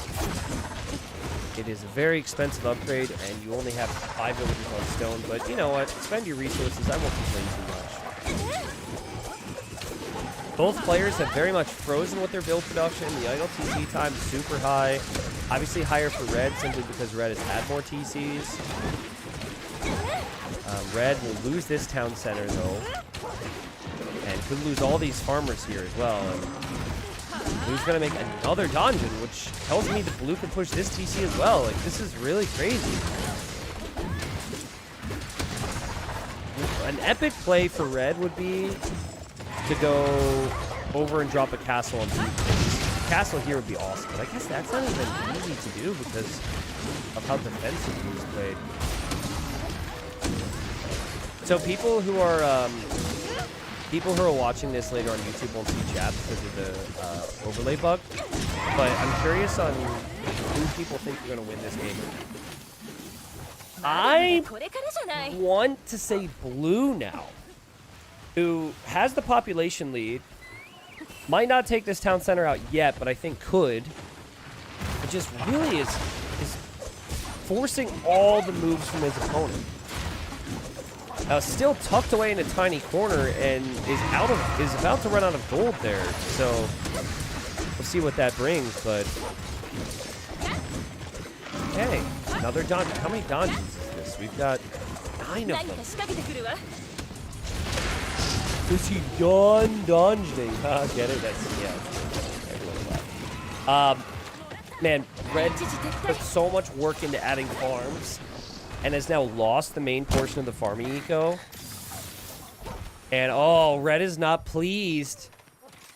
It is a very expensive upgrade, and you only have 5 villagers on stone. But you know what? Spend your resources. I won't complain too much. Both players have very much frozen with their build production. The idle TC time is super high. Obviously higher for Red simply because Red has had more TCs. Red will lose this town center though. And could lose all these farmers here as well. And Blue's gonna make another dungeon, which tells me that Blue can push this TC as well. Like, this is really crazy. An epic play for Red would be to go over and drop a castle on Blue. The castle here would be awesome, but I guess that's not even easy to do because of how defensive Blue's played. So people who are watching this later on YouTube won't see chat because of the overlay bug, but I'm curious on who people think are going to win this game. I want to say Blue now, who has the population lead. Might not take this town center out yet, but I think could. It just really is forcing all the moves from his opponent. Still tucked away in a tiny corner and is about to run out of gold there. So we'll see what that brings, but okay, another dungeon. How many dungeons is this? We've got 9 of them. Is he done dungeoning? Get it? That's, yeah. Man, Red put so much work into adding farms and has now lost the main portion of the farming eco. And, oh, Red is not pleased.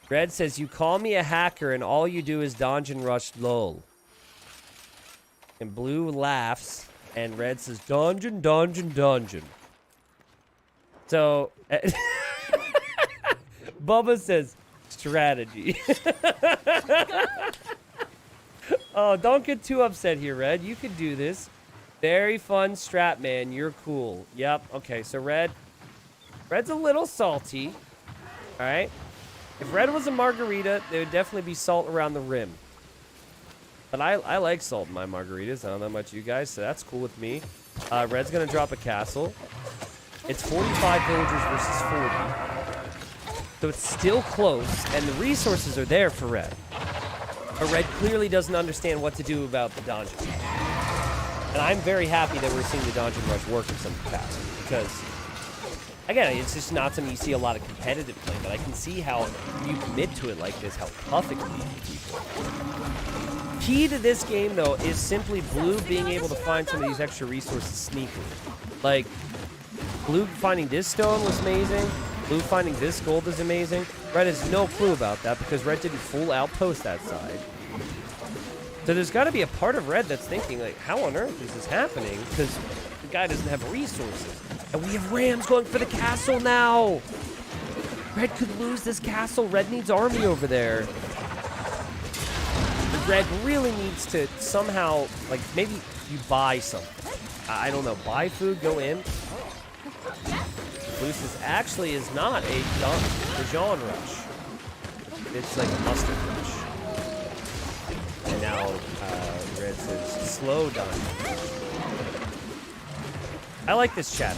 Red says, you call me a hacker and all you do is dungeon rush, lol. And Blue laughs and Red says, dungeon, dungeon, dungeon. So... Bubba says, strategy. Oh, don't get too upset here, Red. You can do this. Very fun strat, man. You're cool. Yep. Okay, so Red's a little salty. All right. If Red was a margarita, there would definitely be salt around the rim. But I like salt in my margaritas. I don't know much you guys, so that's cool with me. Red's going to drop a castle. It's 45 villagers versus 40. So it's still close, and the resources are there for Red. But Red clearly doesn't understand what to do about the dungeon. And I'm very happy that we're seeing the dungeon rush work in some capacity, because, again, it's just not something you see a lot of competitive play, but I can see how you commit to it like this, how tough it can be for people. Key to this game, though, is simply Blue being able to find some of these extra resources sneakily. Like, Blue finding this stone was amazing. Blue finding this gold is amazing. Red has no clue about that because Red didn't full outpost that side. So there's got to be a part of Red that's thinking, like, how on earth is this happening? Because the guy doesn't have resources. And we have Rams going for the castle now. Red could lose this castle. Red needs army over there. But Red really needs to somehow, like, maybe you buy something. I don't know. Buy food, go in. This actually is not a Dijon rush. It's like a mustard rush. And now Red says slow down. I like this chat.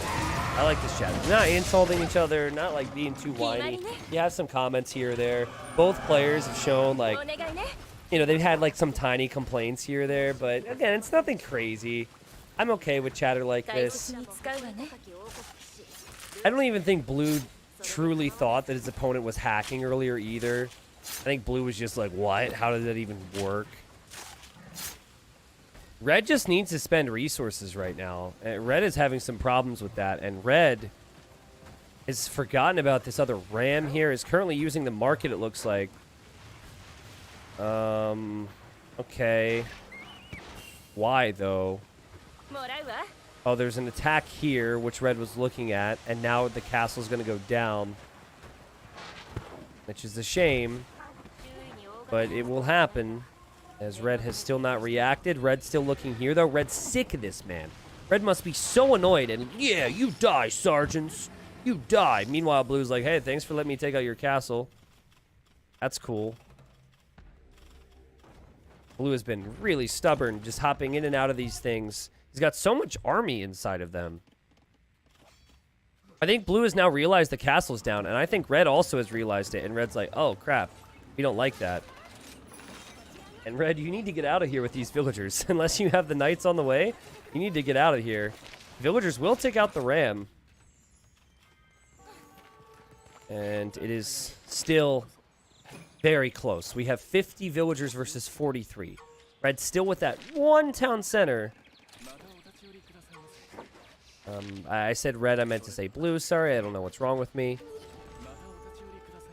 I like this chat. Not insulting each other, not like being too whiny. You have some comments here or there. Both players have shown, like, you know, they've had like some tiny complaints here or there, but again, it's nothing crazy. I'm okay with chatter like this. I don't even think Blue truly thought that his opponent was hacking earlier either. I think Blue was just like, what? How does that even work? Red just needs to spend resources right now. Red is having some problems with that. And Red has forgotten about this other ram here. Is currently using the market, it looks like. Okay. Why, though? Oh, there's an attack here, which Red was looking at, and now the castle's going to go down. Which is a shame, but it will happen, as Red has still not reacted. Red's still looking here, though. Red's sick of this, man. Red must be so annoyed, and, yeah, you die, sergeants. You die. Meanwhile, Blue's like, hey, thanks for letting me take out your castle. That's cool. Blue has been really stubborn, just hopping in and out of these things. He's got so much army inside of them. I think blue has now realized the castle's down, and I think red also has realized it, and red's like, oh, crap. We don't like that. And red, you need to get out of here with these villagers. Unless you have the knights on the way, you need to get out of here. Villagers will take out the ram. And it is still very close. We have 50 villagers versus 43. Red still with that one town center. I said red, I meant to say blue. Sorry, I don't know what's wrong with me.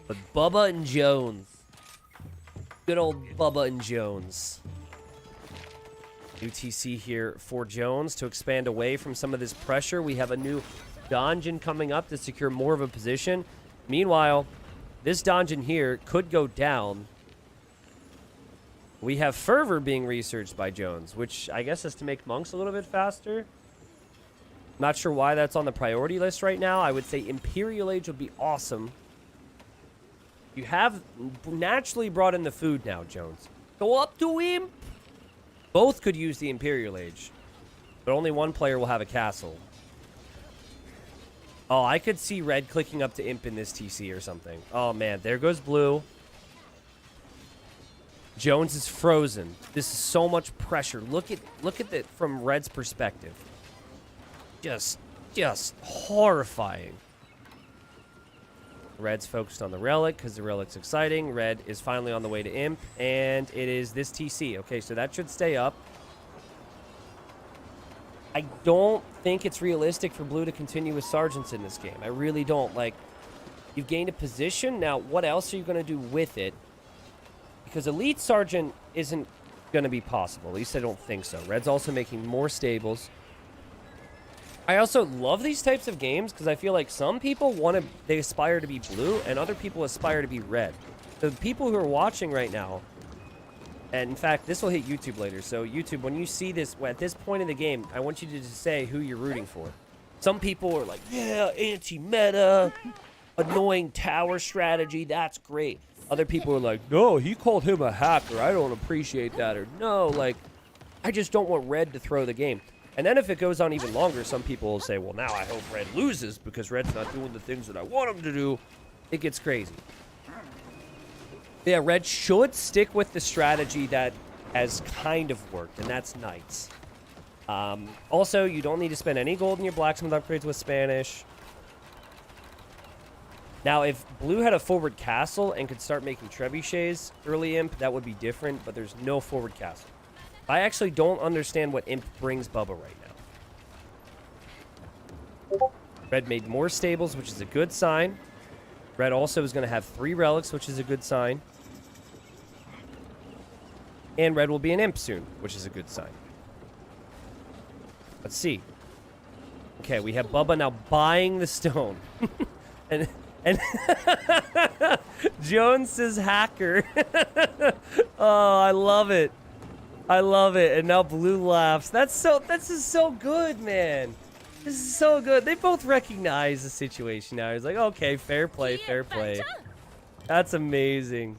But Bubba and Jones. Good old Bubba and Jones. New TC here for Jones to expand away from some of this pressure. We have a new donjon coming up to secure more of a position. Meanwhile, this donjon here could go down. We have Fervor being researched by Jones, which I guess is to make monks a little bit faster. Not sure why that's on the priority list right now. I would say Imperial Age would be awesome. You have naturally brought in the food now, Jones. Go up to him. Both could use the Imperial Age, but only one player will have a castle. Oh, I could see red clicking up to imp in this TC or something. Oh, man. There goes blue. Jones is frozen. This is so much pressure. Look at it from red's perspective. Just horrifying. Red's focused on the relic because the relic's exciting. Red is finally on the way to imp, and it is this TC. Okay, so that should stay up. I don't think it's realistic for blue to continue with sergeants in this game. I really don't. Like, you've gained a position. Now, what else are you going to do with it? Because elite sergeant isn't going to be possible. At least I don't think so. Red's also making more stables. I also love these types of games because I feel like some people they aspire to be blue and other people aspire to be red. The people who are watching right now, and in fact, this will hit YouTube later. So YouTube, when you see this, at this point in the game, I want you to just say who you're rooting for. Some people are like, yeah, anti-meta, annoying tower strategy, that's great. Other people are like, no, he called him a hacker. I don't appreciate that. Or no, like, I just don't want red to throw the game. And then if it goes on even longer, some people will say, well, now I hope red loses because red's not doing the things that I want him to do. It gets crazy. Yeah, red should stick with the strategy that has kind of worked, and that's knights. Also, you don't need to spend any gold in your blacksmith upgrades with Spanish. Now, if blue had a forward castle and could start making trebuchets early imp, that would be different, but there's no forward castle. I actually don't understand what imp brings Bubba right now. Red made more stables, which is a good sign. Red also is going to have 3 relics, which is a good sign. And red will be an imp soon, which is a good sign. Let's see. Okay, we have Bubba now buying the stone. and Jones says hacker. Oh, I love it. I love it. And now blue laughs. This is so good, man. This is so good. They both recognize the situation now. He's like, okay, fair play, fair play. That's amazing.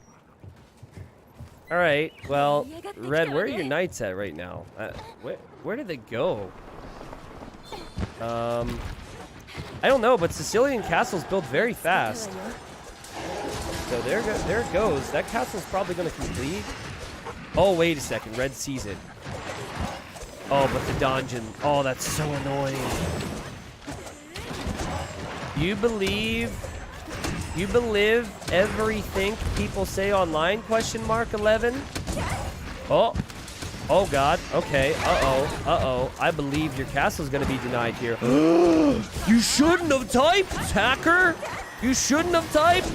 All right, well, red, where are your knights at right now? Where did they go? I don't know, but Sicilian castles build very fast. So there it goes. That castle's probably going to complete. Oh, wait a second. Red sees it. Oh, but the donjon. Oh, that's so annoying. You believe everything people say online? Question mark 11. Oh God. Okay. Uh-oh. I believe your castle's gonna be denied here. You shouldn't have typed, hacker. You shouldn't have typed.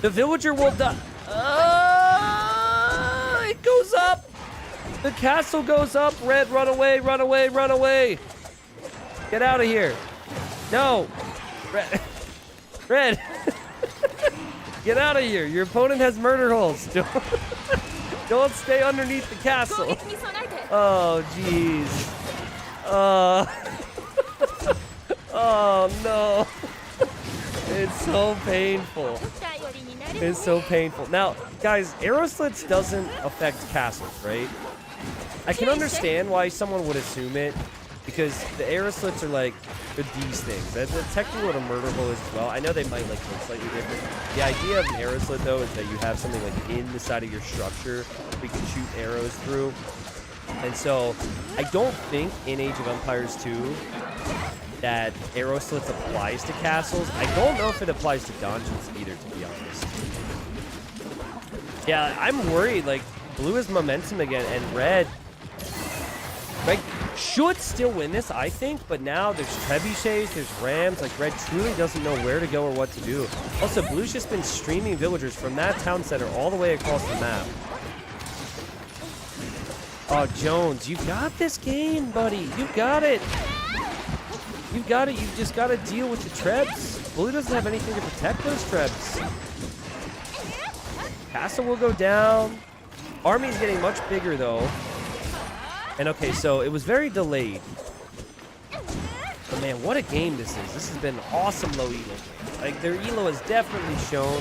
The villager will die. It goes up. The castle goes up. Red, run away, run away, run away. Get out of here. No. Red. Get out of here. Your opponent has murder holes. Don't stay underneath the castle. Oh, jeez. Oh, no. It's so painful. It's so painful. Now, guys, arrow slits doesn't affect castles, right? I can understand why someone would assume it. Because the arrow slits are like these things. That's technically what a murder hole is as well. I know they might like look slightly different. The idea of an arrow slit though is that you have something like in the side of your structure we can shoot arrows through. And so I don't think in Age of Empires 2 that arrow slits applies to castles. I don't know if it applies to dungeons either, to be honest. Yeah, I'm worried. Like, blue has momentum again, and red should still win this, I think. But now there's trebuchets, there's rams. Like, red truly doesn't know where to go or what to do. Also, blue's just been streaming villagers from that town center all the way across the map. Oh, Jones, you got this game, buddy. You got it. You got it. You just got to deal with the trebs. Blue doesn't have anything to protect those trebs. Castle will go down. Army's getting much bigger, though. And, okay, so it was very delayed. But, man, what a game this is. This has been an awesome low elo game. Like, their elo has definitely shown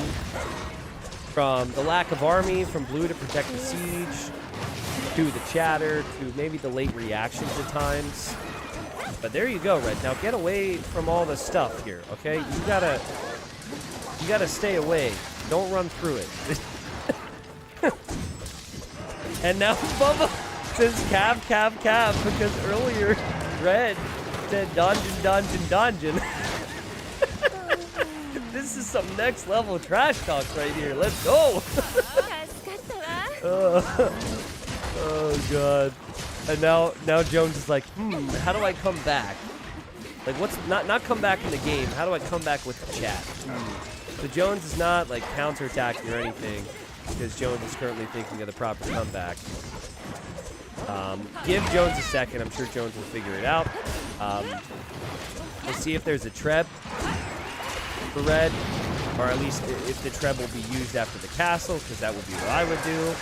from the lack of army, from blue to protect the siege, to the chatter, to maybe the late reactions at times. But there you go, red. Now get away from all the stuff here, okay? You gotta stay away. Don't run through it. And now Bubba says cav, because earlier red said dungeon. This is some next level trash talk right here. Let's go. Oh god. And now Jones is like, how do I come back? Like, what's not come back in the game? How do I come back with the chat? So Jones is not like counterattacking or anything, because Jones is currently thinking of the proper comeback. Give Jones a second. I'm sure Jones will figure it out. We'll see if there's a treb for red, or at least if the treb will be used after the castle, because that would be what I would do.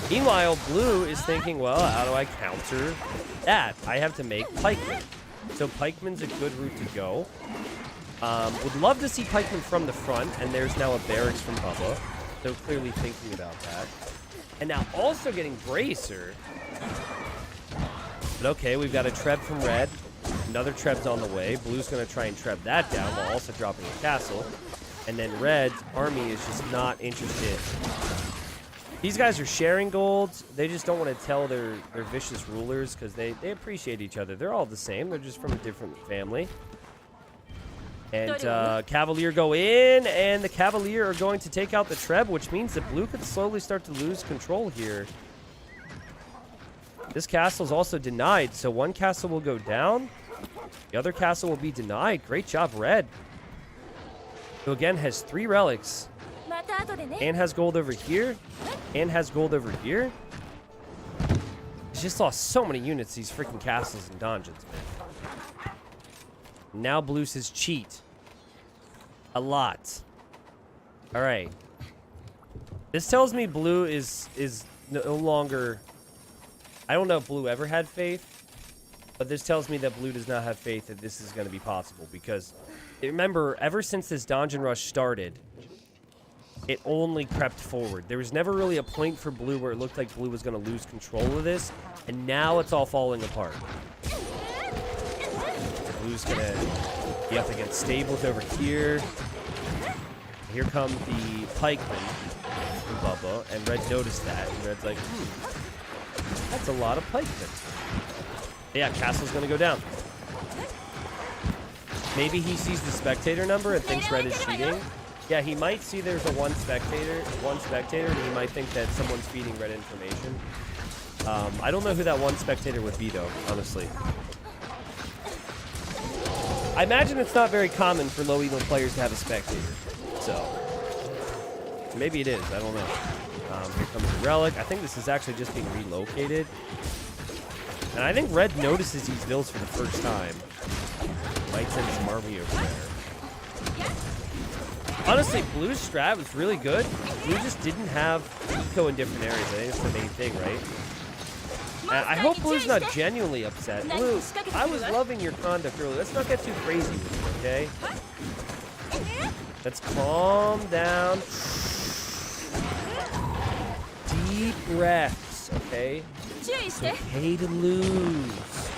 Meanwhile, blue is thinking, well, how do I counter that? I have to make pikemen. So pikemen's a good route to go. Would love to see pikemen from the front, and there's now a barracks from Bubba. So clearly thinking about that. And now also getting bracer. But okay, we've got a treb from red. Another treb's on the way. Blue's going to try and treb that down while also dropping a castle. And then red's army is just not interested. These guys are sharing golds. They just don't want to tell their vicious rulers because they appreciate each other. They're all the same. They're just from a different family. And Cavalier go in, and the Cavalier are going to take out the treb, which means that blue could slowly start to lose control here. This castle is also denied, so one castle will go down. The other castle will be denied. Great job, red. Who again has 3 relics. And has gold over here. And has gold over here. He's just lost so many units, these freaking castles and dungeons, man. Now blue says cheat. A lot. Alright. This tells me blue is no longer... I don't know if blue ever had faith. But this tells me that blue does not have faith that this is going to be possible. Because, remember, ever since this dungeon rush started... it only crept forward. There was never really a point for blue where it looked like blue was going to lose control of this. And now it's all falling apart. Blue's going to be up against stables over here. Here come the pikemen from Bubba. And red noticed that. And red's like, that's a lot of pikemen. Yeah, castle's going to go down. Maybe he sees the spectator number and thinks red is cheating. Yeah, he might see there's a one spectator, and he might think that someone's feeding red information. I don't know who that one spectator would be, though, honestly. I imagine it's not very common for low elo players to have a spectator, so maybe it is. I don't know. Here comes the relic. I think this is actually just being relocated, and I think red notices these vills for the first time. Might send some army over there. Honestly, blue's strat was really good. Blue just didn't have eco in different areas. I think that's the main thing, right? And I hope blue's not genuinely upset. Blue, I was loving your conduct earlier. Let's not get too crazy with it, okay? Let's calm down. Deep breaths, okay? It's okay to lose.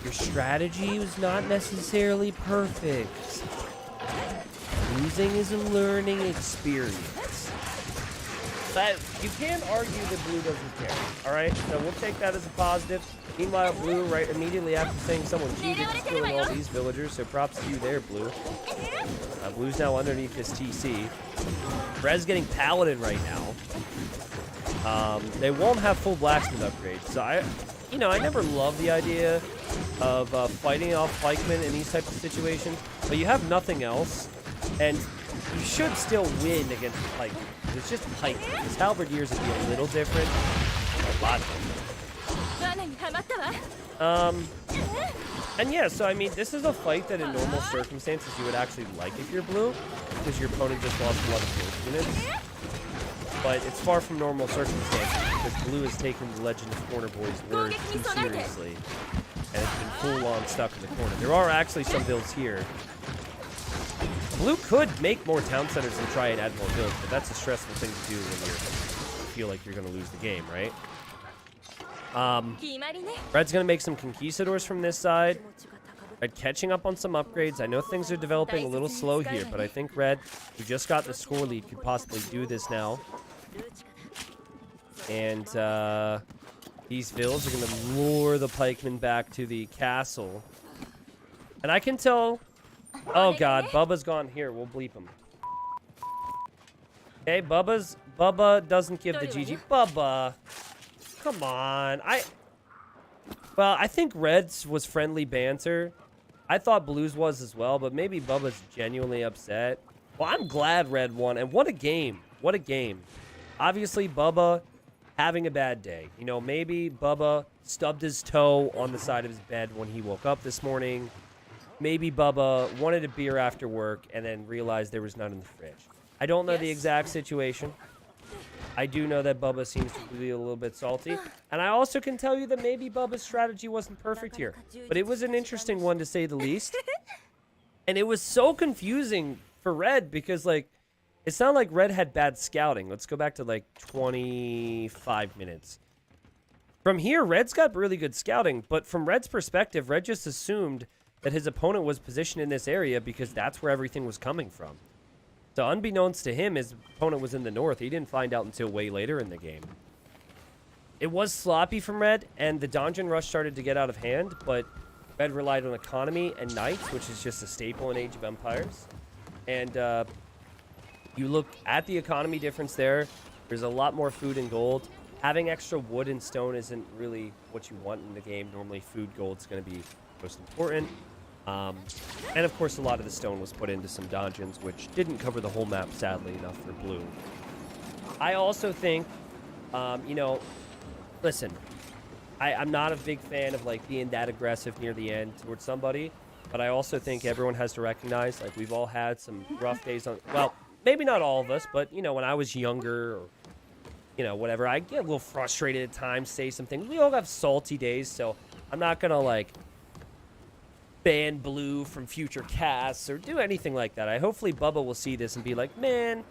Your strategy was not necessarily perfect. Losing is a learning experience. But you can't argue that Blue doesn't care. Alright, so we'll take that as a positive. Meanwhile, Blue, right immediately after saying someone cheated, is killing all these villagers, so props to you there, Blue. Blue's now underneath this TC. Red's getting Paladin right now. They won't have full blacksmith upgrades, so I never loved the idea of fighting off pikemen in these types of situations, but you have nothing else, and you should still win against the pikemen. It's just pikemen. This halberdiers would be a little different, a lot different. And yeah, so I mean, this is a fight that in normal circumstances you would actually like if you're Blue, because your opponent just lost a lot of build units. But it's far from normal circumstances because Blue has taken the Legend of Corner Boy's word too seriously, and it's been full-on stuck in the corner. There are actually some builds here. Blue could make more town centers and try and add more builds, but that's a stressful thing to do when you feel like you're going to lose the game, right? Red's going to make some conquistadors from this side. Red catching up on some upgrades. I know things are developing a little slow here, but I think Red, who just got the score lead, could possibly do this now. And these vills are going to lure the pikemen back to the castle. And I can tell... Oh, God. Bubba's gone. Here, we'll bleep him. Okay, Bubba doesn't give the GG. Bubba. Come on. Well, I think Red's was friendly banter. I thought Blue's was as well, but maybe Bubba's genuinely upset. Well, I'm glad Red won, and what a game. What a game. Obviously, Bubba having a bad day. You know, maybe Bubba stubbed his toe on the side of his bed when he woke up this morning. Maybe Bubba wanted a beer after work and then realized there was none in the fridge. I don't know the exact situation. I do know that Bubba seems to be a little bit salty. And I also can tell you that maybe Bubba's strategy wasn't perfect here. But it was an interesting one, to say the least. And it was so confusing for Red because, like, it sounded like Red had bad scouting. Let's go back to, like, 25 minutes. From here, Red's got really good scouting. But from Red's perspective, Red just assumed that his opponent was positioned in this area because that's where everything was coming from. So unbeknownst to him, his opponent was in the north. He didn't find out until way later in the game. It was sloppy from Red, and the dungeon rush started to get out of hand, but Red relied on economy and knights, which is just a staple in Age of Empires. And you look at the economy difference there, there's a lot more food and gold. Having extra wood and stone isn't really what you want in the game. Normally food, gold's going to be most important. And of course, a lot of the stone was put into some dungeons, which didn't cover the whole map, sadly enough, for Blue. I also think, you know, listen, I'm not a big fan of, like, being that aggressive near the end towards somebody, but I also think everyone has to recognize, like, we've all had some rough days on, well, maybe not all of us, but, you know, when I was younger, or, you know, whatever, I get a little frustrated at times, say some things. We all have salty days, so I'm not gonna, like, ban Blue from future casts or do anything like that. Hopefully Bubba will see this and be like, man,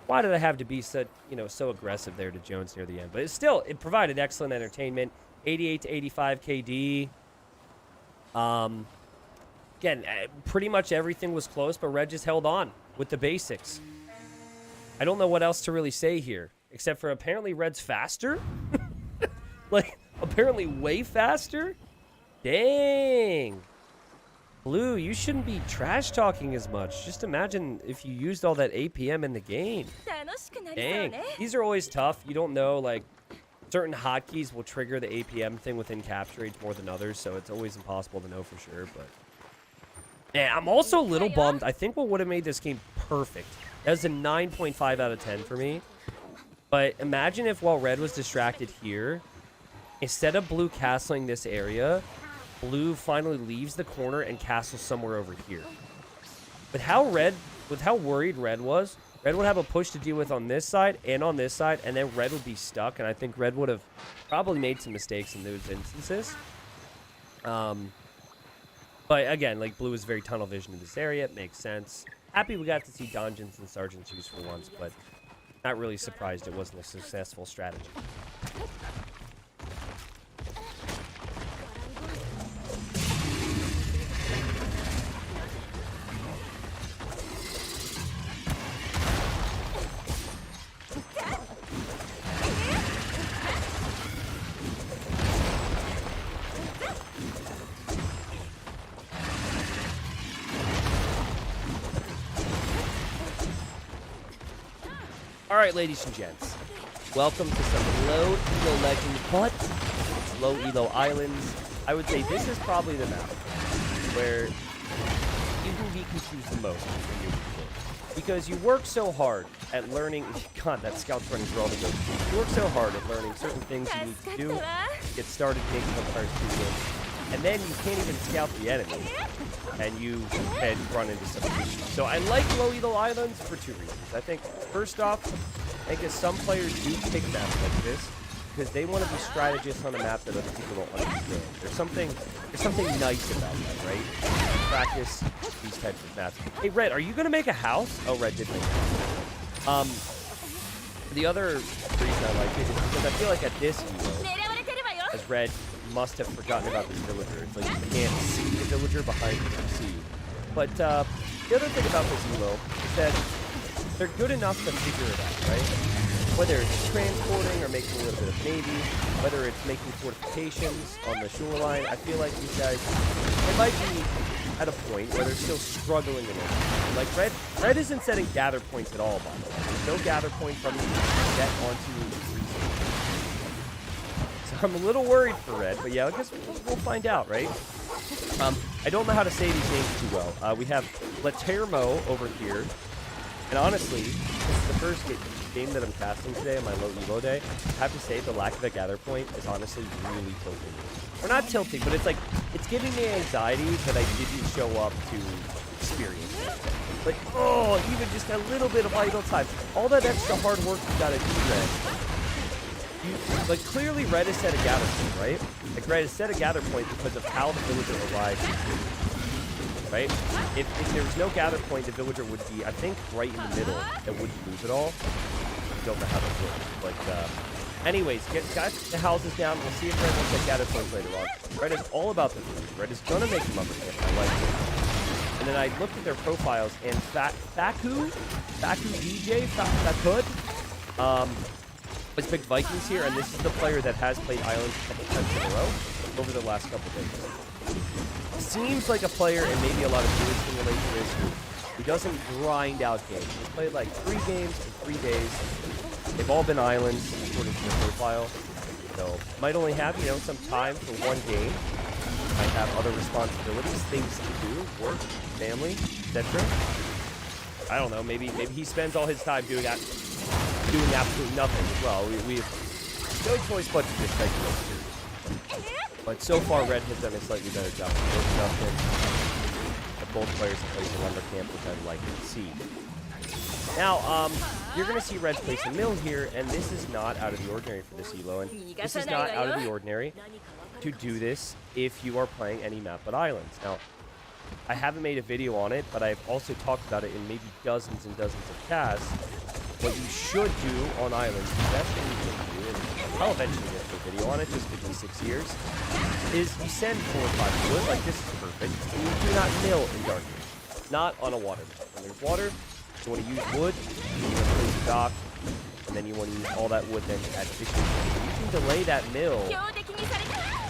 why did I have to be so, you know, so aggressive there to Jones near the end? But it provided excellent entertainment. 88 to 85 KD. Again, pretty much everything was close, but Red just held on with the basics. I don't know what else to really say here, except for apparently Red's faster. Like, apparently way faster. Dang. Blue, you shouldn't be trash talking as much. Just imagine if you used all that APM in the game. Dang. These are always tough. You don't know, like, certain hotkeys will trigger the APM thing within capture age more than others, so it's always impossible to know for sure. But yeah, I'm also a little bummed. I think what would have made this game perfect. That was a 9.5 out of 10 for me. But imagine if while Red was distracted here, instead of Blue castling this area, Blue finally leaves the corner and castles somewhere over here. With how worried Red was, Red would have a push to deal with on this side and on this side, and then Red would be stuck, and I think Red would have probably made some mistakes in those instances. But again, like, Blue is very tunnel vision in this area. It makes sense. Happy we got to see Dungeons and Sergeant choose for once, but not really surprised it wasn't a successful strategy. right, ladies and gents. Welcome to some low elo legends, but it's low elo islands. I would say this is probably the map where you can be confused the most when you're because you work so hard at learning. God, that scout's running through all the goats. You work so hard at learning certain things you need to do, get started making empires too good, and then you can't even scout the enemy, and you can run into some issues. So I like low elo islands for two reasons. I think first off, I guess some players do pick maps like this because they want to be strategists on a map that other people don't understand. There's something nice about that, right? Practice these types of maps. Hey, Red, are you going to make a house? Oh, Red did make a house. The other reason I like it is because I feel like at this elo, as Red must have forgotten about this villager. It's like you can't see the villager behind the sea. But the other thing about this elo is that they're good enough to figure it out, right? Whether it's transporting or making a little bit of navy, whether it's making fortifications on the shoreline, I feel like these guys, they might be at a point where they're still struggling a little. Like Red isn't setting gather points at all, by the way. There's no gather point from you get onto so I'm a little worried for Red, but yeah, I guess we'll find out, right? I don't know how to say these names too well. We have Latermo over here. And honestly, this is the first game that I'm casting today on my low elo day. I have to say the lack of a gather point is honestly really tilting me. Or not tilting, but it's like, it's giving me anxiety that I didn't show up to experience it. Like, oh, even just a little bit of idle time. All that extra hard work you gotta do, Red. Like, clearly Red has set a gather point, right? Like, Red has set a gather point because of how the villager arrived. Right? If there was no gather point, the villager would be, I think, right in the middle. It wouldn't move at all. I don't know how that works. But, anyways, got the houses down. We'll see if Red will set gather points later on. Red is all about the food. Red is going to make them upper camp. I like it. And then I looked at their profiles, and Faku DJ, has picked Vikings here, and this is the player that has played Islands a couple times in a row over the last couple days. Seems like a player, and maybe a lot of viewers can relate to this, who doesn't grind out games. He's played like 3 games in 3 days. They've all been islands, according to the profile. So, might only have, some time for one game. Might have other responsibilities, things to do, work, family, etc. I don't know, maybe he spends all his time doing absolutely nothing as well. We have no choice but to just take it. But so far, Red has done a slightly better job of production. Both players have placed a lumber camp, which I'd like to see. Now, you're going to see Red place a mill here, and this is not out of the ordinary for this elo. And this is not out of the ordinary to do this if you are playing any map but islands. Now, I haven't made a video on it, but I've also talked about it in maybe dozens and dozens of casts. What you should do on islands, the best thing you can do, and I'll eventually get a video on it, just took me 6 years, is you send 4 or 5 wood, like this is perfect, and you do not mill in darkness. Not on a water map. When there's water, you want to use wood, you want to place a dock, and then you want to use all that wood then to add fishing. You can delay that mill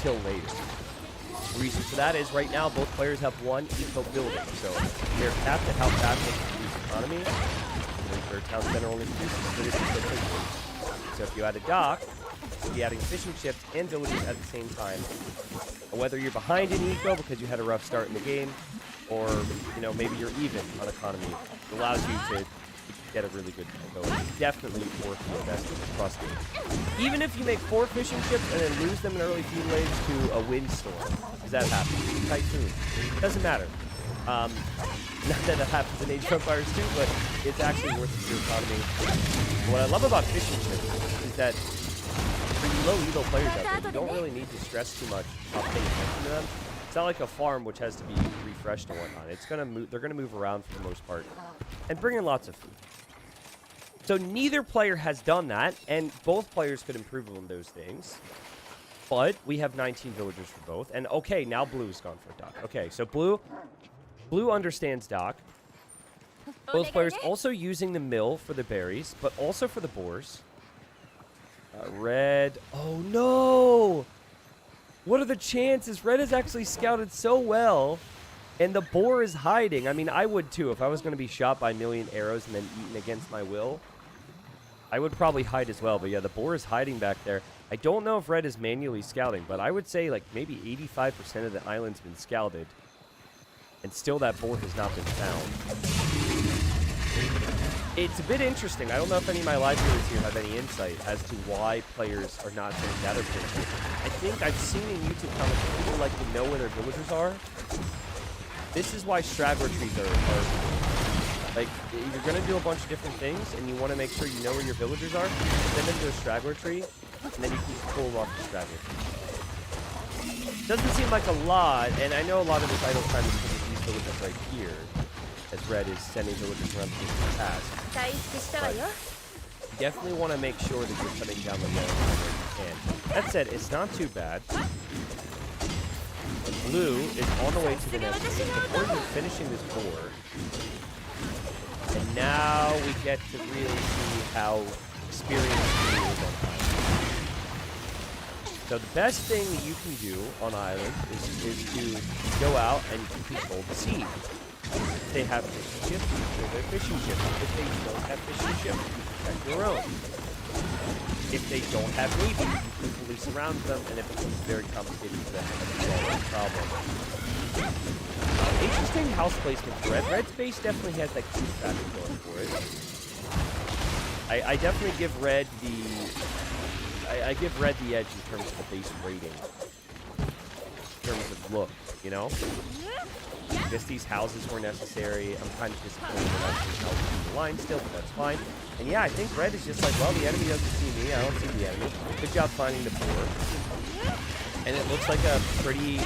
till later. The reason for that is right now both players have 1 eco building, so they're capped at how fast they can produce economy. Their town center only produces 30%. So if you add a dock, you'll be adding fishing ships and villages at the same time. Whether you're behind in eco because you had a rough start in the game, or maybe you're even on economy, it allows you to get a really good eco. It's definitely worth the investment, trust me. Even if you make 4 fishing ships and then lose them in early feed waves to a windstorm, because that happens, typhoon, it doesn't matter. Not that it happens in Age of Empires too, but it's actually worth it for your economy. What I love about fishing ships is that for you low elo players out there, you don't really need to stress too much about paying attention to them. It's not like a farm which has to be refreshed and whatnot. It's gonna move. They're gonna move around for the most part, and bring in lots of food. So neither player has done that, and both players could improve on those things. But we have 19 villagers for both, and okay, now Blue's gone for a dock. Okay, so Blue understands dock. Both players also using the mill for the berries, but also for the boars. Red. Oh, no. What are the chances? Red has actually scouted so well, and the boar is hiding. I mean, I would too. If I was going to be shot by a million arrows and then eaten against my will, I would probably hide as well, but yeah, the boar is hiding back there. I don't know if red is manually scouting, but I would say like maybe 85% of the island's been scouted. And still that boar has not been found. It's a bit interesting. I don't know if any of my live viewers here have any insight as to why players are not saying gather points. I think I've seen in YouTube comments that people like to know where their villagers are. This is why straggler trees are like, you're going to do a bunch of different things, and you want to make sure you know where your villagers are. Send them to a straggler tree, and then you can pull off the straggler tree. Doesn't seem like a lot, and I know a lot of this idle time is because of these villagers right here, as red is sending villagers around to the task. But you definitely want to make sure that you're cutting down the yellow where you can. That said, it's not too bad. And blue is on the way to the next game. The board is finishing this board. And now we get to really see how experienced blue is on island. So the best thing that you can do on island is to go out and control the sea. If they have fishing ships, you control their fishing ships. If they don't have fishing ships, you protect your own. If they don't have navy, you can fully surround them, and it becomes very complicated for them to solve the problem. Interesting house placement for red. Red's base definitely has that cute factor going for it. I definitely give red I give red the edge in terms of the base rating. In terms of look, you know? I guess these houses were necessary. I'm kind of disappointed that I see houses in the line still, but that's fine. And yeah, I think red is just like, well, the enemy doesn't see me. I don't see the enemy. Good job finding the board. And it looks like a pretty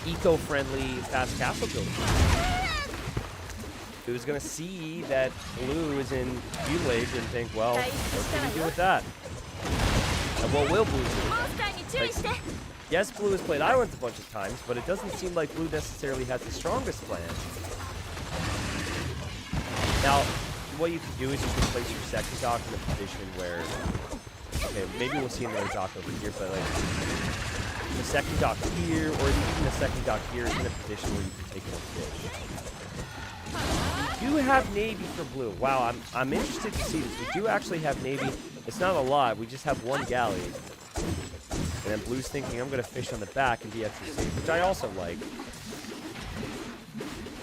eco-friendly fast castle building. Who's going to see that blue is in feudal age and think, well, what can we do with that? And what will blue do with that? Like, yes, blue has played islands a bunch of times, but it doesn't seem like blue necessarily has the strongest plan. Now, what you can do is you can place your second dock in a position where, okay, maybe we'll see another dock over here, but like the second dock here, or even the second dock here is in a position where you can take in a fish. We do have navy for blue. Wow, I'm interested to see this. We do actually have navy. It's not a lot. We just have one galley. And then blue's thinking, I'm going to fish on the back and be extra safe, which I also like.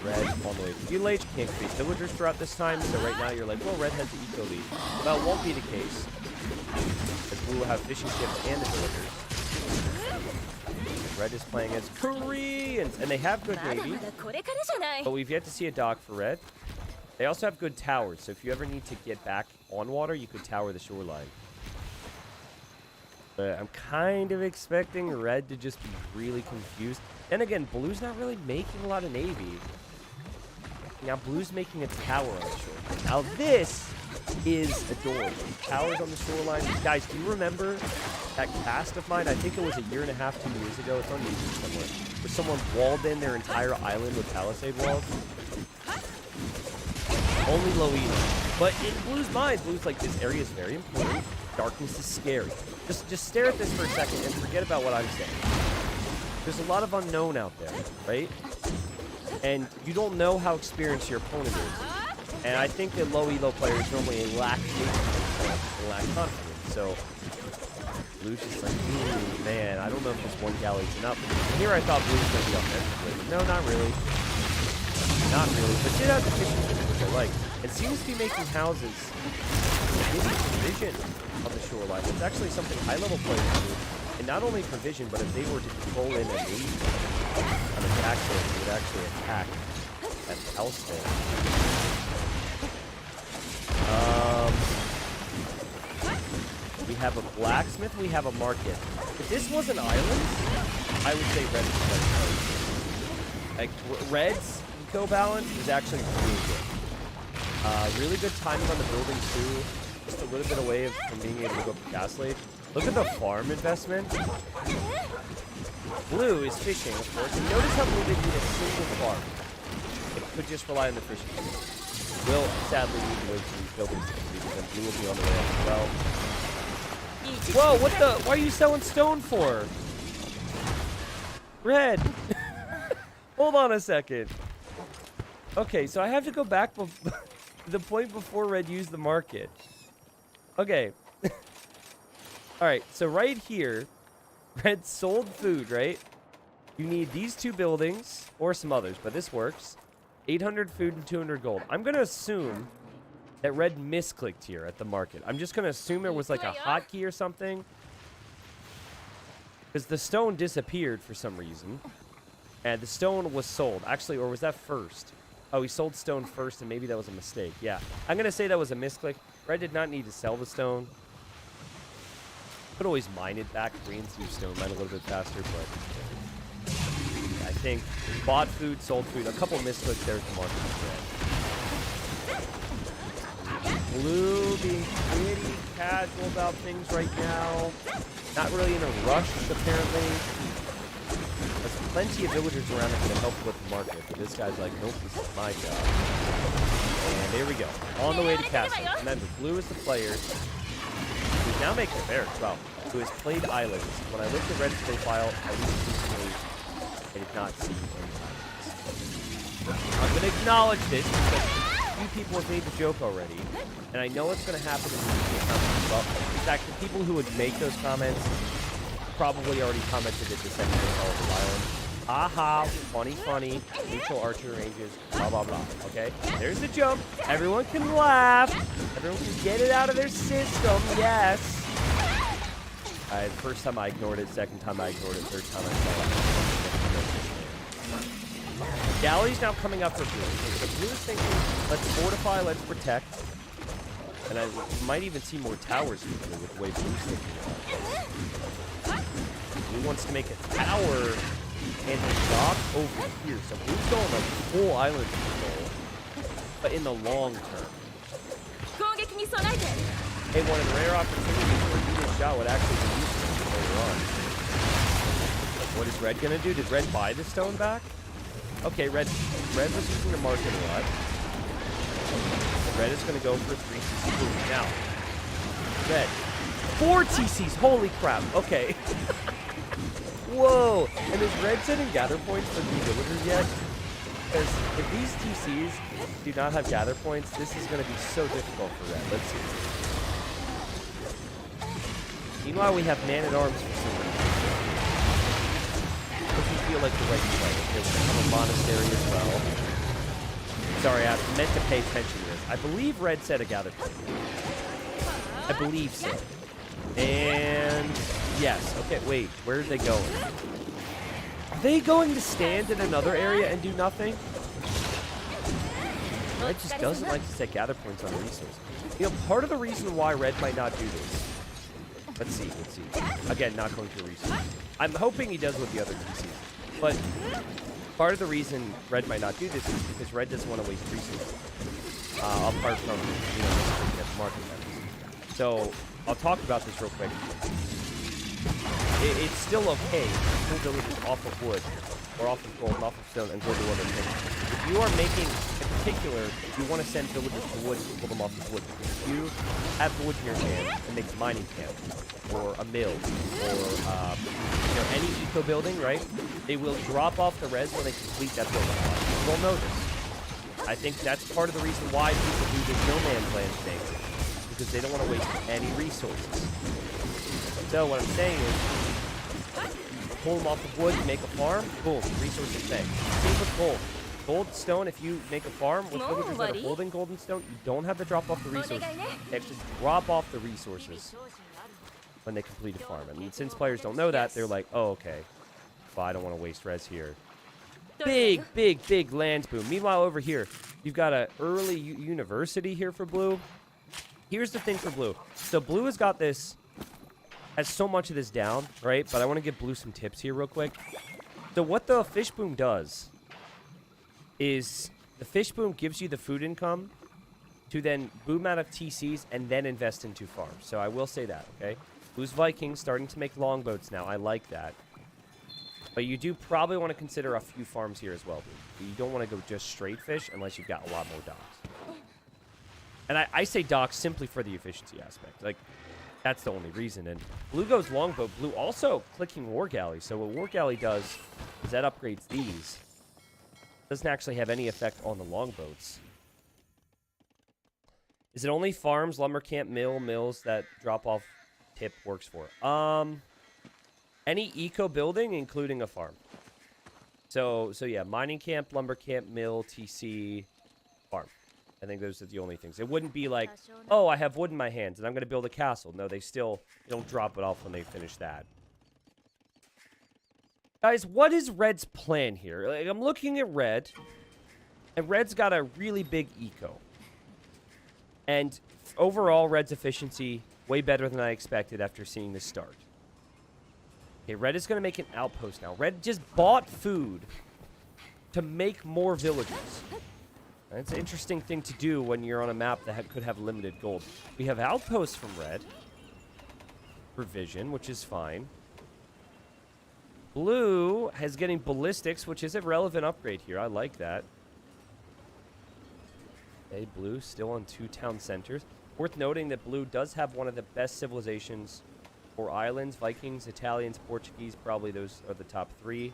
Red on the way to feudal age. Can't create villagers throughout this time, so right now you're like, well, red has the eco lead. Well, it won't be the case. As blue will have fishing ships and the villagers. Red is playing as Koreans, and they have good navy. But we've yet to see a dock for red. They also have good towers, so if you ever need to get back on water, you could tower the shoreline. But I'm kind of expecting red to just be really confused. And again, blue's not really making a lot of navy. Now blue's making a tower on the shore. Now this is adorable. Towers on the shoreline. Guys, do you remember that cast of mine? I think it was a year and a half, 2 years ago. It's on YouTube somewhere. Where someone walled in their entire island with palisade walls. Only low elo. But in Blue's mind, Blue's like, this area is very important. Darkness is scary. Just stare at this for a second and forget about what I'm saying. There's a lot of unknown out there, right? And you don't know how experienced your opponent is. And I think that low elo players normally lack confidence. So Blue's just like, ooh, man, I don't know if this one galley's enough. And here I thought Blue's going to be offensively. No, not really. Not really. But did have the fishing ships, which I like. And seems to be making houses maybe provision on the shoreline. It's actually something high-level players do. And not only provision, but if they were to control in a navy on attack there, they would actually attack that house there. We have a blacksmith, we have a market. If this was an island, I would say red is better. Like, red's eco balance is actually really good. Really good timing on the building too. Just a little bit away from being able to go up the gas lane. Look at the farm investment. Blue is fishing, of course. And notice how blue didn't need a single farm. It could just rely on the fishing. Will sadly need to wait for these buildings to complete, because then blue will be on the way up as well. Whoa, what the? Why are you selling stone for? Red. Hold on a second. Okay, so I have to go back to the point before red used the market. Okay. All right, so right here, Red sold food, right? You need these 2 buildings or some others, but this works. 800 food and 200 gold. I'm going to assume that Red misclicked here at the market. I'm just going to assume there was like a hotkey or something. Because the stone disappeared for some reason. And the stone was sold. Actually, or was that first? Oh, he sold stone first, and maybe that was a mistake. Yeah, I'm going to say that was a misclick. Red did not need to sell the stone. Could always mine it back. Greens use stone mine a little bit faster, but I think bought food, sold food. A couple misclicks there at the market for Red. Blue being pretty casual about things right now. Not really in a rush, apparently. There's plenty of villagers around that can help with the market, but this guy's like, nope, this is my job. And there we go. On the way to castle. Remember, Blue is the player who's now making a barracks, wow, who has played islands. When I looked at Red's profile, I recently I did not see any islands. I'm going to acknowledge this because a few people have made the joke already, and I know it's going to happen in the comments. Well, in fact, the people who would make those comments probably already commented at the second of Island. Aha, funny, neutral archer ranges, blah, blah, blah, okay? There's the jump. Everyone can laugh. Everyone can get it out of their system, yes. First time I ignored it, second time I ignored it, third time I saw it. Galley's now coming up for Blue. So Blue is thinking, let's fortify, let's protect. And I might even see more towers with the way Blue's thinking about it. Blue wants to make a tower and a dock over here. So Blue's going like full island control, but in the long term. Hey, one of the rare opportunities where a shot would actually be useful later on. What is Red gonna do? Did Red buy the stone back? Okay, Red was using the market a lot. Red is gonna go for 3 TC boom. Now, Red, 4 TCs. Holy crap. Okay. Whoa! And is Red setting gather points for the villagers yet? Because if these TCs do not have gather points, this is going to be so difficult for Red. Let's see. Meanwhile, we have man-at-arms for some reason. Doesn't feel like the right play. Okay, we're going to have a monastery as well. Sorry, I meant to pay attention to this. I believe Red set a gather point. I believe so. And yes. Okay, wait. Where are they going? Are they going to stand in another area and do nothing? Red just doesn't like to set gather points on resources. You know, part of the reason why Red might not do this. Let's see. Again, not going to resources. I'm hoping he does with the other TCs. But part of the reason Red might not do this is because Red doesn't want to waste resources. Apart from, you know, the market methods. So I'll talk about this real quick. It's still okay to pull villagers off of wood, or off of gold, and off of stone, and go to other things. If you are making, in particular, you want to send villagers to wood and pull them off of wood. If you have wood in your hand and make a mining camp, or a mill, or you know, any eco building, right? They will drop off the res when they complete that building. You'll know this. I think that's part of the reason why people do this no man's land thing, because they don't want to waste any resources. So what I'm saying is, pull them off of wood, make a farm, boom, resources bank. Same with gold. Gold, stone, if you make a farm with villagers that are holding gold and stone, you don't have to drop off the resources. They actually drop off the resources when they complete a farm. And since players don't know that, they're like, oh, okay. Well, I don't want to waste res here. Big lands boom. Meanwhile, over here, you've got an early university here for Blue. Here's the thing for Blue. So Blue has got this, has so much of this down, right? But I want to give Blue some tips here real quick. So what the fish boom does is the fish boom gives you the food income to then boom out of TCs and then invest into farms. So I will say that, okay? Blue's Vikings starting to make longboats now. I like that. But you do probably want to consider a few farms here as well, Blue. You don't want to go just straight fish unless you've got a lot more docks. And I say docks simply for the efficiency aspect. Like, that's the only reason. And Blue goes longboat. Blue also clicking War Galley. So what War Galley does is that upgrades these. Doesn't actually have any effect on the longboats. Is it only farms, lumber camp, mills that drop off tip works for? Any eco building, including a farm. So yeah, mining camp, lumber camp, mill, TC, farm. I think those are the only things. It wouldn't be like, oh, I have wood in my hands and I'm going to build a castle. No, they don't drop it off when they finish that. Guys, what is Red's plan here? Like, I'm looking at Red, and Red's got a really big eco. And overall, Red's efficiency, way better than I expected after seeing the start. Okay, Red is going to make an outpost now. Red just bought food to make more villages. That's an interesting thing to do when you're on a map that could have limited gold. We have outposts from Red. Provision, which is fine. Blue is getting ballistics, which is a relevant upgrade here. I like that. Okay, Blue still on 2 town centers. Worth noting that Blue does have one of the best civilizations for islands. Vikings, Italians, Portuguese, probably those are the top 3.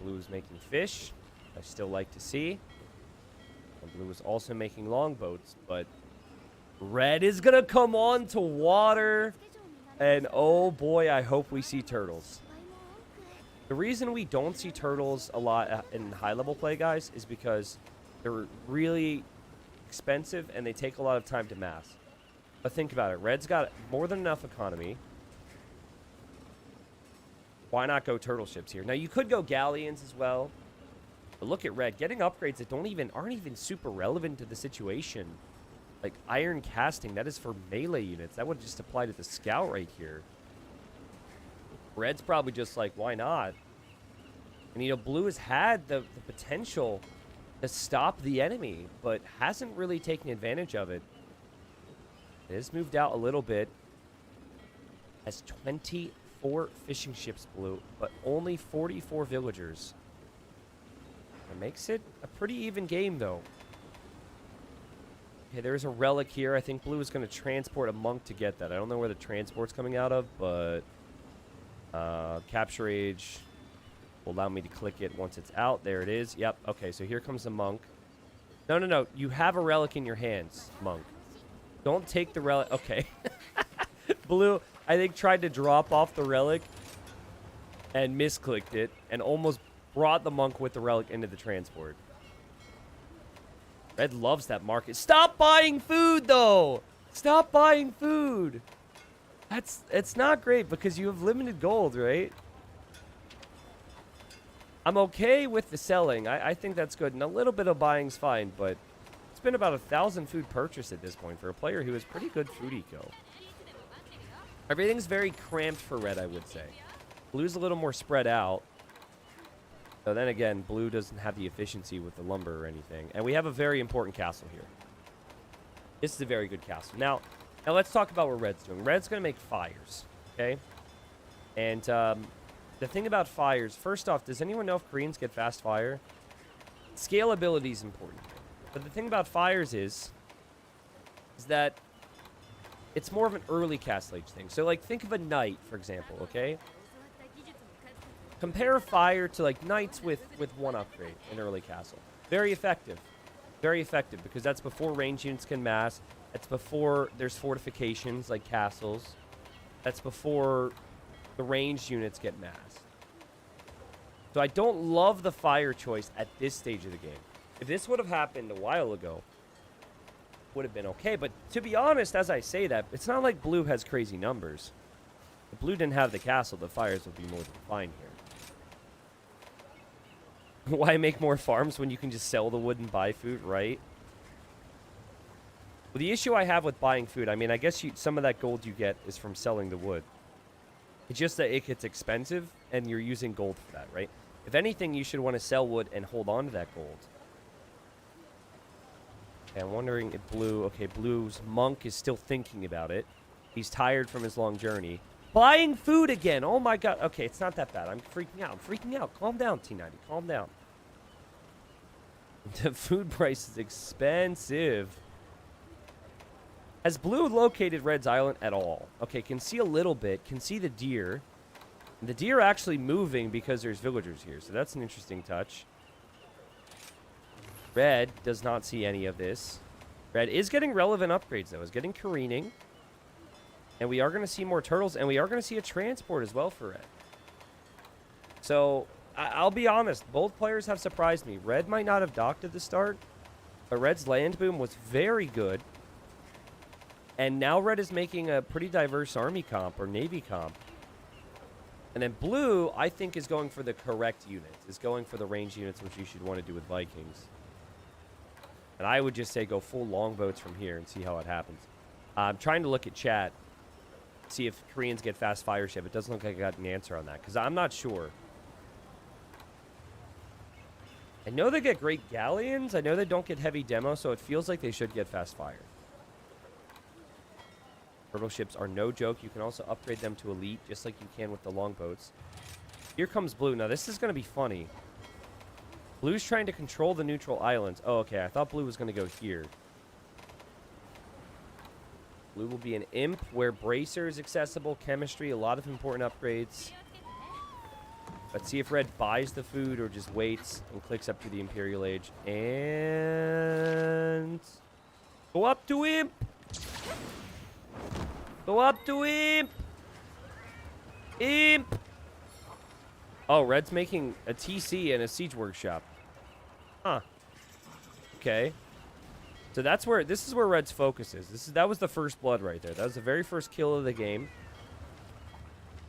Blue is making fish. I still like to see. And Blue is also making longboats, but Red is going to come on to water. And oh boy, I hope we see turtles. The reason we don't see turtles a lot in high-level play, guys, is because they're really expensive and they take a lot of time to mass. But think about it. Red's got more than enough economy. Why not go turtle ships here? Now, you could go galleons as well. But look at Red. Getting upgrades that aren't even super relevant to the situation. Like iron casting, that is for melee units. That would just apply to the scout right here. Red's probably just like, why not? And, you know, Blue has had the potential to stop the enemy, but hasn't really taken advantage of it. It has moved out a little bit. Has 24 fishing ships, Blue, but only 44 villagers. That makes it a pretty even game, though. Okay, there's a relic here. I think Blue is going to transport a monk to get that. I don't know where the transport's coming out of, but capture age will allow me to click it once it's out. There it is. Yep. Okay, so here comes the monk. No. You have a relic in your hands, monk. Don't take the relic. Okay. Blue, I think, tried to drop off the relic and misclicked it and almost brought the monk with the relic into the transport. Red loves that market. Stop buying food, though! Stop buying food! It's not great because you have limited gold, right? I'm okay with the selling. I think that's good. And a little bit of buying's fine, but it's been about 1,000 food purchased at this point for a player who has pretty good food eco. Everything's very cramped for Red, I would say. Blue's a little more spread out. So then again, Blue doesn't have the efficiency with the lumber or anything. And we have a very important castle here. This is a very good castle. Now let's talk about what Red's doing. Red's going to make fires, okay? And the thing about fires, first off, does anyone know if Koreans get fast fire? Scalability is important. But the thing about fires is that it's more of an early Castle Age thing. So, like, think of a knight, for example, okay? Compare fire to, like, knights with one upgrade in early castle. Very effective. Very effective, because that's before range units can mass. That's before there's fortifications, like castles. That's before the ranged units get massed. So I don't love the fire choice at this stage of the game. If this would have happened a while ago, would have been okay. But to be honest, as I say that, it's not like Blue has crazy numbers. If Blue didn't have the castle, the fires would be more than fine here. Why make more farms when you can just sell the wood and buy food, right? Well, the issue I have with buying food, I mean, I guess some of that gold you get is from selling the wood. It's just that it gets expensive, and you're using gold for that, right? If anything, you should want to sell wood and hold on to that gold. Okay, I'm wondering if Blue... Okay, Blue's monk is still thinking about it. He's tired from his long journey. Buying food again! Oh my god. Okay, it's not that bad. I'm freaking out. I'm freaking out. Calm down, T90. Calm down. The food price is expensive. Has Blue located Red's Island at all? Okay, can see a little bit. Can see the deer. The deer are actually moving because there's villagers here. So that's an interesting touch. Red does not see any of this. Red is getting relevant upgrades, though. Is getting careening. And we are going to see more turtles. And we are going to see a transport as well for Red. So, I'll be honest. Both players have surprised me. Red might not have docked at the start. But Red's land boom was very good. And now Red is making a pretty diverse army comp or navy comp. And then Blue, I think, is going for the correct unit. Is going for the range units, which you should want to do with Vikings. And I would just say go full longboats from here and see how it happens. I'm trying to look at chat. See if Koreans get fast fire ship. It doesn't look like I got an answer on that. Because I'm not sure. I know they get great galleons. I know they don't get heavy demo. So it feels like they should get fast fire. Turtle ships are no joke. You can also upgrade them to elite, just like you can with the longboats. Here comes Blue. Now, this is going to be funny. Blue's trying to control the neutral islands. Oh, okay. I thought Blue was going to go here. Blue will be an imp where bracer is accessible, chemistry, a lot of important upgrades. Let's see if Red buys the food or just waits and clicks up to the Imperial Age. And go up to imp. Go up to Imp! Imp! Oh, Red's making a TC and a siege workshop. Huh. Okay. So that's where, this is where Red's focus is. That was the first blood right there. That was the very first kill of the game.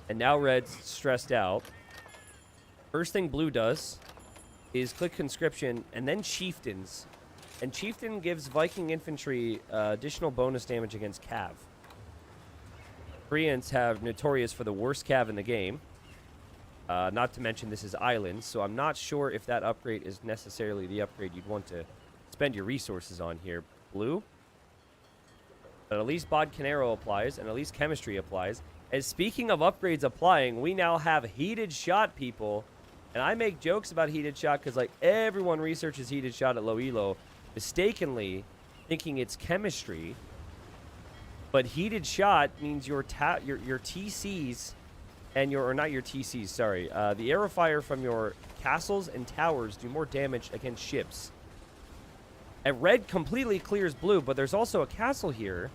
And now Red's stressed out. First thing Blue does is click conscription and then chieftains. And chieftain gives Viking infantry additional bonus damage against cav. Koreans have notorious for the worst cav in the game. Not to mention this is islands, so I'm not sure if that upgrade is necessarily the upgrade you'd want to spend your resources on here. Blue. But at least Bod Canero applies, and at least chemistry applies. And speaking of upgrades applying, we now have heated shot, people. And I make jokes about heated shot because, like, everyone researches heated shot at low elo, mistakenly thinking it's chemistry. But heated shot means your TCs and your, or not your TCs, sorry. The arrow fire from your castles and towers do more damage against ships. And Red completely clears Blue, but there's also a castle here.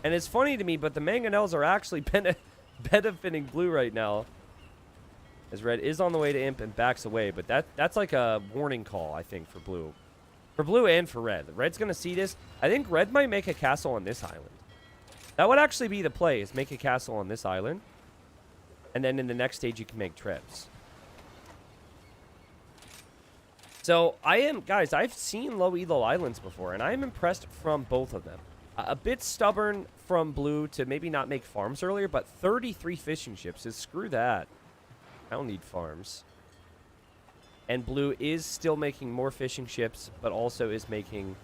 And it's funny to me, but the mangonels are actually benefiting Blue right now. As Red is on the way to Imp and backs away. But that's like a warning call, I think, for Blue. For Blue and for Red. Red's going to see this. I think Red might make a castle on this island. That would actually be the play, is make a castle on this island. And then in the next stage, you can make trebs. So, guys, I've seen low elo islands before, and I am impressed from both of them. A bit stubborn from Blue to maybe not make farms earlier, but 33 fishing ships is screw that. I don't need farms. And Blue is still making more fishing ships, but also is making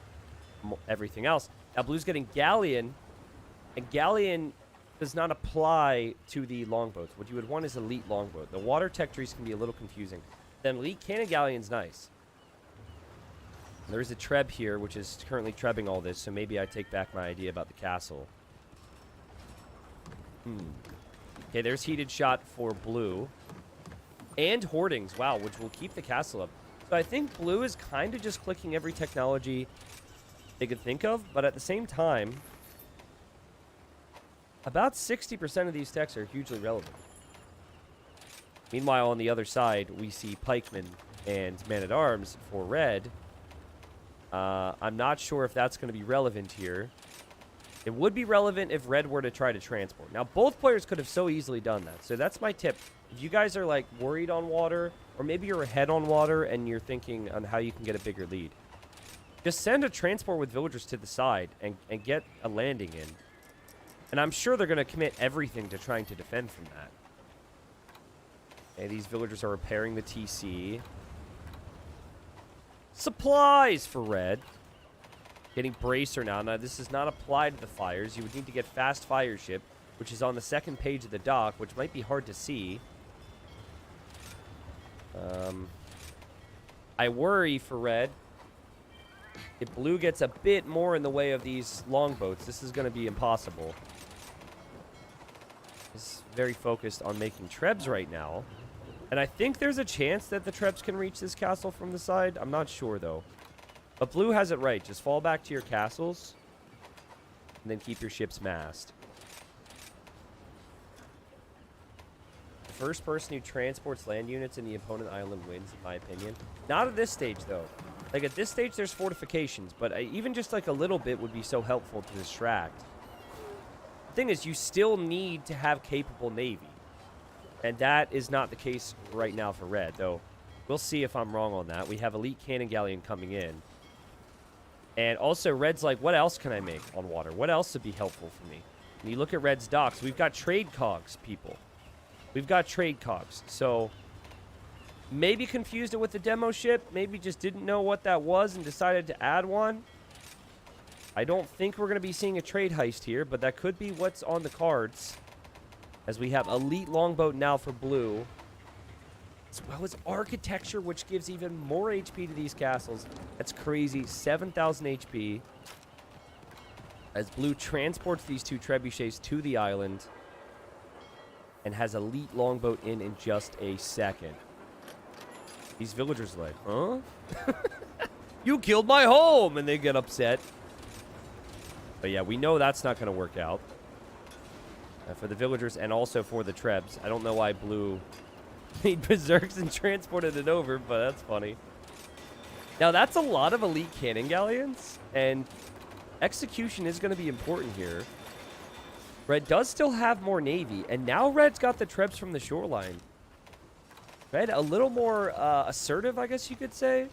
everything else. Now, Blue's getting Galleon, and Galleon does not apply to the longboats. What you would want is elite longboat. The water tech trees can be a little confusing. Then elite cannon galleon's nice. There's a treb here, which is currently trebbing all this, so maybe I take back my idea about the castle. Okay, there's heated shot for Blue. And hoardings, wow, which will keep the castle up. So I think Blue is kind of just clicking every technology they could think of, but at the same time, about 60% of these techs are hugely relevant. Meanwhile, on the other side, we see pikemen and men-at-arms for Red. I'm not sure if that's going to be relevant here. It would be relevant if Red were to try to transport. Now, both players could have so easily done that. So that's my tip. If you guys are, like, worried on water, or maybe you're ahead on water and you're thinking on how you can get a bigger lead, just send a transport with villagers to the side and get a landing in. And I'm sure they're going to commit everything to trying to defend from that. And these villagers are repairing the TC. Supplies for Red. Getting bracer now. Now, this does not apply to the fires. You would need to get fast fire ship, which is on the second page of the dock, which might be hard to see. I worry for Red. If Blue gets a bit more in the way of these longboats, this is going to be impossible. He's very focused on making trebs right now. And I think there's a chance that the trebs can reach this castle from the side. I'm not sure, though. But blue has it right. Just fall back to your castles. And then keep your ships massed. The first person who transports land units in the opponent island wins, in my opinion. Not at this stage, though. Like, at this stage, there's fortifications. But even just, like, a little bit would be so helpful to distract. The thing is, you still need to have capable navy. And that is not the case right now for red, though. We'll see if I'm wrong on that. We have elite cannon galleon coming in. And also, red's like, what else can I make on water? What else would be helpful for me? And you look at red's docks. We've got trade cogs, people. We've got trade cogs. So, maybe confused it with the demo ship. Maybe just didn't know what that was and decided to add one. I don't think we're going to be seeing a trade heist here, but that could be what's on the cards. As we have elite longboat now for blue. As well as architecture, which gives even more HP to these castles. That's crazy. 7,000 HP. As blue transports these two trebuchets to the island. And has elite longboat in just a second. These villagers are like, huh? You killed my home! And they get upset. But yeah, we know that's not going to work out. For the villagers and also for the trebs. I don't know why blue made berserks and transported it over, but that's funny. Now, that's a lot of elite cannon galleons, and execution is going to be important here. Red does still have more navy, and now red's got the trebs from the shoreline. Red, a little more assertive, I guess you could say.